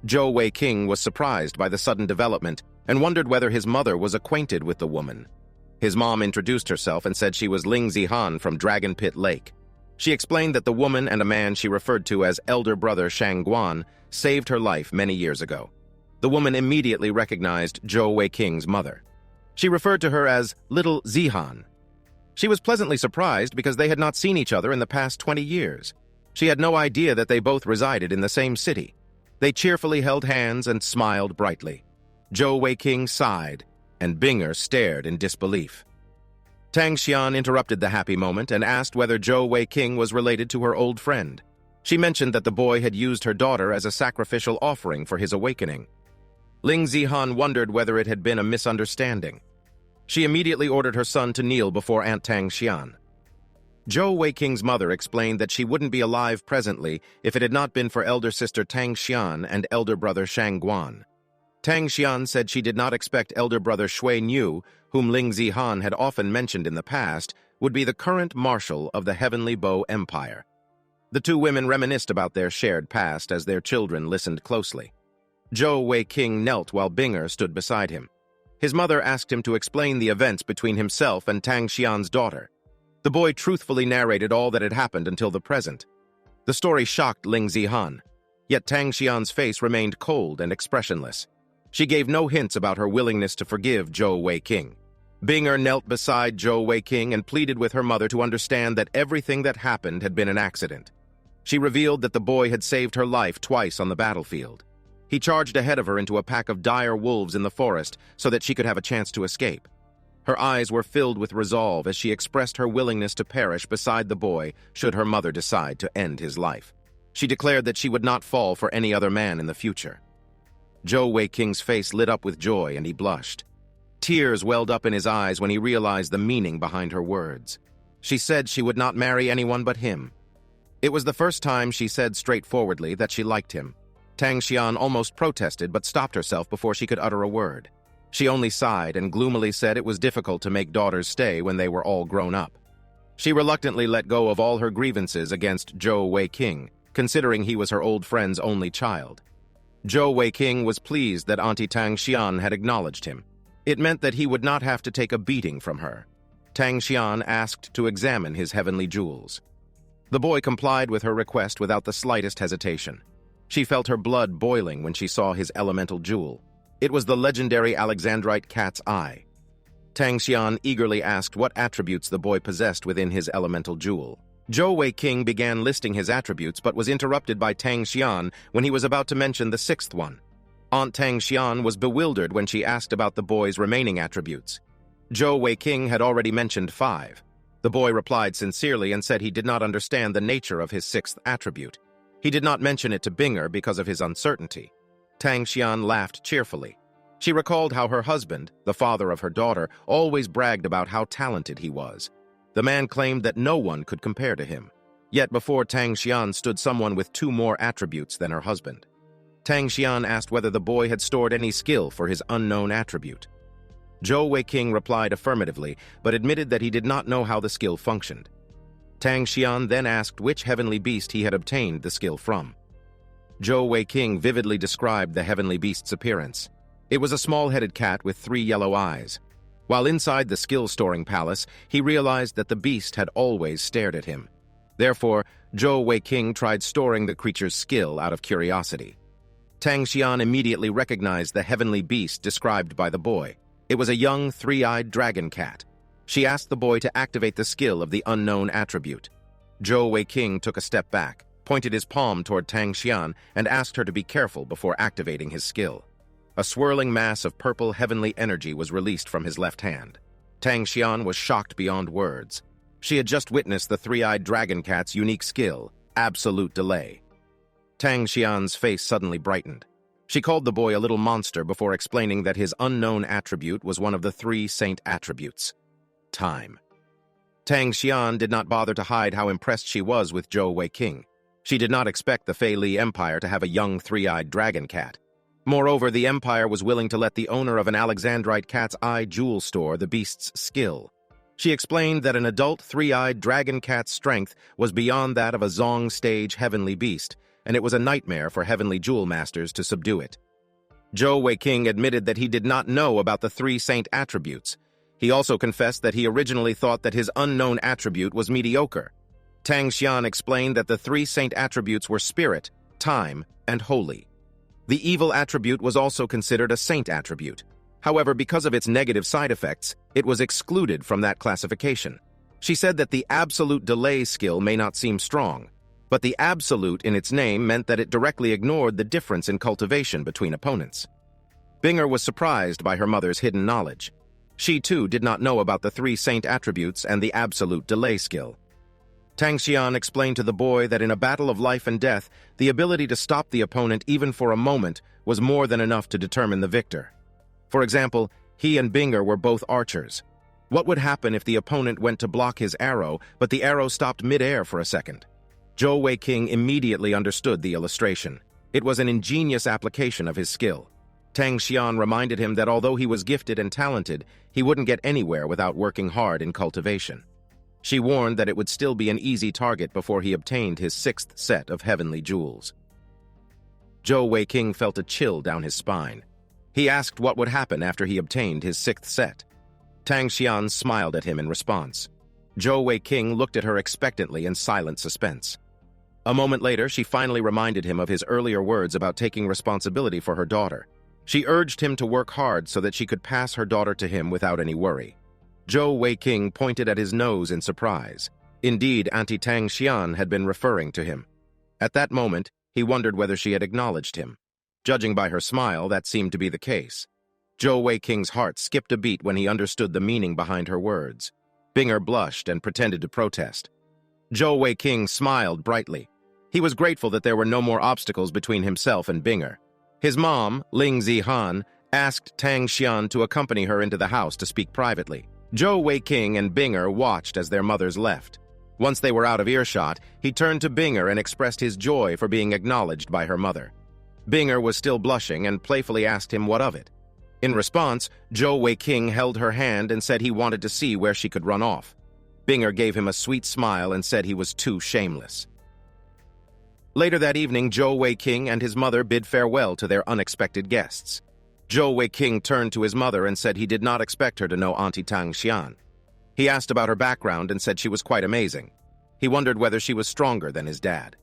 Zhou Weiqing was surprised by the sudden development and wondered whether his mother was acquainted with the woman. His mom introduced herself and said she was Ling Zihan from Dragon Pit Lake. She explained that the woman and a man she referred to as elder brother Shang Guan saved her life many years ago. The woman immediately recognized Zhou Weiqing's mother. She referred to her as Little Zihan. She was pleasantly surprised because they had not seen each other in the past 20 years. She had no idea that they both resided in the same city. They cheerfully held hands and smiled brightly. Zhou Weiqing sighed, and Binger stared in disbelief. Tang Xian interrupted the happy moment and asked whether Zhou Weiqing was related to her old friend. She mentioned that the boy had used her daughter as a sacrificial offering for his awakening. Ling Zihan wondered whether it had been a misunderstanding. She immediately ordered her son to kneel before Aunt Tang Xian. Zhou Weiqing's mother explained that she wouldn't be alive presently if it had not been for elder sister Tang Xian and elder brother Shang Guan. Tang Xian said she did not expect elder brother Shui Niu, whom Ling Zihan had often mentioned in the past, would be the current marshal of the Heavenly Bow Empire. The two women reminisced about their shared past as their children listened closely. Zhou Weiqing knelt while Binger stood beside him. His mother asked him to explain the events between himself and Tang Xian's daughter. The boy truthfully narrated all that had happened until the present. The story shocked Ling Zihan, yet Tang Xian's face remained cold and expressionless. She gave no hints about her willingness to forgive Zhou Weiqing. Binger knelt beside Zhou Weiqing and pleaded with her mother to understand that everything that happened had been an accident. She revealed that the boy had saved her life twice on the battlefield. He charged ahead of her into a pack of dire wolves in the forest so that she could have a chance to escape. Her eyes were filled with resolve as she expressed her willingness to perish beside the boy should her mother decide to end his life. She declared that she would not fall for any other man in the future. Zhou Weiking's face lit up with joy and he blushed. Tears welled up in his eyes when he realized the meaning behind her words. She said she would not marry anyone but him. It was the first time she said straightforwardly that she liked him. Tang Xian almost protested but stopped herself before she could utter a word. She only sighed and gloomily said it was difficult to make daughters stay when they were all grown up. She reluctantly let go of all her grievances against Zhou Weiking, considering he was her old friend's only child. Zhou Weiking was pleased that Auntie Tang Xian had acknowledged him. It meant that he would not have to take a beating from her. Tang Xian asked to examine his heavenly jewels. The boy complied with her request without the slightest hesitation. She felt her blood boiling when she saw his elemental jewel. It was the legendary Alexandrite cat's eye. Tang Xian eagerly asked what attributes the boy possessed within his elemental jewel. Zhou Weiking began listing his attributes but was interrupted by Tang Xian when he was about to mention the sixth one. Aunt Tang Xian was bewildered when she asked about the boy's remaining attributes. Zhou Weiking had already mentioned 5. The boy replied sincerely and said he did not understand the nature of his sixth attribute. He did not mention it to Binger because of his uncertainty. Tang Xian laughed cheerfully. She recalled how her husband, the father of her daughter, always bragged about how talented he was. The man claimed that no one could compare to him. Yet before Tang Xian stood someone with 2 more attributes than her husband. Tang Xian asked whether the boy had stored any skill for his unknown attribute. Zhou Weiking replied affirmatively, but admitted that he did not know how the skill functioned. Tang Xian then asked which heavenly beast he had obtained the skill from. Zhou Weiking vividly described the heavenly beast's appearance. It was a small-headed cat with 3 yellow eyes. While inside the skill-storing palace, he realized that the beast had always stared at him. Therefore, Zhou Weiking tried storing the creature's skill out of curiosity. Tang Xian immediately recognized the heavenly beast described by the boy. It was a young, 3-eyed dragon cat. She asked the boy to activate the skill of the unknown attribute. Zhou Weiking took a step back, pointed his palm toward Tang Xian, and asked her to be careful before activating his skill. A swirling mass of purple heavenly energy was released from his left hand. Tang Xian was shocked beyond words. She had just witnessed the 3-eyed dragon cat's unique skill, absolute delay. Tang Xian's face suddenly brightened. She called the boy a little monster before explaining that his unknown attribute was one of the 3 saint attributes. Time. Tang Xian did not bother to hide how impressed she was with Zhou Weiking. She did not expect the Fei Li Empire to have a young 3-eyed dragon cat. Moreover, the Empire was willing to let the owner of an Alexandrite cat's eye jewel store the beast's skill. She explained that an adult 3-eyed dragon cat's strength was beyond that of a Zong stage heavenly beast, and it was a nightmare for heavenly jewel masters to subdue it. Zhou Weiking admitted that he did not know about the 3 saint attributes. He also confessed that he originally thought that his unknown attribute was mediocre. Tang Xian explained that the 3 saint attributes were spirit, time, and holy. The evil attribute was also considered a saint attribute. However, because of its negative side effects, it was excluded from that classification. She said that the absolute delay skill may not seem strong, but the absolute in its name meant that it directly ignored the difference in cultivation between opponents. Binger was surprised by her mother's hidden knowledge. She too did not know about the 3 saint attributes and the absolute delay skill. Tang Xian explained to the boy that in a battle of life and death, the ability to stop the opponent even for a moment was more than enough to determine the victor. For example, he and Binger were both archers. What would happen if the opponent went to block his arrow, but the arrow stopped mid-air for a second? Zhou Weiking immediately understood the illustration. It was an ingenious application of his skill. Tang Xian reminded him that although he was gifted and talented, he wouldn't get anywhere without working hard in cultivation. She warned that it would still be an easy target before he obtained his 6th set of heavenly jewels. Zhou Weiking felt a chill down his spine. He asked what would happen after he obtained his 6th set. Tang Xian smiled at him in response. Zhou Weiking looked at her expectantly in silent suspense. A moment later, she finally reminded him of his earlier words about taking responsibility for her daughter. She urged him to work hard so that she could pass her daughter to him without any worry. Zhou Weiking pointed at his nose in surprise. Indeed, Auntie Tang Xian had been referring to him. At that moment, he wondered whether she had acknowledged him. Judging by her smile, that seemed to be the case. Zhou Weiking's heart skipped a beat when he understood the meaning behind her words. Binger blushed and pretended to protest. Zhou Weiking smiled brightly. He was grateful that there were no more obstacles between himself and Binger. His mom, Ling Zihan, asked Tang Xian to accompany her into the house to speak privately. Zhou Weiking and Binger watched as their mothers left. Once they were out of earshot, he turned to Binger and expressed his joy for being acknowledged by her mother. Binger was still blushing and playfully asked him what of it. In response, Zhou Weiking held her hand and said he wanted to see where she could run off. Binger gave him a sweet smile and said he was too shameless. Later that evening, Zhou Weiking and his mother bid farewell to their unexpected guests. Zhou Weiking turned to his mother and said he did not expect her to know Auntie Tang Xian. He asked about her background and said she was quite amazing. He wondered whether she was stronger than his dad.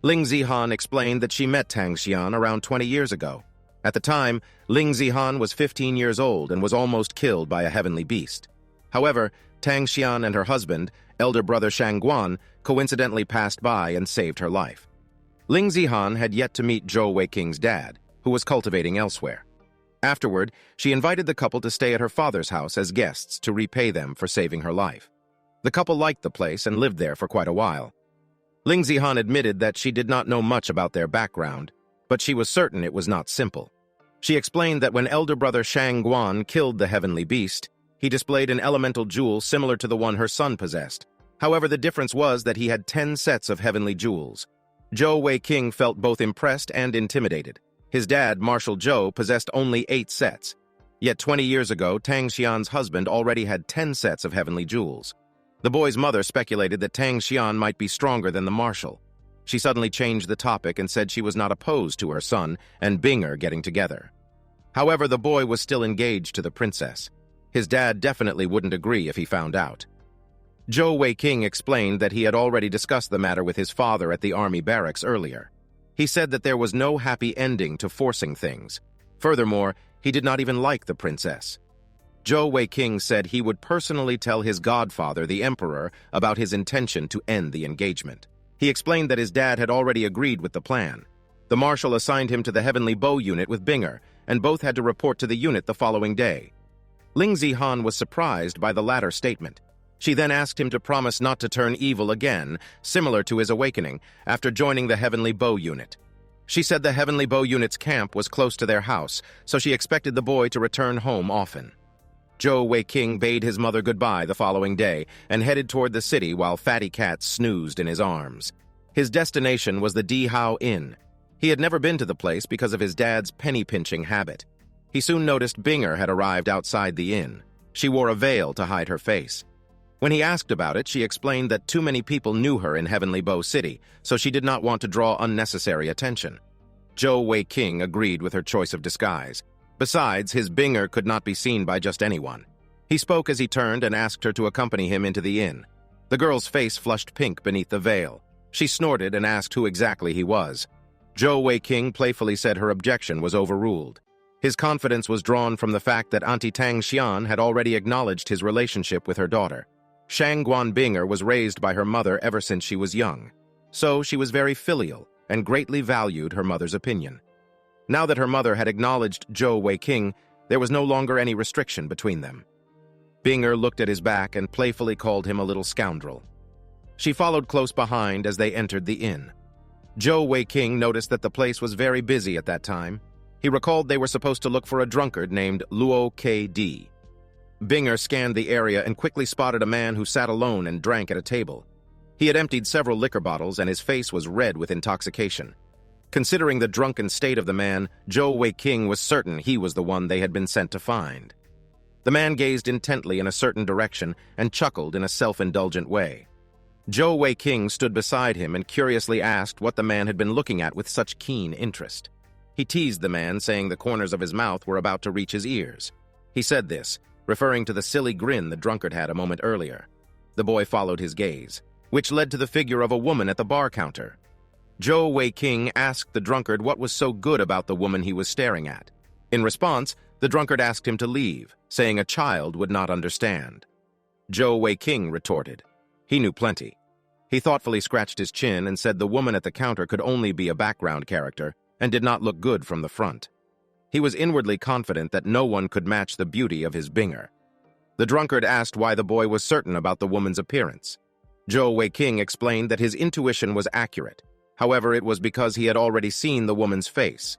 Ling Zihan explained that she met Tang Xian around 20 years ago. At the time, Ling Zihan was 15 years old and was almost killed by a heavenly beast. However, Tang Xian and her husband, elder brother Shang Guan, coincidentally passed by and saved her life. Ling Zihan had yet to meet Zhou Weiking's dad, who was cultivating elsewhere. Afterward, she invited the couple to stay at her father's house as guests to repay them for saving her life. The couple liked the place and lived there for quite a while. Ling Zihan admitted that she did not know much about their background, but she was certain it was not simple. She explained that when elder brother Shang Guan killed the heavenly beast, he displayed an elemental jewel similar to the one her son possessed. However, the difference was that he had 10 sets of heavenly jewels. Zhou Weiking felt both impressed and intimidated. His dad, Marshal Zhou, possessed only 8 sets. Yet 20 years ago, Tang Xian's husband already had 10 sets of heavenly jewels. The boy's mother speculated that Tang Xian might be stronger than the Marshal. She suddenly changed the topic and said she was not opposed to her son and Binger getting together. However, the boy was still engaged to the princess. His dad definitely wouldn't agree if he found out. Zhou Weiking explained that he had already discussed the matter with his father at the army barracks earlier. He said that there was no happy ending to forcing things. Furthermore, he did not even like the princess. Zhou Weiking said he would personally tell his godfather, the emperor, about his intention to end the engagement. He explained that his dad had already agreed with the plan. The marshal assigned him to the Heavenly Bow unit with Binger, and both had to report to the unit the following day. Ling Zihan was surprised by the latter statement. She then asked him to promise not to turn evil again, similar to his awakening, after joining the Heavenly Bow unit. She said the Heavenly Bow unit's camp was close to their house, so she expected the boy to return home often. Zhou Weiking bade his mother goodbye the following day and headed toward the city while Fatty Cat snoozed in his arms. His destination was the Dihao Inn. He had never been to the place because of his dad's penny-pinching habit. He soon noticed Binger had arrived outside the inn. She wore a veil to hide her face. When he asked about it, she explained that too many people knew her in Heavenly Bow City, so she did not want to draw unnecessary attention. Zhou Weiking agreed with her choice of disguise. Besides, his Binger could not be seen by just anyone. He spoke as he turned and asked her to accompany him into the inn. The girl's face flushed pink beneath the veil. She snorted and asked who exactly he was. Zhou Weiking playfully said her objection was overruled. His confidence was drawn from the fact that Auntie Tang Xian had already acknowledged his relationship with her daughter. Shang Guan Binger was raised by her mother ever since she was young, so she was very filial and greatly valued her mother's opinion. Now that her mother had acknowledged Zhou Weiking, there was no longer any restriction between them. Binger looked at his back and playfully called him a little scoundrel. She followed close behind as they entered the inn. Zhou Weiking noticed that the place was very busy at that time. He recalled they were supposed to look for a drunkard named Luo K.D. Binger scanned the area and quickly spotted a man who sat alone and drank at a table. He had emptied several liquor bottles and his face was red with intoxication. Considering the drunken state of the man, Zhou Weiking was certain he was the one they had been sent to find. The man gazed intently in a certain direction and chuckled in a self-indulgent way. Zhou Weiking stood beside him and curiously asked what the man had been looking at with such keen interest. He teased the man, saying the corners of his mouth were about to reach his ears. He said this, referring to the silly grin the drunkard had a moment earlier. The boy followed his gaze, which led to the figure of a woman at the bar counter. Zhou Weiking asked the drunkard what was so good about the woman he was staring at. In response, the drunkard asked him to leave, saying a child would not understand. Zhou Weiking retorted. He knew plenty. He thoughtfully scratched his chin and said the woman at the counter could only be a background character and did not look good from the front. He was inwardly confident that no one could match the beauty of his Binger. The drunkard asked why the boy was certain about the woman's appearance. Zhou Weiqing explained that his intuition was accurate. However, it was because he had already seen the woman's face.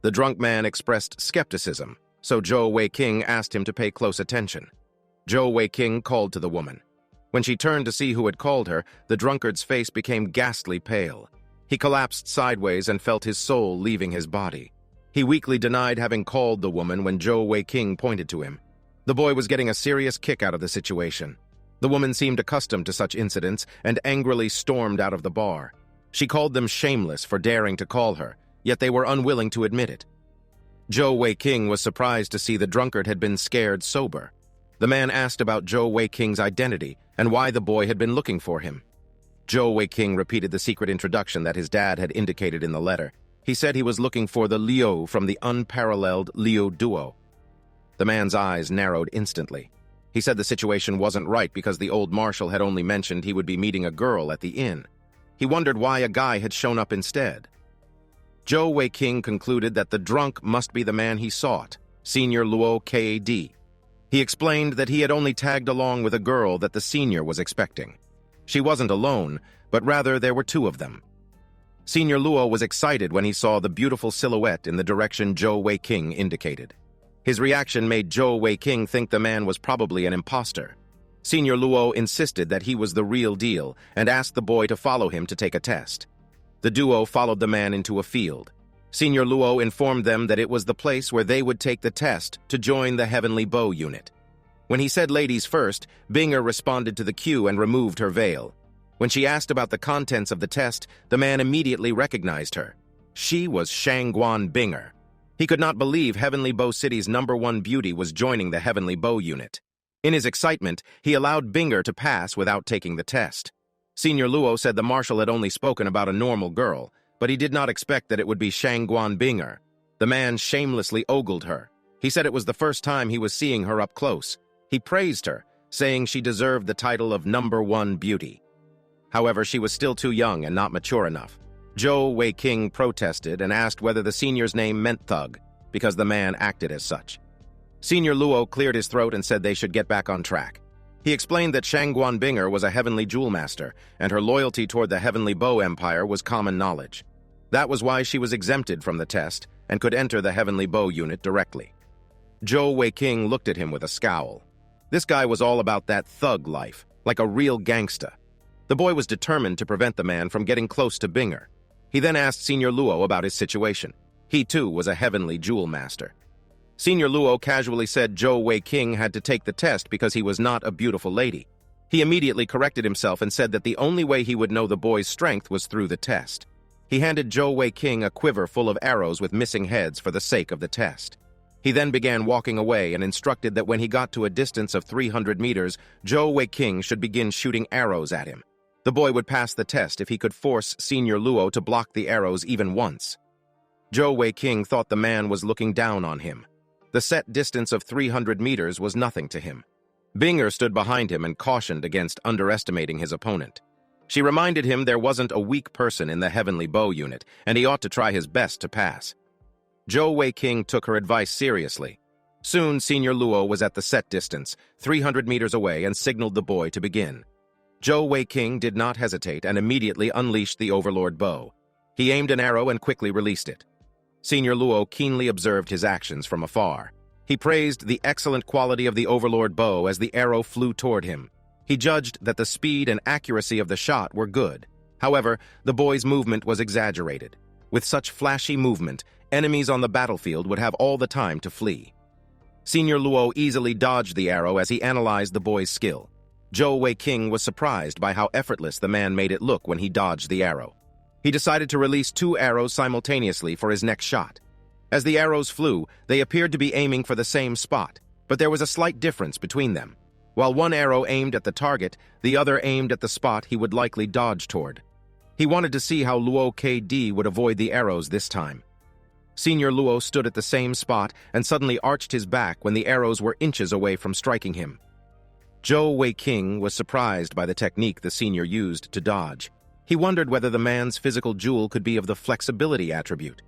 The drunk man expressed skepticism, so Zhou Weiqing asked him to pay close attention. Zhou Weiqing called to the woman. When she turned to see who had called her, the drunkard's face became ghastly pale. He collapsed sideways and felt his soul leaving his body. He weakly denied having called the woman when Zhou Weiqing pointed to him. The boy was getting a serious kick out of the situation. The woman seemed accustomed to such incidents and angrily stormed out of the bar. She called them shameless for daring to call her, yet they were unwilling to admit it. Zhou Weiqing was surprised to see the drunkard had been scared sober. The man asked about Zhou Weiqing's identity and why the boy had been looking for him. Zhou Weiqing repeated the secret introduction that his dad had indicated in the letter. He said he was looking for the Liu from the unparalleled Liu duo. The man's eyes narrowed instantly. He said the situation wasn't right because the old marshal had only mentioned he would be meeting a girl at the inn. He wondered why a guy had shown up instead. Zhou Weiqing concluded that the drunk must be the man he sought, Senior Luo K.D. He explained that he had only tagged along with a girl that the senior was expecting. She wasn't alone, but rather there were two of them. Senior Luo was excited when he saw the beautiful silhouette in the direction Zhou Weiqing indicated. His reaction made Zhou Weiqing think the man was probably an imposter. Senior Luo insisted that he was the real deal and asked the boy to follow him to take a test. The duo followed the man into a field. Senior Luo informed them that it was the place where they would take the test to join the Heavenly Bow unit. When he said ladies first, Binger responded to the cue and removed her veil. When she asked about the contents of the test, the man immediately recognized her. She was Shangguan Binger. He could not believe Heavenly Bow City's #1 beauty was joining the Heavenly Bow unit. In his excitement, he allowed Binger to pass without taking the test. Senior Luo said the marshal had only spoken about a normal girl, but he did not expect that it would be Shangguan Binger. The man shamelessly ogled her. He said it was the first time he was seeing her up close. He praised her, saying she deserved the title of #1 beauty. However, she was still too young and not mature enough. Zhou Weiqing protested and asked whether the senior's name meant thug, because the man acted as such. Senior Luo cleared his throat and said they should get back on track. He explained that Shangguan Binger was a heavenly jewel master, and her loyalty toward the Heavenly Bow Empire was common knowledge. That was why she was exempted from the test and could enter the Heavenly Bow unit directly. Zhou Weiqing looked at him with a scowl. This guy was all about that thug life, like a real gangsta. The boy was determined to prevent the man from getting close to Binger. He then asked Senior Luo about his situation. He too was a heavenly jewel master. Senior Luo casually said Zhou Weiqing had to take the test because he was not a beautiful lady. He immediately corrected himself and said that the only way he would know the boy's strength was through the test. He handed Zhou Weiqing a quiver full of arrows with missing heads for the sake of the test. He then began walking away and instructed that when he got to a distance of 300 meters, Zhou Weiqing should begin shooting arrows at him. The boy would pass the test if he could force Senior Luo to block the arrows even once. Zhou Weiqing thought the man was looking down on him. The set distance of 300 meters was nothing to him. Binger stood behind him and cautioned against underestimating his opponent. She reminded him there wasn't a weak person in the Heavenly Bow unit, and he ought to try his best to pass. Zhou Weiqing took her advice seriously. Soon, Senior Luo was at the set distance, 300 meters away, and signaled the boy to begin. Zhou Weiqing did not hesitate and immediately unleashed the Overlord bow. He aimed an arrow and quickly released it. Senior Luo keenly observed his actions from afar. He praised the excellent quality of the Overlord bow as the arrow flew toward him. He judged that the speed and accuracy of the shot were good. However, the boy's movement was exaggerated. With such flashy movement, enemies on the battlefield would have all the time to flee. Senior Luo easily dodged the arrow as he analyzed the boy's skill. Zhou Weiqing was surprised by how effortless the man made it look when he dodged the arrow. He decided to release 2 arrows simultaneously for his next shot. As the arrows flew, they appeared to be aiming for the same spot, but there was a slight difference between them. While one arrow aimed at the target, the other aimed at the spot he would likely dodge toward. He wanted to see how Luo KD would avoid the arrows this time. Senior Luo stood at the same spot and suddenly arched his back when the arrows were inches away from striking him. Zhou Weiqing was surprised by the technique the senior used to dodge. He wondered whether the man's physical jewel could be of the flexibility attribute.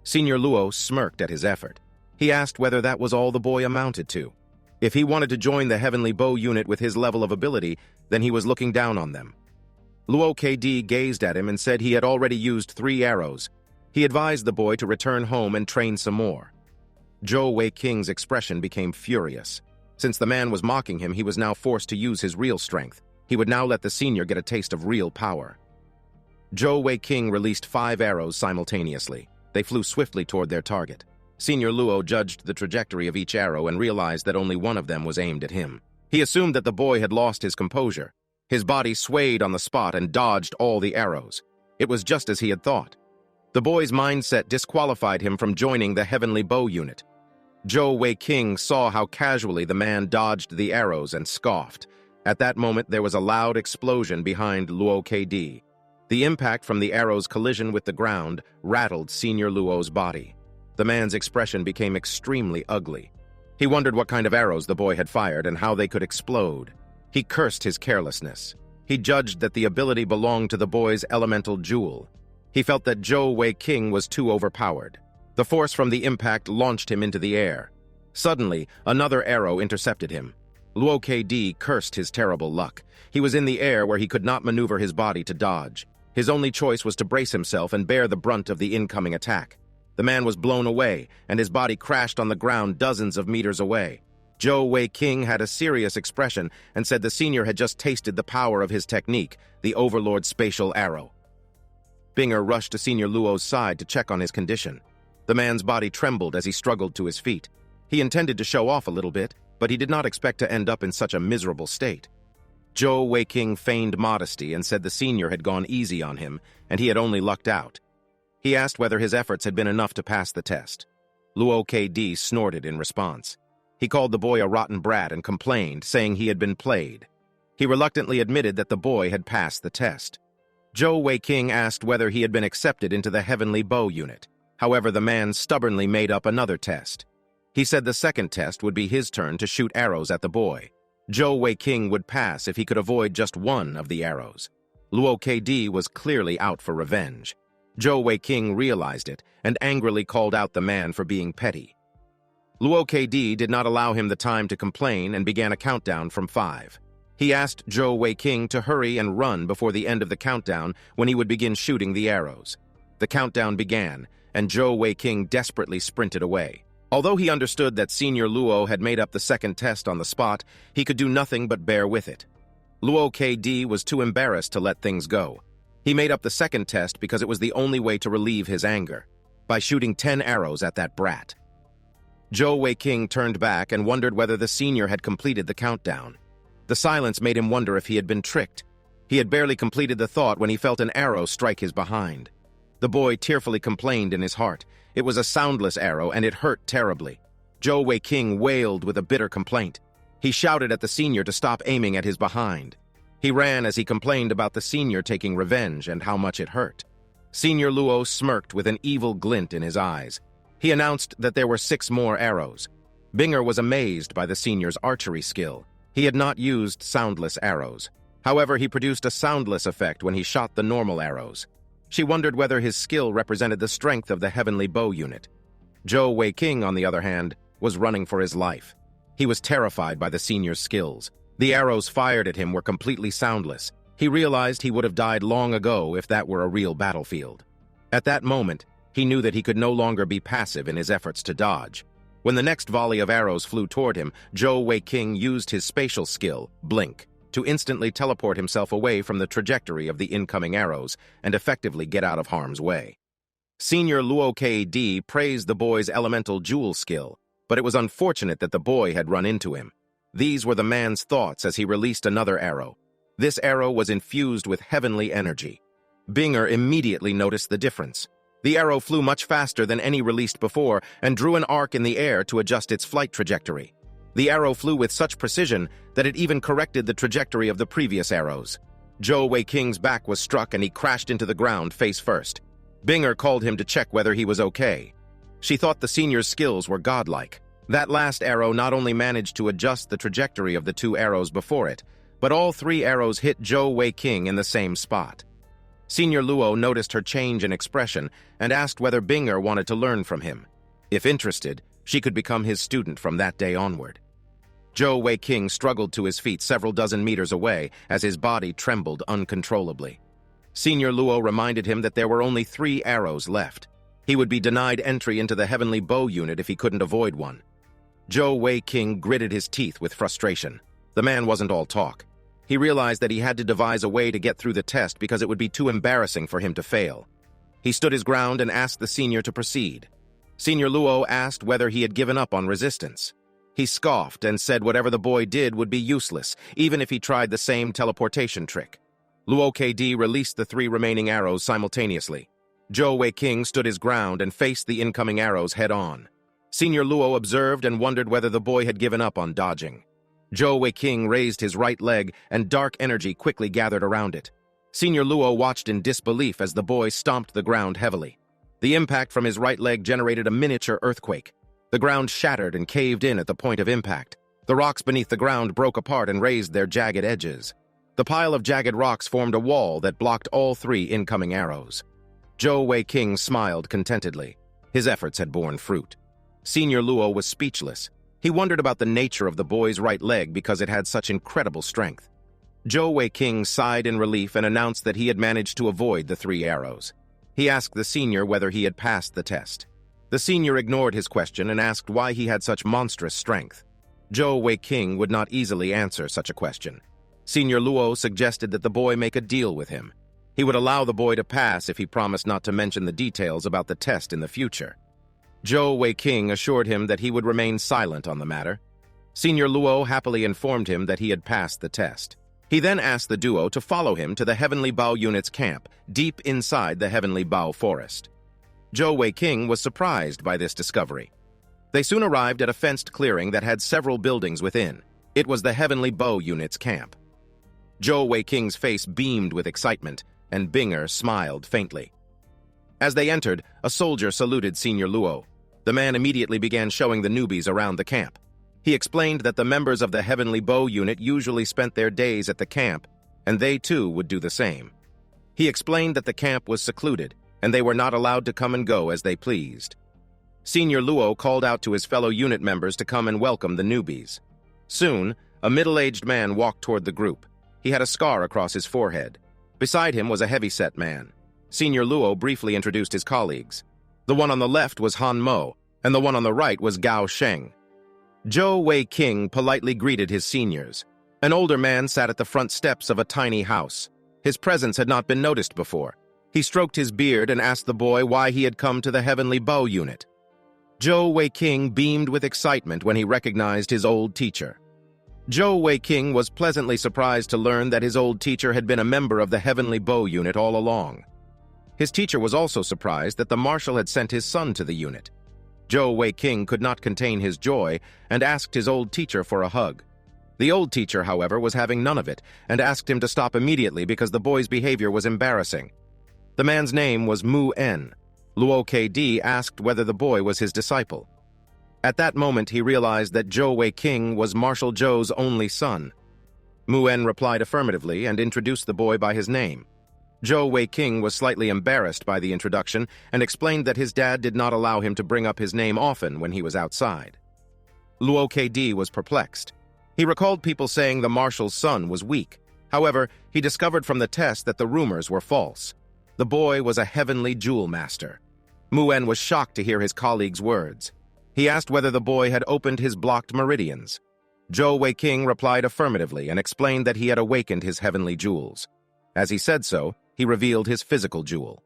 Senior Luo smirked at his effort. He asked whether that was all the boy amounted to. If he wanted to join the Heavenly Bow unit with his level of ability, then he was looking down on them. Luo KD gazed at him and said he had already used 3 arrows. He advised the boy to return home and train some more. Zhou Wei King's expression became furious. Since the man was mocking him, he was now forced to use his real strength. He would now let the senior get a taste of real power. Zhou Wei King released 5 arrows simultaneously. They flew swiftly toward their target. Senior Luo judged the trajectory of each arrow and realized that only one of them was aimed at him. He assumed that the boy had lost his composure. His body swayed on the spot and dodged all the arrows. It was just as he had thought. The boy's mindset disqualified him from joining the Heavenly Bow unit. Zhou Wei King saw how casually the man dodged the arrows and scoffed. At that moment, there was a loud explosion behind Luo KD. The impact from the arrow's collision with the ground rattled Senior Luo's body. The man's expression became extremely ugly. He wondered what kind of arrows the boy had fired and how they could explode. He cursed his carelessness. He judged that the ability belonged to the boy's elemental jewel. He felt that Zhou Wei King was too overpowered. The force from the impact launched him into the air. Suddenly, another arrow intercepted him. Luo KD cursed his terrible luck. He was in the air where he could not maneuver his body to dodge. His only choice was to brace himself and bear the brunt of the incoming attack. The man was blown away, and his body crashed on the ground dozens of meters away. Zhou Wei King had a serious expression and said the senior had just tasted the power of his technique, the Overlord Spatial Arrow. Binger rushed to Senior Luo's side to check on his condition. The man's body trembled as he struggled to his feet. He intended to show off a little bit, but he did not expect to end up in such a miserable state. Zhou Wei King feigned modesty and said the senior had gone easy on him, and he had only lucked out. He asked whether his efforts had been enough to pass the test. Luo KD snorted in response. He called the boy a rotten brat and complained, saying he had been played. He reluctantly admitted that the boy had passed the test. Zhou Wei King asked whether he had been accepted into the Heavenly Bow unit. However, the man stubbornly made up another test. He said the second test would be his turn to shoot arrows at the boy. Zhou Wei King would pass if he could avoid just one of the arrows. Luo KD was clearly out for revenge. Zhou Wei King realized it and angrily called out the man for being petty. Luo KD did not allow him the time to complain and began a countdown from 5. He asked Zhou Wei King to hurry and run before the end of the countdown when he would begin shooting the arrows. The countdown began, and Zhou Wei King desperately sprinted away. Although he understood that Senior Luo had made up the second test on the spot, he could do nothing but bear with it. Luo KD was too embarrassed to let things go. He made up the second test because it was the only way to relieve his anger, by shooting 10 arrows at that brat. Zhou Wei King turned back and wondered whether the senior had completed the countdown. The silence made him wonder if he had been tricked. He had barely completed the thought when he felt an arrow strike his behind. The boy tearfully complained in his heart. It was a soundless arrow, and it hurt terribly. Zhou Wei King wailed with a bitter complaint. He shouted at the senior to stop aiming at his behind. He ran as he complained about the senior taking revenge and how much it hurt. Senior Luo smirked with an evil glint in his eyes. He announced that there were 6 more arrows. Binger was amazed by the senior's archery skill. He had not used soundless arrows. However, he produced a soundless effect when he shot the normal arrows. She wondered whether his skill represented the strength of the Heavenly Bow unit. Zhou Wei King, on the other hand, was running for his life. He was terrified by the senior's skills. The arrows fired at him were completely soundless. He realized he would have died long ago if that were a real battlefield. At that moment, he knew that he could no longer be passive in his efforts to dodge. When the next volley of arrows flew toward him, Zhou Wei King used his spatial skill, Blink, to instantly teleport himself away from the trajectory of the incoming arrows and effectively get out of harm's way. Senior Luo KD praised the boy's elemental jewel skill, but it was unfortunate that the boy had run into him. These were the man's thoughts as he released another arrow. This arrow was infused with heavenly energy. Binger immediately noticed the difference. The arrow flew much faster than any released before and drew an arc in the air to adjust its flight trajectory. The arrow flew with such precision that it even corrected the trajectory of the previous arrows. Zhou Wei King's back was struck and he crashed into the ground face first. Binger called him to check whether he was okay. She thought the senior's skills were godlike. That last arrow not only managed to adjust the trajectory of the 2 arrows before it, but all 3 arrows hit Zhou Wei King in the same spot. Senior Luo noticed her change in expression and asked whether Binger wanted to learn from him. If interested, She could become his student from that day onward. Zhou Weiqing struggled to his feet several dozen meters away as his body trembled uncontrollably. Senior Luo reminded him that there were only 3 arrows left. He would be denied entry into the Heavenly Bow unit if he couldn't avoid one. Zhou Weiqing gritted his teeth with frustration. The man wasn't all talk. He realized that he had to devise a way to get through the test because it would be too embarrassing for him to fail. He stood his ground and asked the senior to proceed. Senior Luo asked whether he had given up on resistance. He scoffed and said whatever the boy did would be useless, even if he tried the same teleportation trick. Luo KD released the 3 remaining arrows simultaneously. Zhou Weiqing stood his ground and faced the incoming arrows head-on. Senior Luo observed and wondered whether the boy had given up on dodging. Zhou Weiqing raised his right leg, and dark energy quickly gathered around it. Senior Luo watched in disbelief as the boy stomped the ground heavily. The impact from his right leg generated a miniature earthquake. The ground shattered and caved in at the point of impact. The rocks beneath the ground broke apart and raised their jagged edges. The pile of jagged rocks formed a wall that blocked all 3 incoming arrows. Zhou Weiqing smiled contentedly. His efforts had borne fruit. Senior Luo was speechless. He wondered about the nature of the boy's right leg because it had such incredible strength. Zhou Weiqing sighed in relief and announced that he had managed to avoid the 3 arrows. He asked the senior whether he had passed the test. The senior ignored his question and asked why he had such monstrous strength. Zhou Weiqing would not easily answer such a question. Senior Luo suggested that the boy make a deal with him. He would allow the boy to pass if he promised not to mention the details about the test in the future. Zhou Weiqing assured him that he would remain silent on the matter. Senior Luo happily informed him that he had passed the test. He then asked the duo to follow him to the Heavenly Bao unit's camp, deep inside the Heavenly Bao forest. Zhou Weiqing was surprised by this discovery. They soon arrived at a fenced clearing that had several buildings within. It was the Heavenly Bao unit's camp. Zhou Weiqing's face beamed with excitement, and Binger smiled faintly. As they entered, a soldier saluted Senior Luo. The man immediately began showing the newbies around the camp. He explained that the members of the Heavenly Bow unit usually spent their days at the camp, and they too would do the same. He explained that the camp was secluded, and they were not allowed to come and go as they pleased. Senior Luo called out to his fellow unit members to come and welcome the newbies. Soon, a middle-aged man walked toward the group. He had a scar across his forehead. Beside him was a heavy-set man. Senior Luo briefly introduced his colleagues. The one on the left was Han Mo, and the one on the right was Gao Sheng. Zhou Weiqing politely greeted his seniors. An older man sat at the front steps of a tiny house. His presence had not been noticed before. He stroked his beard and asked the boy why he had come to the Heavenly Bow unit. Zhou Weiqing beamed with excitement when he recognized his old teacher. Zhou Weiqing was pleasantly surprised to learn that his old teacher had been a member of the Heavenly Bow unit all along. His teacher was also surprised that the marshal had sent his son to the unit. Zhou Weiqing could not contain his joy and asked his old teacher for a hug. The old teacher, however, was having none of it and asked him to stop immediately because the boy's behavior was embarrassing. The man's name was Mu En. Luo KD asked whether the boy was his disciple. At that moment, he realized that Zhou Weiqing was Marshal Zhou's only son. Mu En replied affirmatively and introduced the boy by his name. Zhou Weiqing was slightly embarrassed by the introduction and explained that his dad did not allow him to bring up his name often when he was outside. Luo KD was perplexed. He recalled people saying the marshal's son was weak. However, he discovered from the test that the rumors were false. The boy was a heavenly jewel master. Mu En was shocked to hear his colleague's words. He asked whether the boy had opened his blocked meridians. Zhou Weiqing replied affirmatively and explained that he had awakened his heavenly jewels. As he said so, he revealed his physical jewel.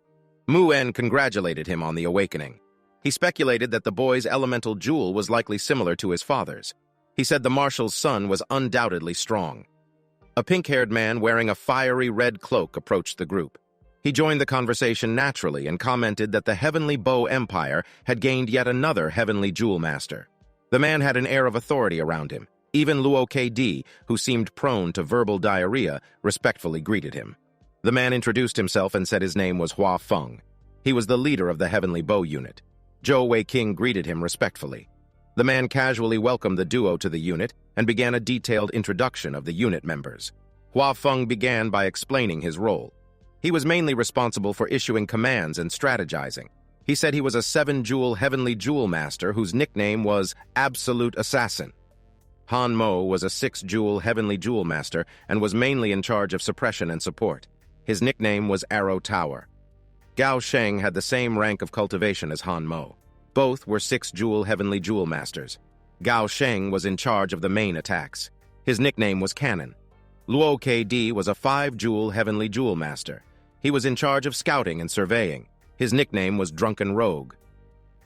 Mu En congratulated him on the awakening. He speculated that the boy's elemental jewel was likely similar to his father's. He said the marshal's son was undoubtedly strong. A pink-haired man wearing a fiery red cloak approached the group. He joined the conversation naturally and commented that the Heavenly Bow Empire had gained yet another Heavenly Jewel Master. The man had an air of authority around him. Even Luo KD, who seemed prone to verbal diarrhea, respectfully greeted him. The man introduced himself and said his name was Hua Feng. He was the leader of the Heavenly Bow unit. Zhou Weiqing greeted him respectfully. The man casually welcomed the duo to the unit and began a detailed introduction of the unit members. Hua Feng began by explaining his role. He was mainly responsible for issuing commands and strategizing. He said he was a 7-jewel heavenly jewel master whose nickname was Absolute Assassin. Han Mo was a 6-jewel heavenly jewel master and was mainly in charge of suppression and support. His nickname was Arrow Tower. Gao Sheng had the same rank of cultivation as Han Mo. Both were 6-jewel heavenly jewel masters. Gao Sheng was in charge of the main attacks. His nickname was Cannon. Luo KD was a 5-jewel heavenly jewel master. He was in charge of scouting and surveying. His nickname was Drunken Rogue.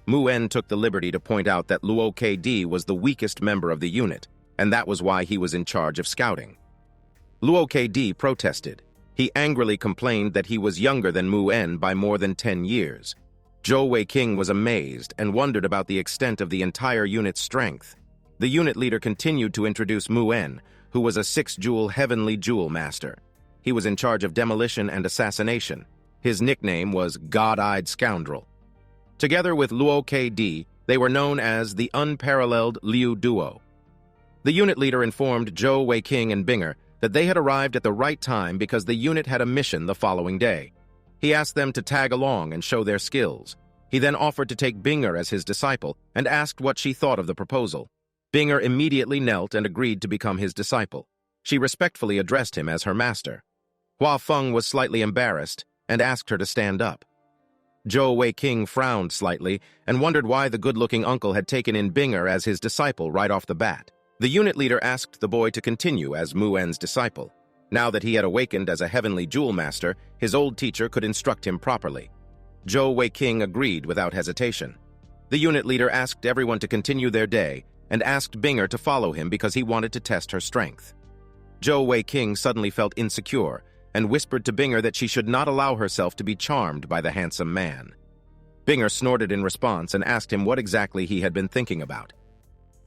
Mu En took the liberty to point out that Luo KD was the weakest member of the unit, and that was why he was in charge of scouting. Luo KD protested. He angrily complained that he was younger than Mu En by more than 10 years. Zhou Weiqing was amazed and wondered about the extent of the entire unit's strength. The unit leader continued to introduce Mu En, who was a 6-jewel heavenly jewel master. He was in charge of demolition and assassination. His nickname was God-Eyed Scoundrel. Together with Luo KD, they were known as the Unparalleled Liu Duo. The unit leader informed Zhou Weiqing and Binger that they had arrived at the right time because the unit had a mission the following day. He asked them to tag along and show their skills. He then offered to take Binger as his disciple and asked what she thought of the proposal. Binger immediately knelt and agreed to become his disciple. She respectfully addressed him as her master. Hua Feng was slightly embarrassed and asked her to stand up. Zhou Weiqing frowned slightly and wondered why the good-looking uncle had taken in Binger as his disciple right off the bat. The unit leader asked the boy to continue as Mu En's disciple. Now that he had awakened as a heavenly jewel master, his old teacher could instruct him properly. Zhou Weiqing agreed without hesitation. The unit leader asked everyone to continue their day and asked Binger to follow him because he wanted to test her strength. Zhou Weiqing suddenly felt insecure and whispered to Binger that she should not allow herself to be charmed by the handsome man. Binger snorted in response and asked him what exactly he had been thinking about.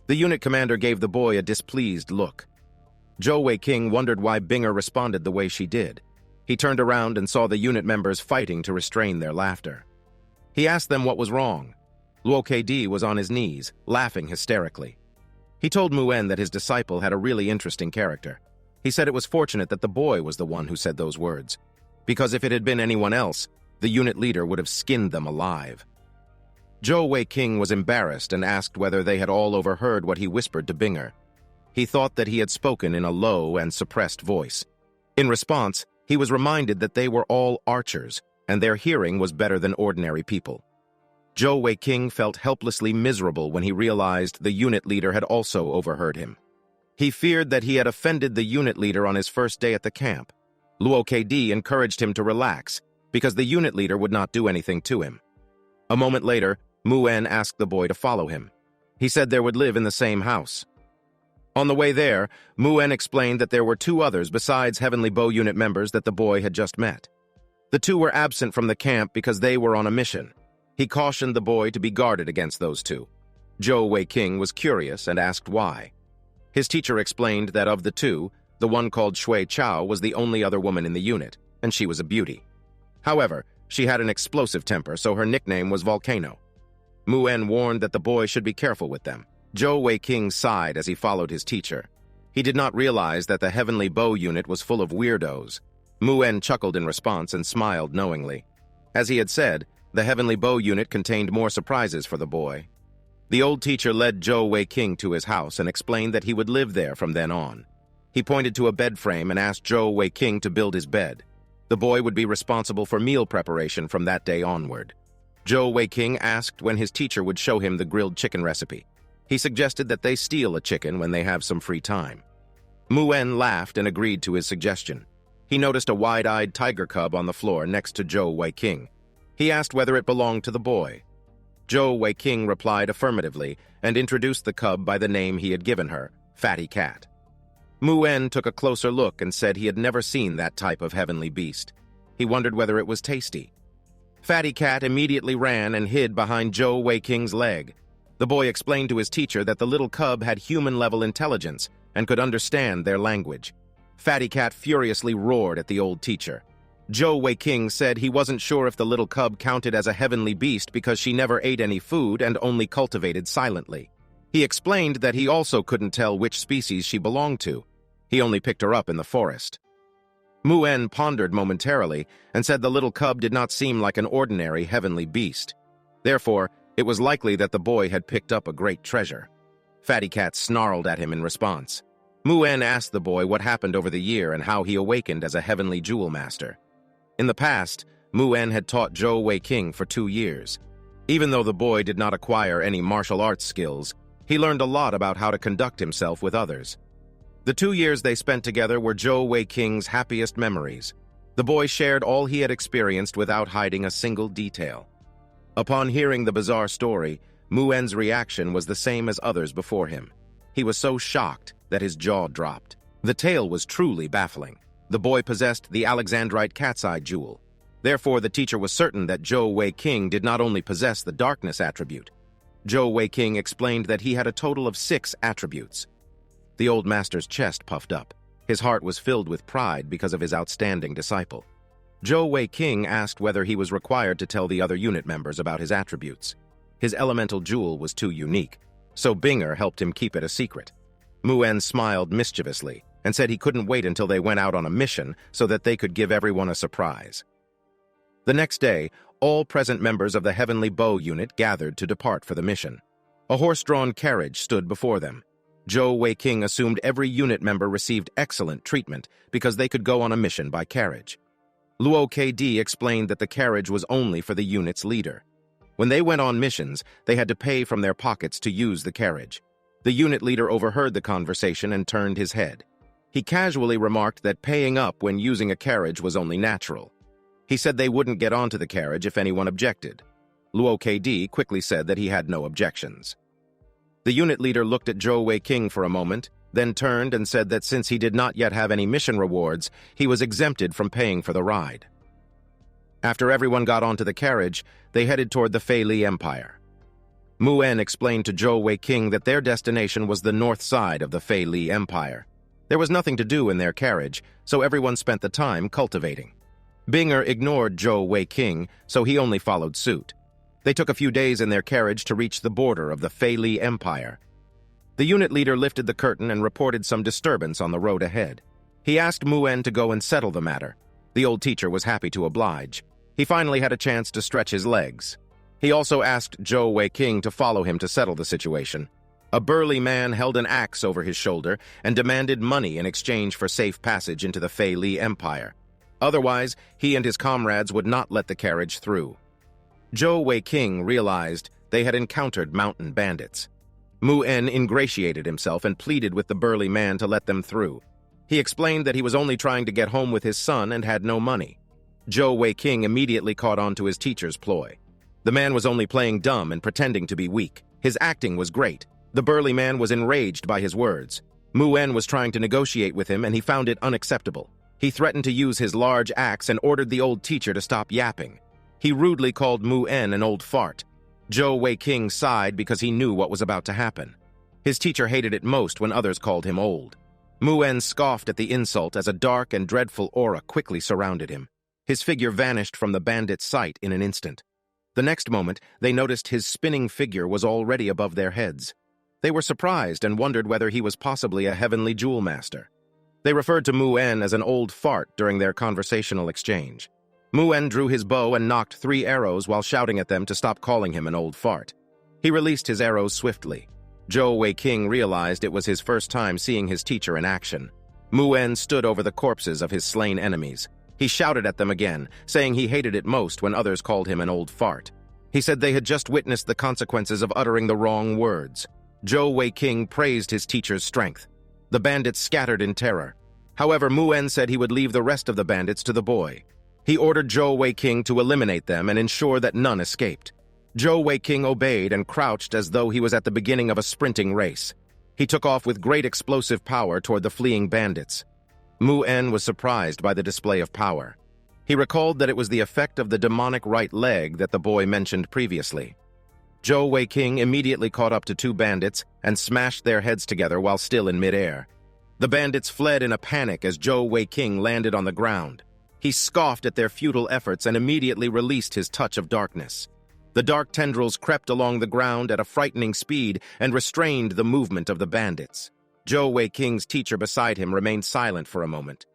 The unit commander gave the boy a displeased look. Zhou Weiqing wondered why Binger responded the way she did. He turned around and saw the unit members fighting to restrain their laughter. He asked them what was wrong. Luo KD was on his knees, laughing hysterically. He told Mu En that his disciple had a really interesting character. He said it was fortunate that the boy was the one who said those words, because if it had been anyone else, the unit leader would have skinned them alive. Zhou Weiqing was embarrassed and asked whether they had all overheard what he whispered to Binger. He thought that he had spoken in a low and suppressed voice. In response, he was reminded that they were all archers, and their hearing was better than ordinary people. Zhou Weiqing felt helplessly miserable when he realized the unit leader had also overheard him. He feared that he had offended the unit leader on his first day at the camp. Luo KD encouraged him to relax, because the unit leader would not do anything to him. A moment later, Mu En asked the boy to follow him. He said they would live in the same house. On the way there, Mu En explained that there were 2 others besides Heavenly Bow unit members that the boy had just met. The 2 were absent from the camp because they were on a mission. He cautioned the boy to be guarded against those 2. Zhou Weiqing was curious and asked why. His teacher explained that of the 2, the one called Shui Chao was the only other woman in the unit, and she was a beauty. However, she had an explosive temper, so her nickname was Volcano. Mu En warned that the boy should be careful with them. Zhou Weiqing sighed as he followed his teacher. He did not realize that the Heavenly Bow unit was full of weirdos. Mu En chuckled in response and smiled knowingly. As he had said, the Heavenly Bow unit contained more surprises for the boy. The old teacher led Zhou Weiqing to his house and explained that he would live there from then on. He pointed to a bed frame and asked Zhou Weiqing to build his bed. The boy would be responsible for meal preparation from that day onward. Zhou Weiqing asked when his teacher would show him the grilled chicken recipe. He suggested that they steal a chicken when they have some free time. Mu En laughed and agreed to his suggestion. He noticed a wide-eyed tiger cub on the floor next to Zhou Weiqing. He asked whether it belonged to the boy. Zhou Weiqing replied affirmatively and introduced the cub by the name he had given her, Fatty Cat. Mu En took a closer look and said he had never seen that type of heavenly beast. He wondered whether it was tasty. Fatty Cat immediately ran and hid behind Zhou Weiqing's leg. The boy explained to his teacher that the little cub had human-level intelligence and could understand their language. Fatty Cat furiously roared at the old teacher. Zhou Weiqing said he wasn't sure if the little cub counted as a heavenly beast because she never ate any food and only cultivated silently. He explained that he also couldn't tell which species she belonged to. He only picked her up in the forest. Mu En pondered momentarily and said the little cub did not seem like an ordinary heavenly beast. Therefore, it was likely that the boy had picked up a great treasure. Fatty Cat snarled at him in response. Mu-En asked the boy what happened over the year and how he awakened as a heavenly jewel master. In the past, Mu-En had taught Zhou Wei-King for 2 years. Even though the boy did not acquire any martial arts skills, he learned a lot about how to conduct himself with others. The 2 years they spent together were Zhou Wei-King's happiest memories. The boy shared all he had experienced without hiding a single detail. Upon hearing the bizarre story, Mu-En's reaction was the same as others before him. He was so shocked that his jaw dropped. The tale was truly baffling. The boy possessed the Alexandrite Cat's Eye Jewel. Therefore, the teacher was certain that Zhou Wei-King did not only possess the darkness attribute. Zhou Wei-King explained that he had a total of 6 attributes. The old master's chest puffed up. His heart was filled with pride because of his outstanding disciple. Zhou Wei-King asked whether he was required to tell the other unit members about his attributes. His elemental jewel was too unique, so Binger helped him keep it a secret. Mu-En smiled mischievously and said he couldn't wait until they went out on a mission so that they could give everyone a surprise. The next day, all present members of the Heavenly Bow unit gathered to depart for the mission. A horse-drawn carriage stood before them. Zhou Wei-King assumed every unit member received excellent treatment because they could go on a mission by carriage. Luo KD explained that the carriage was only for the unit's leader. When they went on missions, they had to pay from their pockets to use the carriage. The unit leader overheard the conversation and turned his head. He casually remarked that paying up when using a carriage was only natural. He said they wouldn't get onto the carriage if anyone objected. Luo KD quickly said that he had no objections. The unit leader looked at Zhou Wei-King for a moment, then turned and said that since he did not yet have any mission rewards, he was exempted from paying for the ride. After everyone got onto the carriage, they headed toward the Fei Li Empire. Mu-En explained to Zhou Wei-King that their destination was the north side of the Fei Li Empire. There was nothing to do in their carriage, so everyone spent the time cultivating. Binger ignored Zhou Wei-King, so he only followed suit. They took a few days in their carriage to reach the border of the Fei Li Empire. The unit leader lifted the curtain and reported some disturbance on the road ahead. He asked Mu-En to go and settle the matter. The old teacher was happy to oblige. He finally had a chance to stretch his legs. He also asked Zhou Wei-King to follow him to settle the situation. A burly man held an axe over his shoulder and demanded money in exchange for safe passage into the Fei Li Empire. Otherwise, he and his comrades would not let the carriage through. Zhou Wei-King realized they had encountered mountain bandits. Mu-En ingratiated himself and pleaded with the burly man to let them through. He explained that he was only trying to get home with his son and had no money. Zhou Wei-King immediately caught on to his teacher's ploy. The man was only playing dumb and pretending to be weak. His acting was great. The burly man was enraged by his words. Mu-En was trying to negotiate with him and he found it unacceptable. He threatened to use his large axe and ordered the old teacher to stop yapping. He rudely called Mu-En an old fart. Zhou Wei-King sighed because he knew what was about to happen. His teacher hated it most when others called him old. Mu-En scoffed at the insult as a dark and dreadful aura quickly surrounded him. His figure vanished from the bandits' sight in an instant. The next moment, they noticed his spinning figure was already above their heads. They were surprised and wondered whether he was possibly a heavenly jewel master. They referred to Mu-En as an old fart during their conversational exchange. Mu-En drew his bow and knocked 3 arrows while shouting at them to stop calling him an old fart. He released his arrows swiftly. Zhou Wei-King realized it was his first time seeing his teacher in action. Mu-En stood over the corpses of his slain enemies. He shouted at them again, saying he hated it most when others called him an old fart. He said they had just witnessed the consequences of uttering the wrong words. Zhou Wei-King praised his teacher's strength. The bandits scattered in terror. However, Mu-En said he would leave the rest of the bandits to the boy. He ordered Zhou Wei-King to eliminate them and ensure that none escaped. Zhou Wei-King obeyed and crouched as though he was at the beginning of a sprinting race. He took off with great explosive power toward the fleeing bandits. Mu-En was surprised by the display of power. He recalled that it was the effect of the demonic right leg that the boy mentioned previously. Zhou Wei-King immediately caught up to 2 bandits and smashed their heads together while still in midair. The bandits fled in a panic as Zhou Wei-King landed on the ground. He scoffed at their futile efforts and immediately released his touch of darkness. The dark tendrils crept along the ground at a frightening speed and restrained the movement of the bandits. Zhou Wei-King's teacher beside him remained silent for a moment.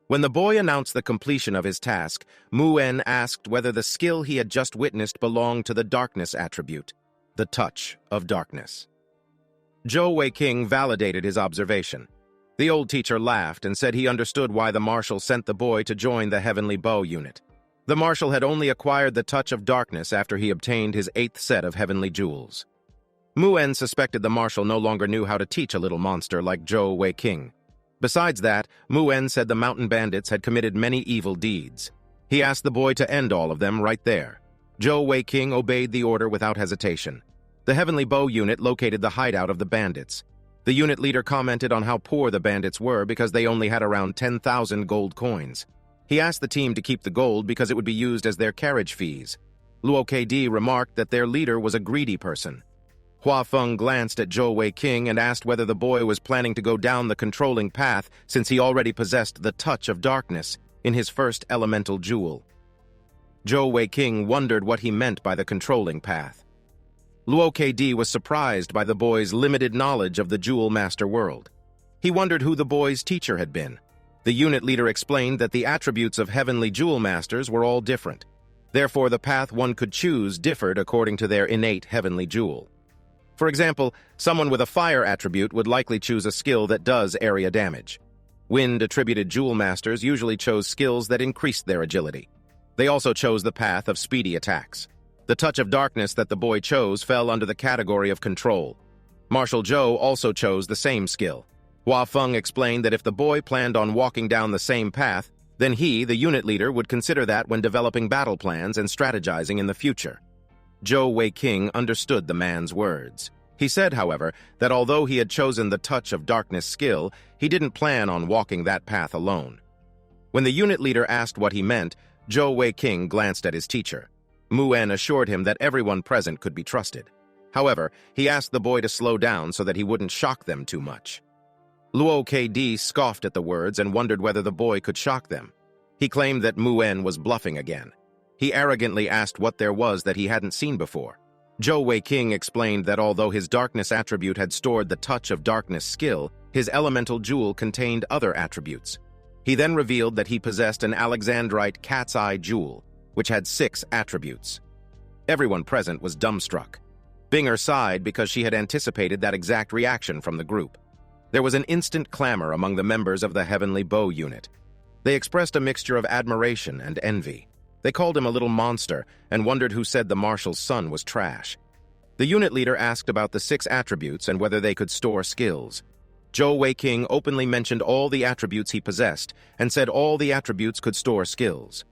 When the boy announced the completion of his task, Mu-En asked whether the skill he had just witnessed belonged to the darkness attribute, the touch of darkness. Zhou Weiqing validated his observation. The old teacher laughed and said he understood why the marshal sent the boy to join the Heavenly Bow unit. The marshal had only acquired the touch of darkness after he obtained his 8th set of heavenly jewels. Mu-En suspected the marshal no longer knew how to teach a little monster like Zhou Weiqing. Besides that, Mu-En said the mountain bandits had committed many evil deeds. He asked the boy to end all of them right there. Zhou Weiqing obeyed the order without hesitation. The Heavenly Bow unit located the hideout of the bandits. The unit leader commented on how poor the bandits were because they only had around 10,000 gold coins. He asked the team to keep the gold because it would be used as their carriage fees. Luo Kedi remarked that their leader was a greedy person. Hua Feng glanced at Zhou Weiqing and asked whether the boy was planning to go down the controlling path since he already possessed the touch of darkness in his first elemental jewel. Zhou Weiqing wondered what he meant by the controlling path. Luo Kedi was surprised by the boy's limited knowledge of the Jewel Master world. He wondered who the boy's teacher had been. The unit leader explained that the attributes of heavenly Jewel Masters were all different. Therefore, the path one could choose differed according to their innate heavenly jewel. For example, someone with a fire attribute would likely choose a skill that does area damage. Wind-attributed Jewel Masters usually chose skills that increased their agility. They also chose the path of speedy attacks. The touch of darkness that the boy chose fell under the category of control. Marshal Zhou also chose the same skill. Hua Feng explained that if the boy planned on walking down the same path, then he, the unit leader, would consider that when developing battle plans and strategizing in the future. Zhou Weiqing understood the man's words. He said, however, that although he had chosen the touch of darkness skill, he didn't plan on walking that path alone. When the unit leader asked what he meant, Zhou Weiqing glanced at his teacher. Mu-En assured him that everyone present could be trusted. However, he asked the boy to slow down so that he wouldn't shock them too much. Luo Kedi scoffed at the words and wondered whether the boy could shock them. He claimed that Mu-En was bluffing again. He arrogantly asked what there was that he hadn't seen before. Zhou Weiqing explained that although his darkness attribute had stored the touch of darkness skill, his elemental jewel contained other attributes. He then revealed that he possessed an Alexandrite cat's eye jewel, which had 6 attributes. Everyone present was dumbstruck. Binger sighed because she had anticipated that exact reaction from the group. There was an instant clamor among the members of the Heavenly Bow unit. They expressed a mixture of admiration and envy. They called him a little monster and wondered who said the marshal's son was trash. The unit leader asked about the 6 attributes and whether they could store skills. Zhou Weiqing openly mentioned all the attributes he possessed and said all the attributes could store skills.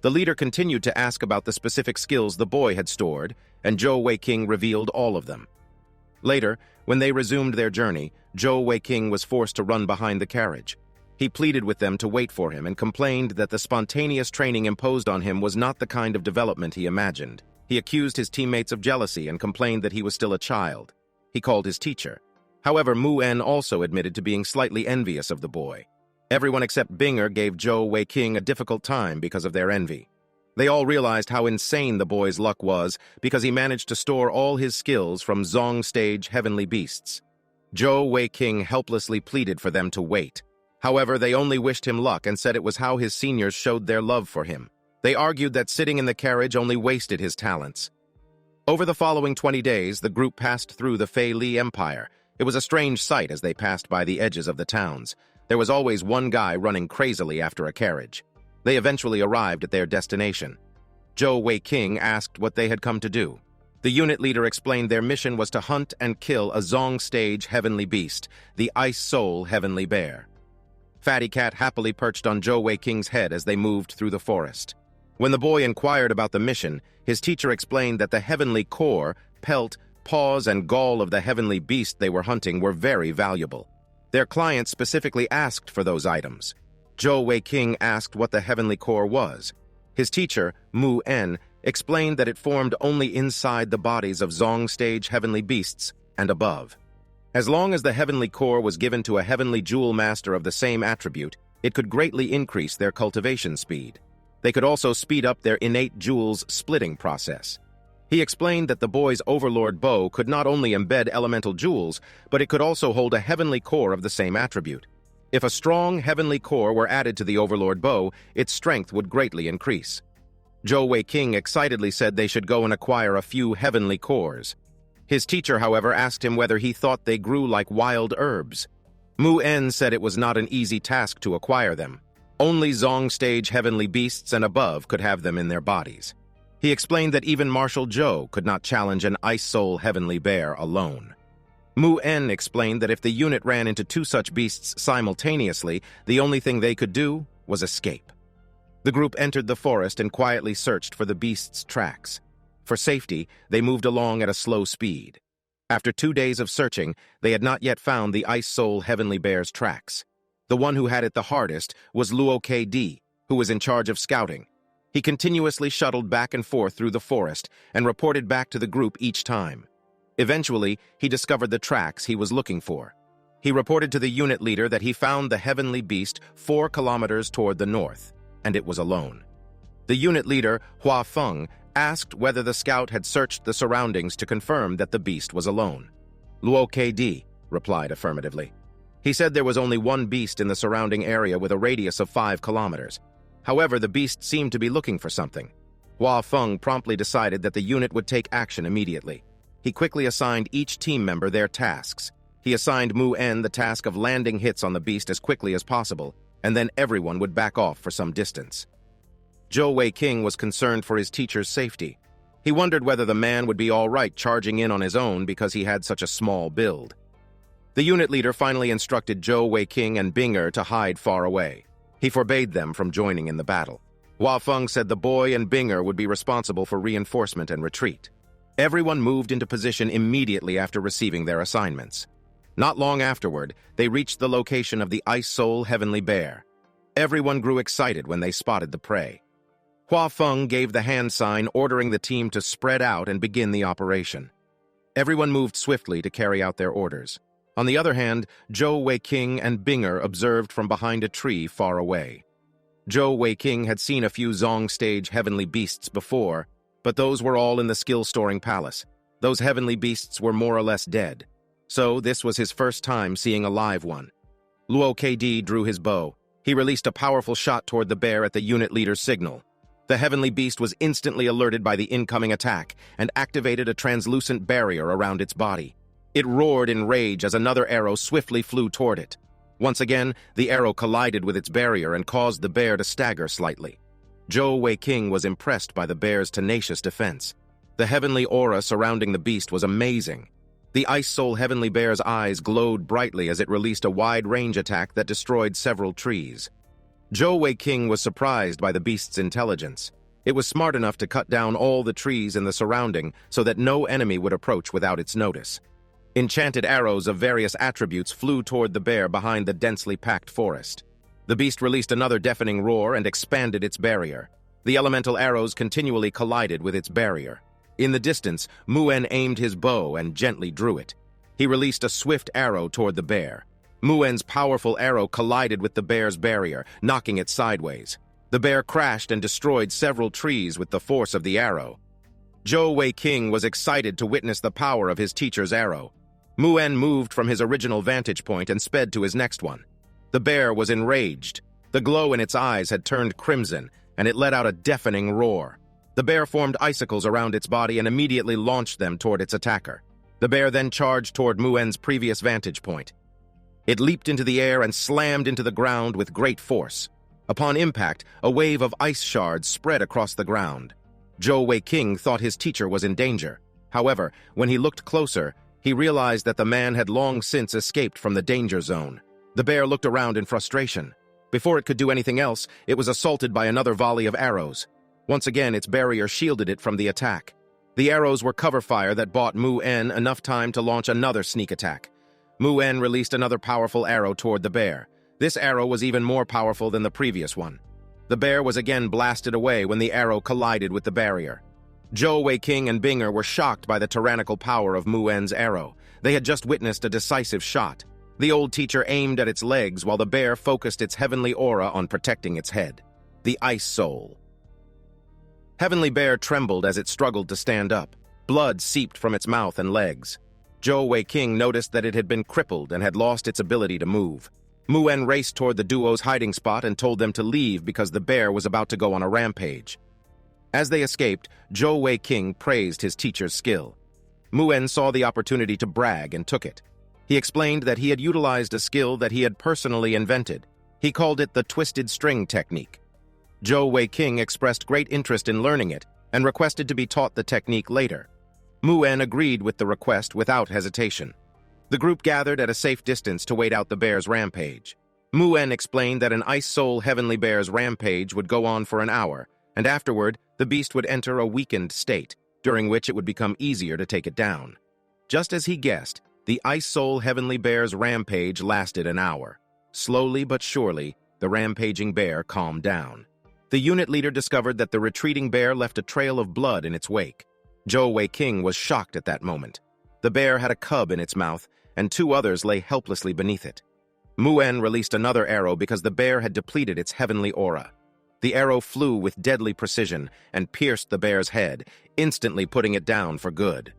The leader continued to ask about the specific skills the boy had stored, and Zhou Weiqing revealed all of them. Later, when they resumed their journey, Zhou Weiqing was forced to run behind the carriage. He pleaded with them to wait for him and complained that the spontaneous training imposed on him was not the kind of development he imagined. He accused his teammates of jealousy and complained that he was still a child. He called his teacher. However, Mu-En also admitted to being slightly envious of the boy. Everyone except Binger gave Zhou Weiqing a difficult time because of their envy. They all realized how insane the boy's luck was because he managed to store all his skills from Zong Stage Heavenly Beasts. Zhou Weiqing helplessly pleaded for them to wait. However, they only wished him luck and said it was how his seniors showed their love for him. They argued that sitting in the carriage only wasted his talents. Over the following 20 days, the group passed through the Fei Li Empire. It was a strange sight as they passed by the edges of the towns. There was always one guy running crazily after a carriage. They eventually arrived at their destination. Zhou Weiqing asked what they had come to do. The unit leader explained their mission was to hunt and kill a Zong Stage Heavenly Beast, the Ice Soul Heavenly Bear. Fatty Cat happily perched on Zhou Weiqing's head as they moved through the forest. When the boy inquired about the mission, his teacher explained that the heavenly core, pelt, paws, and gall of the heavenly beast they were hunting were very valuable. Their client specifically asked for those items. Zhou Weiqing asked what the heavenly core was. His teacher, Mu-En, explained that it formed only inside the bodies of Zong Stage Heavenly Beasts and above. As long as the heavenly core was given to a heavenly jewel master of the same attribute, it could greatly increase their cultivation speed. They could also speed up their innate jewels splitting process. He explained that the boy's overlord bow could not only embed elemental jewels, but it could also hold a heavenly core of the same attribute. If a strong heavenly core were added to the Overlord bow, its strength would greatly increase. Zhou Weiqing excitedly said they should go and acquire a few heavenly cores. His teacher, however, asked him whether he thought they grew like wild herbs. Mu En said it was not an easy task to acquire them. Only Zong stage heavenly beasts and above could have them in their bodies. He explained that even Marshal Zhou could not challenge an Ice Soul heavenly bear alone. Mu En explained that if the unit ran into two such beasts simultaneously, the only thing they could do was escape. The group entered the forest and quietly searched for the beasts' tracks. For safety, they moved along at a slow speed. After 2 days of searching, they had not yet found the Ice Soul heavenly bear's tracks. The one who had it the hardest was Luo KD, who was in charge of scouting. He continuously shuttled back and forth through the forest and reported back to the group each time. Eventually, he discovered the tracks he was looking for. He reported to the unit leader that he found the heavenly beast 4 kilometers toward the north, and it was alone. The unit leader, Hua Feng, asked whether the scout had searched the surroundings to confirm that the beast was alone. Luo KD replied affirmatively. He said there was only one beast in the surrounding area with a radius of 5 kilometers. However, the beast seemed to be looking for something. Hua Feng promptly decided that the unit would take action immediately. He quickly assigned each team member their tasks. He assigned Mu En the task of landing hits on the beast as quickly as possible, and then everyone would back off for some distance. Zhou Weiqing was concerned for his teacher's safety. He wondered whether the man would be all right charging in on his own because he had such a small build. The unit leader finally instructed Zhou Weiqing and Binger to hide far away. He forbade them from joining in the battle. Hua Feng said the boy and Binger would be responsible for reinforcement and retreat. Everyone moved into position immediately after receiving their assignments. Not long afterward, they reached the location of the Ice Soul Heavenly Bear. Everyone grew excited when they spotted the prey. Hua Feng gave the hand sign ordering the team to spread out and begin the operation. Everyone moved swiftly to carry out their orders. On the other hand, Zhou Weiqing and Binger observed from behind a tree far away. Zhou Weiqing had seen a few Zong stage heavenly beasts before, but those were all in the skill-storing palace. Those heavenly beasts were more or less dead. So this was his first time seeing a live one. Luo KD drew his bow. He released a powerful shot toward the bear at the unit leader's signal. The heavenly beast was instantly alerted by the incoming attack and activated a translucent barrier around its body. It roared in rage as another arrow swiftly flew toward it. Once again, the arrow collided with its barrier and caused the bear to stagger slightly. Zhou Weiqing was impressed by the bear's tenacious defense. The heavenly aura surrounding the beast was amazing. The Ice Soul Heavenly Bear's eyes glowed brightly as it released a wide-range attack that destroyed several trees. Zhou Weiqing was surprised by the beast's intelligence. It was smart enough to cut down all the trees in the surrounding so that no enemy would approach without its notice. Enchanted arrows of various attributes flew toward the bear behind the densely packed forest. The beast released another deafening roar and expanded its barrier. The elemental arrows continually collided with its barrier. In the distance, Mu En aimed his bow and gently drew it. He released a swift arrow toward the bear. Mu En's powerful arrow collided with the bear's barrier, knocking it sideways. The bear crashed and destroyed several trees with the force of the arrow. Zhou Weiqing was excited to witness the power of his teacher's arrow. Mu En moved from his original vantage point and sped to his next one. The bear was enraged. The glow in its eyes had turned crimson, and it let out a deafening roar. The bear formed icicles around its body and immediately launched them toward its attacker. The bear then charged toward Mu En's previous vantage point. It leaped into the air and slammed into the ground with great force. Upon impact, a wave of ice shards spread across the ground. Zhou Weiqing thought his teacher was in danger. However, when he looked closer, he realized that the man had long since escaped from the danger zone. The bear looked around in frustration. Before it could do anything else, it was assaulted by another volley of arrows. Once again, its barrier shielded it from the attack. The arrows were cover fire that bought Mu En enough time to launch another sneak attack. Mu En released another powerful arrow toward the bear. This arrow was even more powerful than the previous one. The bear was again blasted away when the arrow collided with the barrier. Zhou Weiqing and Binger were shocked by the tyrannical power of Mu En's arrow. They had just witnessed a decisive shot. The old teacher aimed at its legs while the bear focused its heavenly aura on protecting its head. The Ice Soul. Heavenly Bear trembled as it struggled to stand up. Blood seeped from its mouth and legs. Zhou Weiqing noticed that it had been crippled and had lost its ability to move. Muen raced toward the duo's hiding spot and told them to leave because the bear was about to go on a rampage. As they escaped, Zhou Weiqing praised his teacher's skill. Muen saw the opportunity to brag and took it. He explained that he had utilized a skill that he had personally invented. He called it the twisted string technique. Zhou Weiqing expressed great interest in learning it and requested to be taught the technique later. Muen agreed with the request without hesitation. The group gathered at a safe distance to wait out the bear's rampage. Muen explained that an Ice Soul Heavenly Bear's rampage would go on for an hour, and afterward, the beast would enter a weakened state, during which it would become easier to take it down. Just as he guessed, the Ice Soul Heavenly Bear's rampage lasted an hour. Slowly but surely, the rampaging bear calmed down. The unit leader discovered that the retreating bear left a trail of blood in its wake. Zhou Weiqing was shocked at that moment. The bear had a cub in its mouth, and 2 others lay helplessly beneath it. Muen released another arrow because the bear had depleted its heavenly aura. The arrow flew with deadly precision and pierced the bear's head, instantly putting it down for good.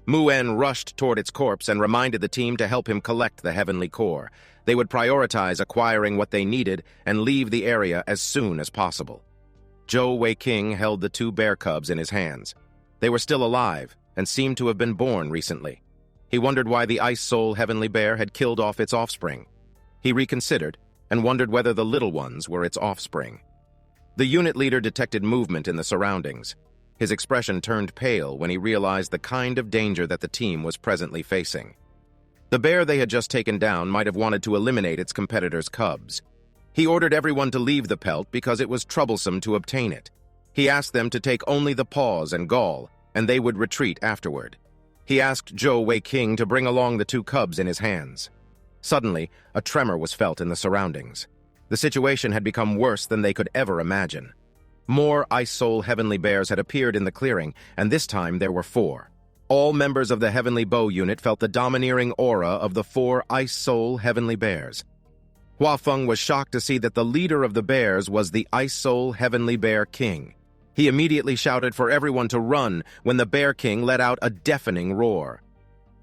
Muen rushed toward its corpse and reminded the team to help him collect the heavenly core. They would prioritize acquiring what they needed and leave the area as soon as possible. Zhou Weiqing held the 2 bear cubs in his hands. They were still alive and seemed to have been born recently. He wondered why the Ice Soul Heavenly Bear had killed off its offspring. He reconsidered and wondered whether the little ones were its offspring. The unit leader detected movement in the surroundings. His expression turned pale when he realized the kind of danger that the team was presently facing. The bear they had just taken down might have wanted to eliminate its competitor's cubs. He ordered everyone to leave the pelt because it was troublesome to obtain it. He asked them to take only the paws and gall, and they would retreat afterward. He asked Zhou Weiqing to bring along the 2 cubs in his hands. Suddenly, a tremor was felt in the surroundings. The situation had become worse than they could ever imagine. More Ice Soul Heavenly Bears had appeared in the clearing, and this time there were 4. All members of the Heavenly Bow unit felt the domineering aura of the 4 Ice Soul Heavenly Bears. Hua Feng was shocked to see that the leader of the bears was the Ice Soul Heavenly Bear King. He immediately shouted for everyone to run when the Bear King let out a deafening roar.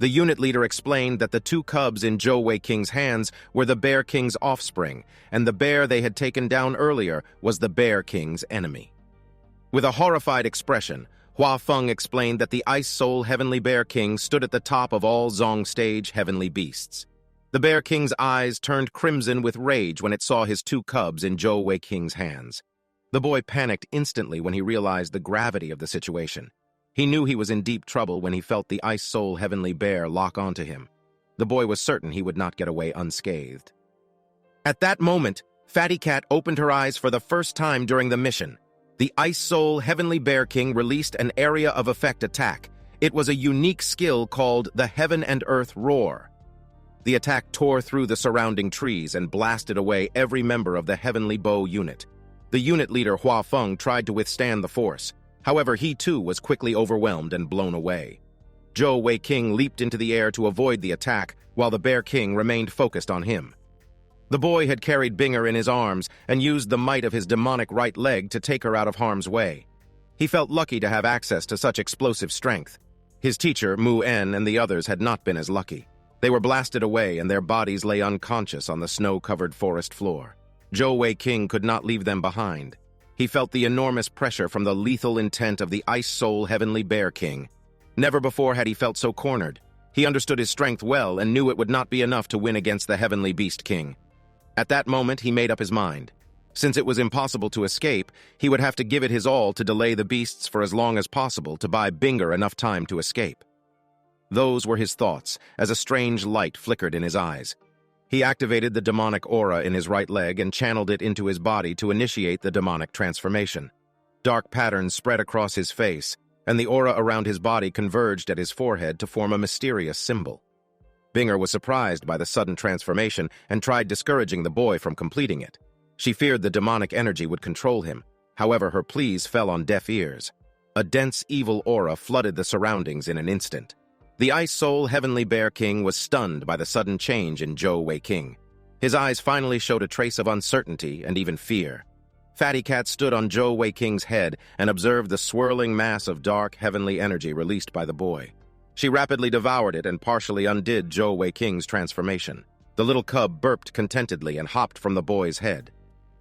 The unit leader explained that the 2 cubs in Zhou Weiqing's hands were the Bear King's offspring, and the bear they had taken down earlier was the Bear King's enemy. With a horrified expression, Hua Feng explained that the Ice Soul Heavenly Bear King stood at the top of all Zong Stage heavenly beasts. The Bear King's eyes turned crimson with rage when it saw his 2 cubs in Zhou Weiqing's hands. The boy panicked instantly when he realized the gravity of the situation. He knew he was in deep trouble when he felt the Ice Soul Heavenly Bear lock onto him. The boy was certain he would not get away unscathed. At that moment, Fatty Cat opened her eyes for the first time during the mission. The Ice Soul Heavenly Bear King released an area of effect attack. It was a unique skill called the Heaven and Earth Roar. The attack tore through the surrounding trees and blasted away every member of the Heavenly Bow unit. The unit leader Hua Feng tried to withstand the force. However, he too was quickly overwhelmed and blown away. Zhou Weiqing leaped into the air to avoid the attack, while the Bear King remained focused on him. The boy had carried Binger in his arms and used the might of his demonic right leg to take her out of harm's way. He felt lucky to have access to such explosive strength. His teacher, Muen, and the others had not been as lucky. They were blasted away and their bodies lay unconscious on the snow-covered forest floor. Zhou Weiqing could not leave them behind. He felt the enormous pressure from the lethal intent of the Ice Soul Heavenly Bear King. Never before had he felt so cornered. He understood his strength well and knew it would not be enough to win against the Heavenly Beast King. At that moment, he made up his mind. Since it was impossible to escape, he would have to give it his all to delay the beasts for as long as possible to buy Binger enough time to escape. Those were his thoughts, as a strange light flickered in his eyes. He activated the demonic aura in his right leg and channeled it into his body to initiate the demonic transformation. Dark patterns spread across his face, and the aura around his body converged at his forehead to form a mysterious symbol. Binger was surprised by the sudden transformation and tried discouraging the boy from completing it. She feared the demonic energy would control him. However, her pleas fell on deaf ears. A dense, evil aura flooded the surroundings in an instant. The Ice Soul Heavenly Bear King was stunned by the sudden change in Zhou Weiqing. His eyes finally showed a trace of uncertainty and even fear. Fatty Cat stood on Zhou Weiking's head and observed the swirling mass of dark, heavenly energy released by the boy. She rapidly devoured it and partially undid Zhou Weiking's transformation. The little cub burped contentedly and hopped from the boy's head.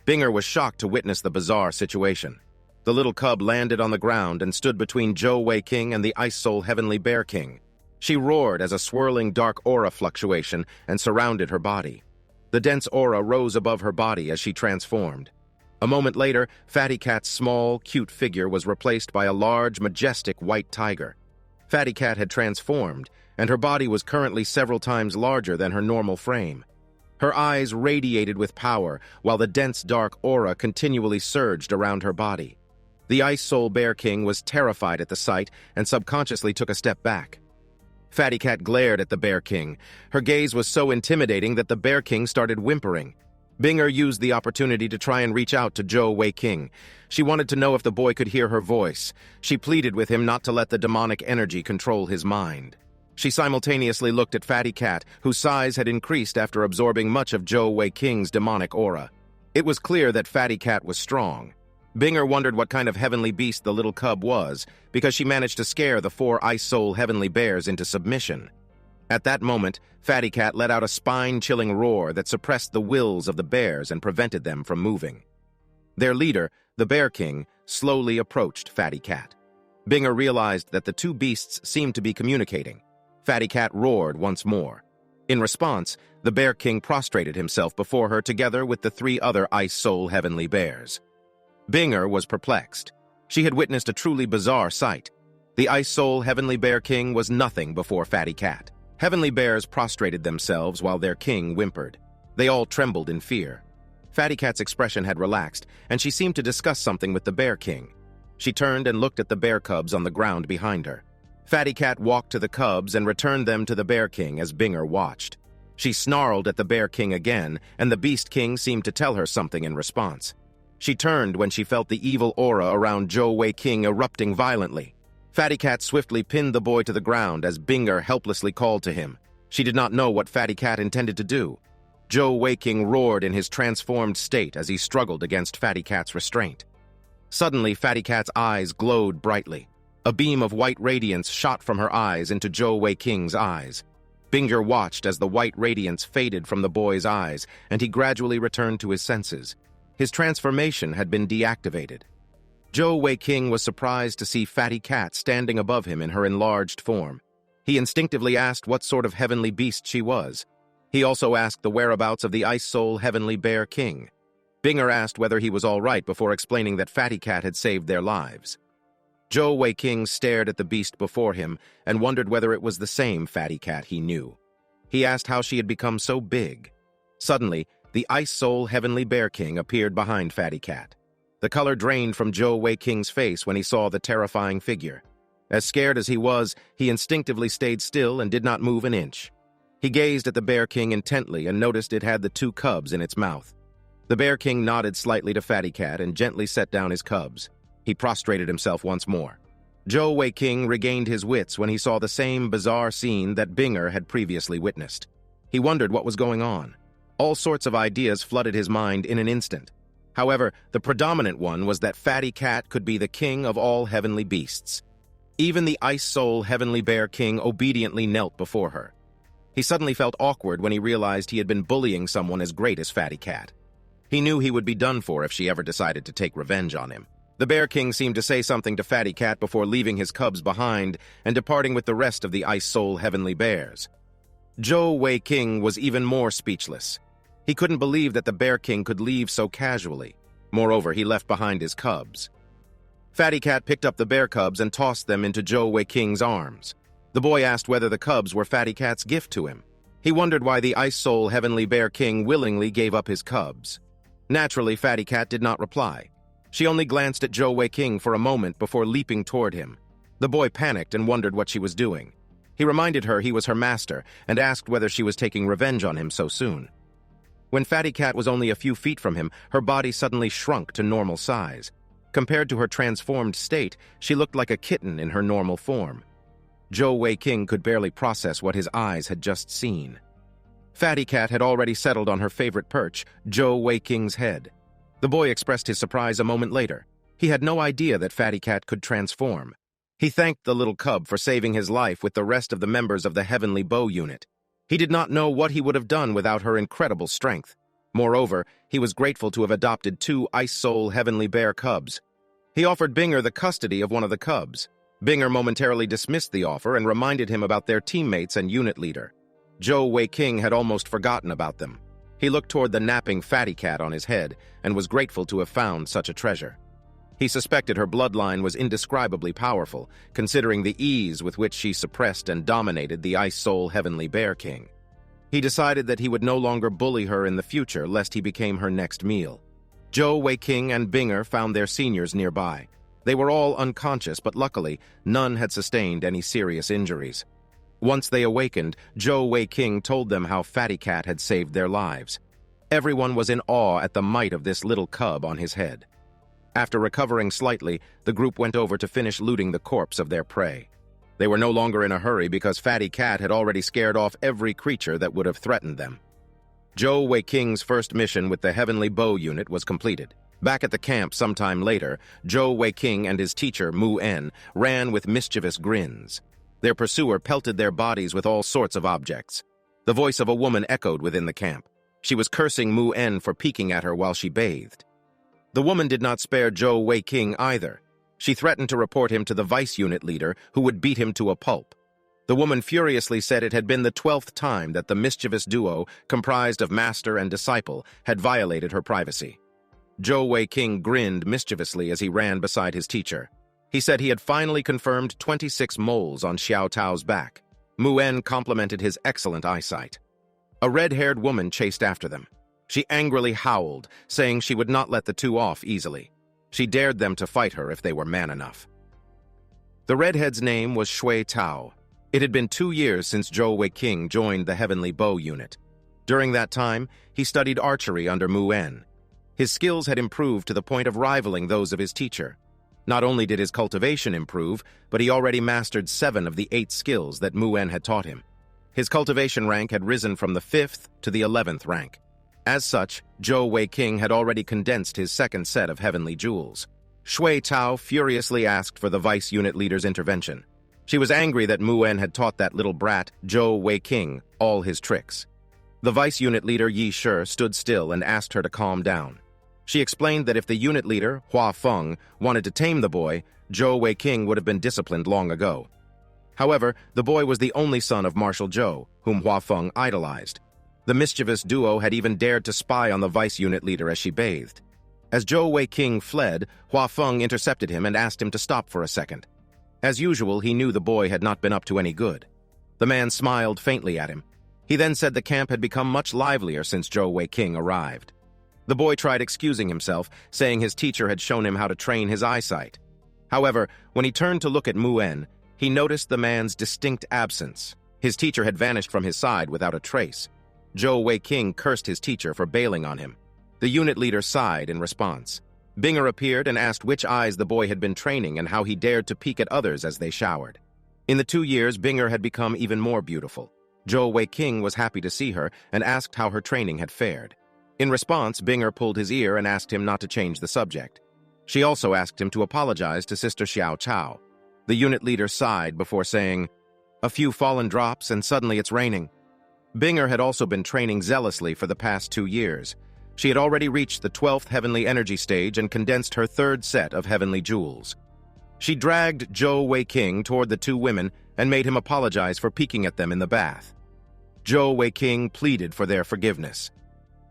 Binger was shocked to witness the bizarre situation. The little cub landed on the ground and stood between Zhou Wei King and the Ice Soul Heavenly Bear King. She roared as a swirling dark aura fluctuation and surrounded her body. The dense aura rose above her body as she transformed. A moment later, Fatty Cat's small, cute figure was replaced by a large, majestic white tiger. Fatty Cat had transformed, and her body was currently several times larger than her normal frame. Her eyes radiated with power, while the dense dark aura continually surged around her body. The Ice Soul Bear King was terrified at the sight and subconsciously took a step back. Fatty Cat glared at the Bear King. Her gaze was so intimidating that the Bear King started whimpering. Binger used the opportunity to try and reach out to Zhou Wei King. She wanted to know if the boy could hear her voice. She pleaded with him not to let the demonic energy control his mind. She simultaneously looked at Fatty Cat, whose size had increased after absorbing much of Zhou Wei King's demonic aura. It was clear that Fatty Cat was strong. Binger wondered what kind of heavenly beast the little cub was, because she managed to scare the 4 Ice Soul Heavenly Bears into submission. At that moment, Fatty Cat let out a spine-chilling roar that suppressed the wills of the bears and prevented them from moving. Their leader, the Bear King, slowly approached Fatty Cat. Binger realized that the two beasts seemed to be communicating. Fatty Cat roared once more. In response, the Bear King prostrated himself before her together with the 3 other Ice Soul Heavenly Bears. Binger was perplexed. She had witnessed a truly bizarre sight. The Ice Soul Heavenly Bear King was nothing before Fatty Cat. Heavenly Bears prostrated themselves while their king whimpered. They all trembled in fear. Fatty Cat's expression had relaxed, and she seemed to discuss something with the Bear King. She turned and looked at the bear cubs on the ground behind her. Fatty Cat walked to the cubs and returned them to the Bear King as Binger watched. She snarled at the Bear King again, and the Beast King seemed to tell her something in response. She turned when she felt the evil aura around Zhou Wei King erupting violently. Fatty Cat swiftly pinned the boy to the ground as Binger helplessly called to him. She did not know what Fatty Cat intended to do. Zhou Wei King roared in his transformed state as he struggled against Fatty Cat's restraint. Suddenly, Fatty Cat's eyes glowed brightly. A beam of white radiance shot from her eyes into Zhou Wei King's eyes. Binger watched as the white radiance faded from the boy's eyes, and he gradually returned to his senses. His transformation had been deactivated. Zhou Wei King was surprised to see Fatty Cat standing above him in her enlarged form. He instinctively asked what sort of heavenly beast she was. He also asked the whereabouts of the Ice Soul Heavenly Bear King. Binger asked whether he was all right before explaining that Fatty Cat had saved their lives. Zhou Wei King stared at the beast before him and wondered whether it was the same Fatty Cat he knew. He asked how she had become so big. Suddenly, the Ice Soul Heavenly Bear King appeared behind Fatty Cat. The color drained from Zhou Wei King's face when he saw the terrifying figure. As scared as he was, he instinctively stayed still and did not move an inch. He gazed at the Bear King intently and noticed it had the 2 cubs in its mouth. The Bear King nodded slightly to Fatty Cat and gently set down his cubs. He prostrated himself once more. Zhou Wei King regained his wits when he saw the same bizarre scene that Binger had previously witnessed. He wondered what was going on. All sorts of ideas flooded his mind in an instant. However, the predominant one was that Fatty Cat could be the king of all heavenly beasts. Even the Ice Soul Heavenly Bear King obediently knelt before her. He suddenly felt awkward when he realized he had been bullying someone as great as Fatty Cat. He knew he would be done for if she ever decided to take revenge on him. The Bear King seemed to say something to Fatty Cat before leaving his cubs behind and departing with the rest of the Ice Soul Heavenly Bears. Zhou Wei King was even more speechless. He couldn't believe that the Bear King could leave so casually. Moreover, he left behind his cubs. Fatty Cat picked up the bear cubs and tossed them into Zhou Wei King's arms. The boy asked whether the cubs were Fatty Cat's gift to him. He wondered why the Ice Soul Heavenly Bear King willingly gave up his cubs. Naturally, Fatty Cat did not reply. She only glanced at Zhou Wei King for a moment before leaping toward him. The boy panicked and wondered what she was doing. He reminded her he was her master and asked whether she was taking revenge on him so soon. When Fatty Cat was only a few feet from him, her body suddenly shrunk to normal size. Compared to her transformed state, she looked like a kitten in her normal form. Zhou Wei King could barely process what his eyes had just seen. Fatty Cat had already settled on her favorite perch, Zhou Wei King's head. The boy expressed his surprise a moment later. He had no idea that Fatty Cat could transform. He thanked the little cub for saving his life with the rest of the members of the Heavenly Bow Unit. He did not know what he would have done without her incredible strength. Moreover, he was grateful to have adopted 2 Ice Soul Heavenly Bear cubs. He offered Binger the custody of one of the cubs. Binger momentarily dismissed the offer and reminded him about their teammates and unit leader. Zhou Weiqing had almost forgotten about them. He looked toward the napping fatty cat on his head and was grateful to have found such a treasure. He suspected her bloodline was indescribably powerful, considering the ease with which she suppressed and dominated the Ice Soul Heavenly Bear King. He decided that he would no longer bully her in the future lest he became her next meal. Zhou Weiqing and Binger found their seniors nearby. They were all unconscious, but luckily, none had sustained any serious injuries. Once they awakened, Zhou Weiqing told them how Fatty Cat had saved their lives. Everyone was in awe at the might of this little cub on his head. After recovering slightly, the group went over to finish looting the corpse of their prey. They were no longer in a hurry because Fatty Cat had already scared off every creature that would have threatened them. Zhou Weiqing's first mission with the Heavenly Bow unit was completed. Back at the camp sometime later, Zhou Weiqing and his teacher, Mu En, ran with mischievous grins. Their pursuer pelted their bodies with all sorts of objects. The voice of a woman echoed within the camp. She was cursing Mu En for peeking at her while she bathed. The woman did not spare Zhou Weiqing either. She threatened to report him to the vice unit leader, who would beat him to a pulp. The woman furiously said it had been the 12th time that the mischievous duo, comprised of master and disciple, had violated her privacy. Zhou Weiqing grinned mischievously as he ran beside his teacher. He said he had finally confirmed 26 moles on Xiao Tao's back. Mu En complimented his excellent eyesight. A red-haired woman chased after them. She angrily howled, saying she would not let the two off easily. She dared them to fight her if they were man enough. The redhead's name was Shui Tao. It had been 2 years since Zhou Weiqing joined the Heavenly Bow unit. During that time, he studied archery under Mu En. His skills had improved to the point of rivaling those of his teacher. Not only did his cultivation improve, but he already mastered 7 of the 8 skills that Mu En had taught him. His cultivation rank had risen from the 5th to the 11th rank. As such, Zhou Weiqing had already condensed his second set of heavenly jewels. Shui Tao furiously asked for the vice unit leader's intervention. She was angry that Mu En had taught that little brat, Zhou Weiqing, all his tricks. The vice unit leader Yi Shi stood still and asked her to calm down. She explained that if the unit leader, Hua Feng, wanted to tame the boy, Zhou Weiqing would have been disciplined long ago. However, the boy was the only son of Marshal Zhou, whom Hua Feng idolized. The mischievous duo had even dared to spy on the vice unit leader as she bathed. As Zhou Weiqing fled, Hua Feng intercepted him and asked him to stop for a second. As usual, he knew the boy had not been up to any good. The man smiled faintly at him. He then said the camp had become much livelier since Zhou Weiqing arrived. The boy tried excusing himself, saying his teacher had shown him how to train his eyesight. However, when he turned to look at Mu En, he noticed the man's distinct absence. His teacher had vanished from his side without a trace. Zhou Weiqing cursed his teacher for bailing on him. The unit leader sighed in response. Binger appeared and asked which eyes the boy had been training and how he dared to peek at others as they showered. In the 2 years, Binger had become even more beautiful. Zhou Weiqing was happy to see her and asked how her training had fared. In response, Binger pulled his ear and asked him not to change the subject. She also asked him to apologize to Sister Xiao Chao. The unit leader sighed before saying, "A few fallen drops and suddenly it's raining." Binger had also been training zealously for the past 2 years. She had already reached the 12th heavenly energy stage and condensed her 3rd set of heavenly jewels. She dragged Zhou Weiqing toward the 2 women and made him apologize for peeking at them in the bath. Zhou Weiqing pleaded for their forgiveness.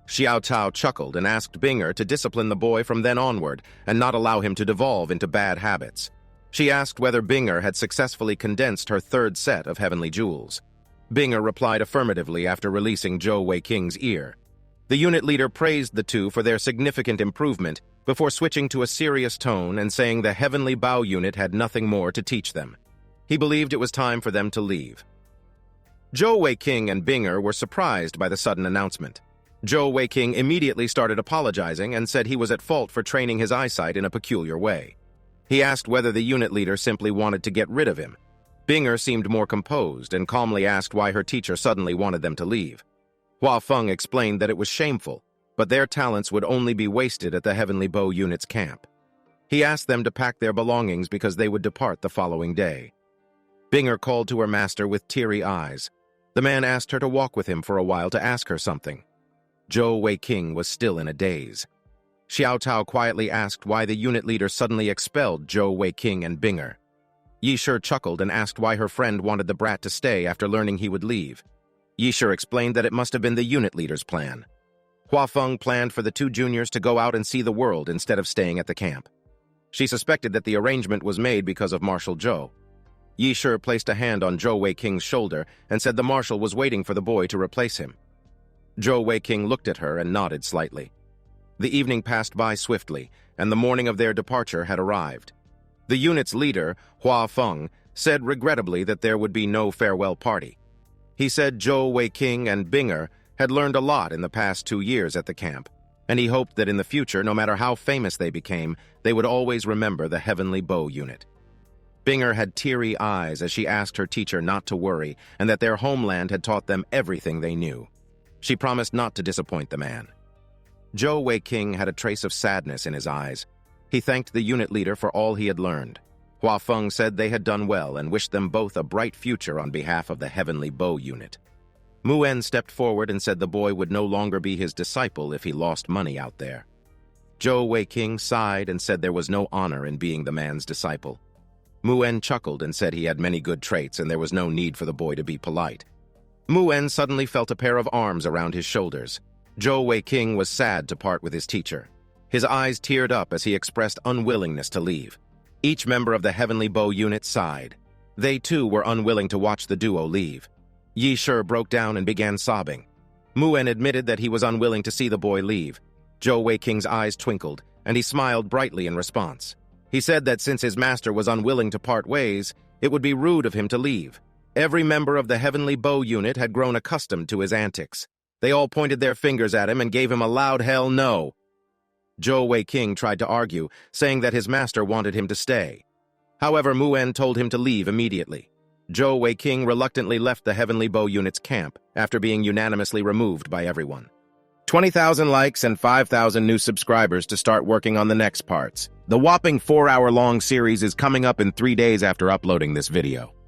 Xiao Tao chuckled and asked Binger to discipline the boy from then onward and not allow him to devolve into bad habits. She asked whether Binger had successfully condensed her 3rd set of heavenly jewels. Binger replied affirmatively after releasing Zhou Weiqing's ear. The unit leader praised the 2 for their significant improvement before switching to a serious tone and saying the Heavenly Bow unit had nothing more to teach them. He believed it was time for them to leave. Zhou Weiqing and Binger were surprised by the sudden announcement. Zhou Weiqing immediately started apologizing and said he was at fault for training his eyesight in a peculiar way. He asked whether the unit leader simply wanted to get rid of him. Binger seemed more composed and calmly asked why her teacher suddenly wanted them to leave. Hua Feng explained that it was shameful, but their talents would only be wasted at the Heavenly Bow unit's camp. He asked them to pack their belongings because they would depart the following day. Binger called to her master with teary eyes. The man asked her to walk with him for a while to ask her something. Zhou Weiqing was still in a daze. Xiao Tao quietly asked why the unit leader suddenly expelled Zhou Weiqing and Binger. Yi Shi chuckled and asked why her friend wanted the brat to stay after learning he would leave. Yi Shi explained that it must have been the unit leader's plan. Hua Feng planned for the two juniors to go out and see the world instead of staying at the camp. She suspected that the arrangement was made because of Marshal Zhou. Yi Shi placed a hand on Zhou Weiqing's shoulder and said the marshal was waiting for the boy to replace him. Zhou Weiqing looked at her and nodded slightly. The evening passed by swiftly, and the morning of their departure had arrived. The unit's leader, Hua Feng, said regrettably that there would be no farewell party. He said Zhou Weiqing and Binger had learned a lot in the past 2 years at the camp, and he hoped that in the future, no matter how famous they became, they would always remember the Heavenly Bow unit. Binger had teary eyes as she asked her teacher not to worry and that their homeland had taught them everything they knew. She promised not to disappoint the man. Zhou Weiqing had a trace of sadness in his eyes. He thanked the unit leader for all he had learned. Hua Feng said they had done well and wished them both a bright future on behalf of the Heavenly Bow unit. Mu En stepped forward and said the boy would no longer be his disciple if he lost money out there. Zhou Weiqing sighed and said there was no honor in being the man's disciple. Mu En chuckled and said he had many good traits and there was no need for the boy to be polite. Mu En suddenly felt a pair of arms around his shoulders. Zhou Weiqing was sad to part with his teacher. His eyes teared up as he expressed unwillingness to leave. Each member of the Heavenly Bow unit sighed. They too were unwilling to watch the duo leave. Yi Shi broke down and began sobbing. Mu En admitted that he was unwilling to see the boy leave. Zhou Weiqing's eyes twinkled, and he smiled brightly in response. He said that since his master was unwilling to part ways, it would be rude of him to leave. Every member of the Heavenly Bow unit had grown accustomed to his antics. They all pointed their fingers at him and gave him a loud hell no. Zhou Weiqing tried to argue, saying that his master wanted him to stay. However, Mu En told him to leave immediately. Zhou Weiqing reluctantly left the Heavenly Bow unit's camp after being unanimously removed by everyone. 20,000 likes and 5,000 new subscribers to start working on the next parts. The whopping 4-hour-long series is coming up in 3 days after uploading this video.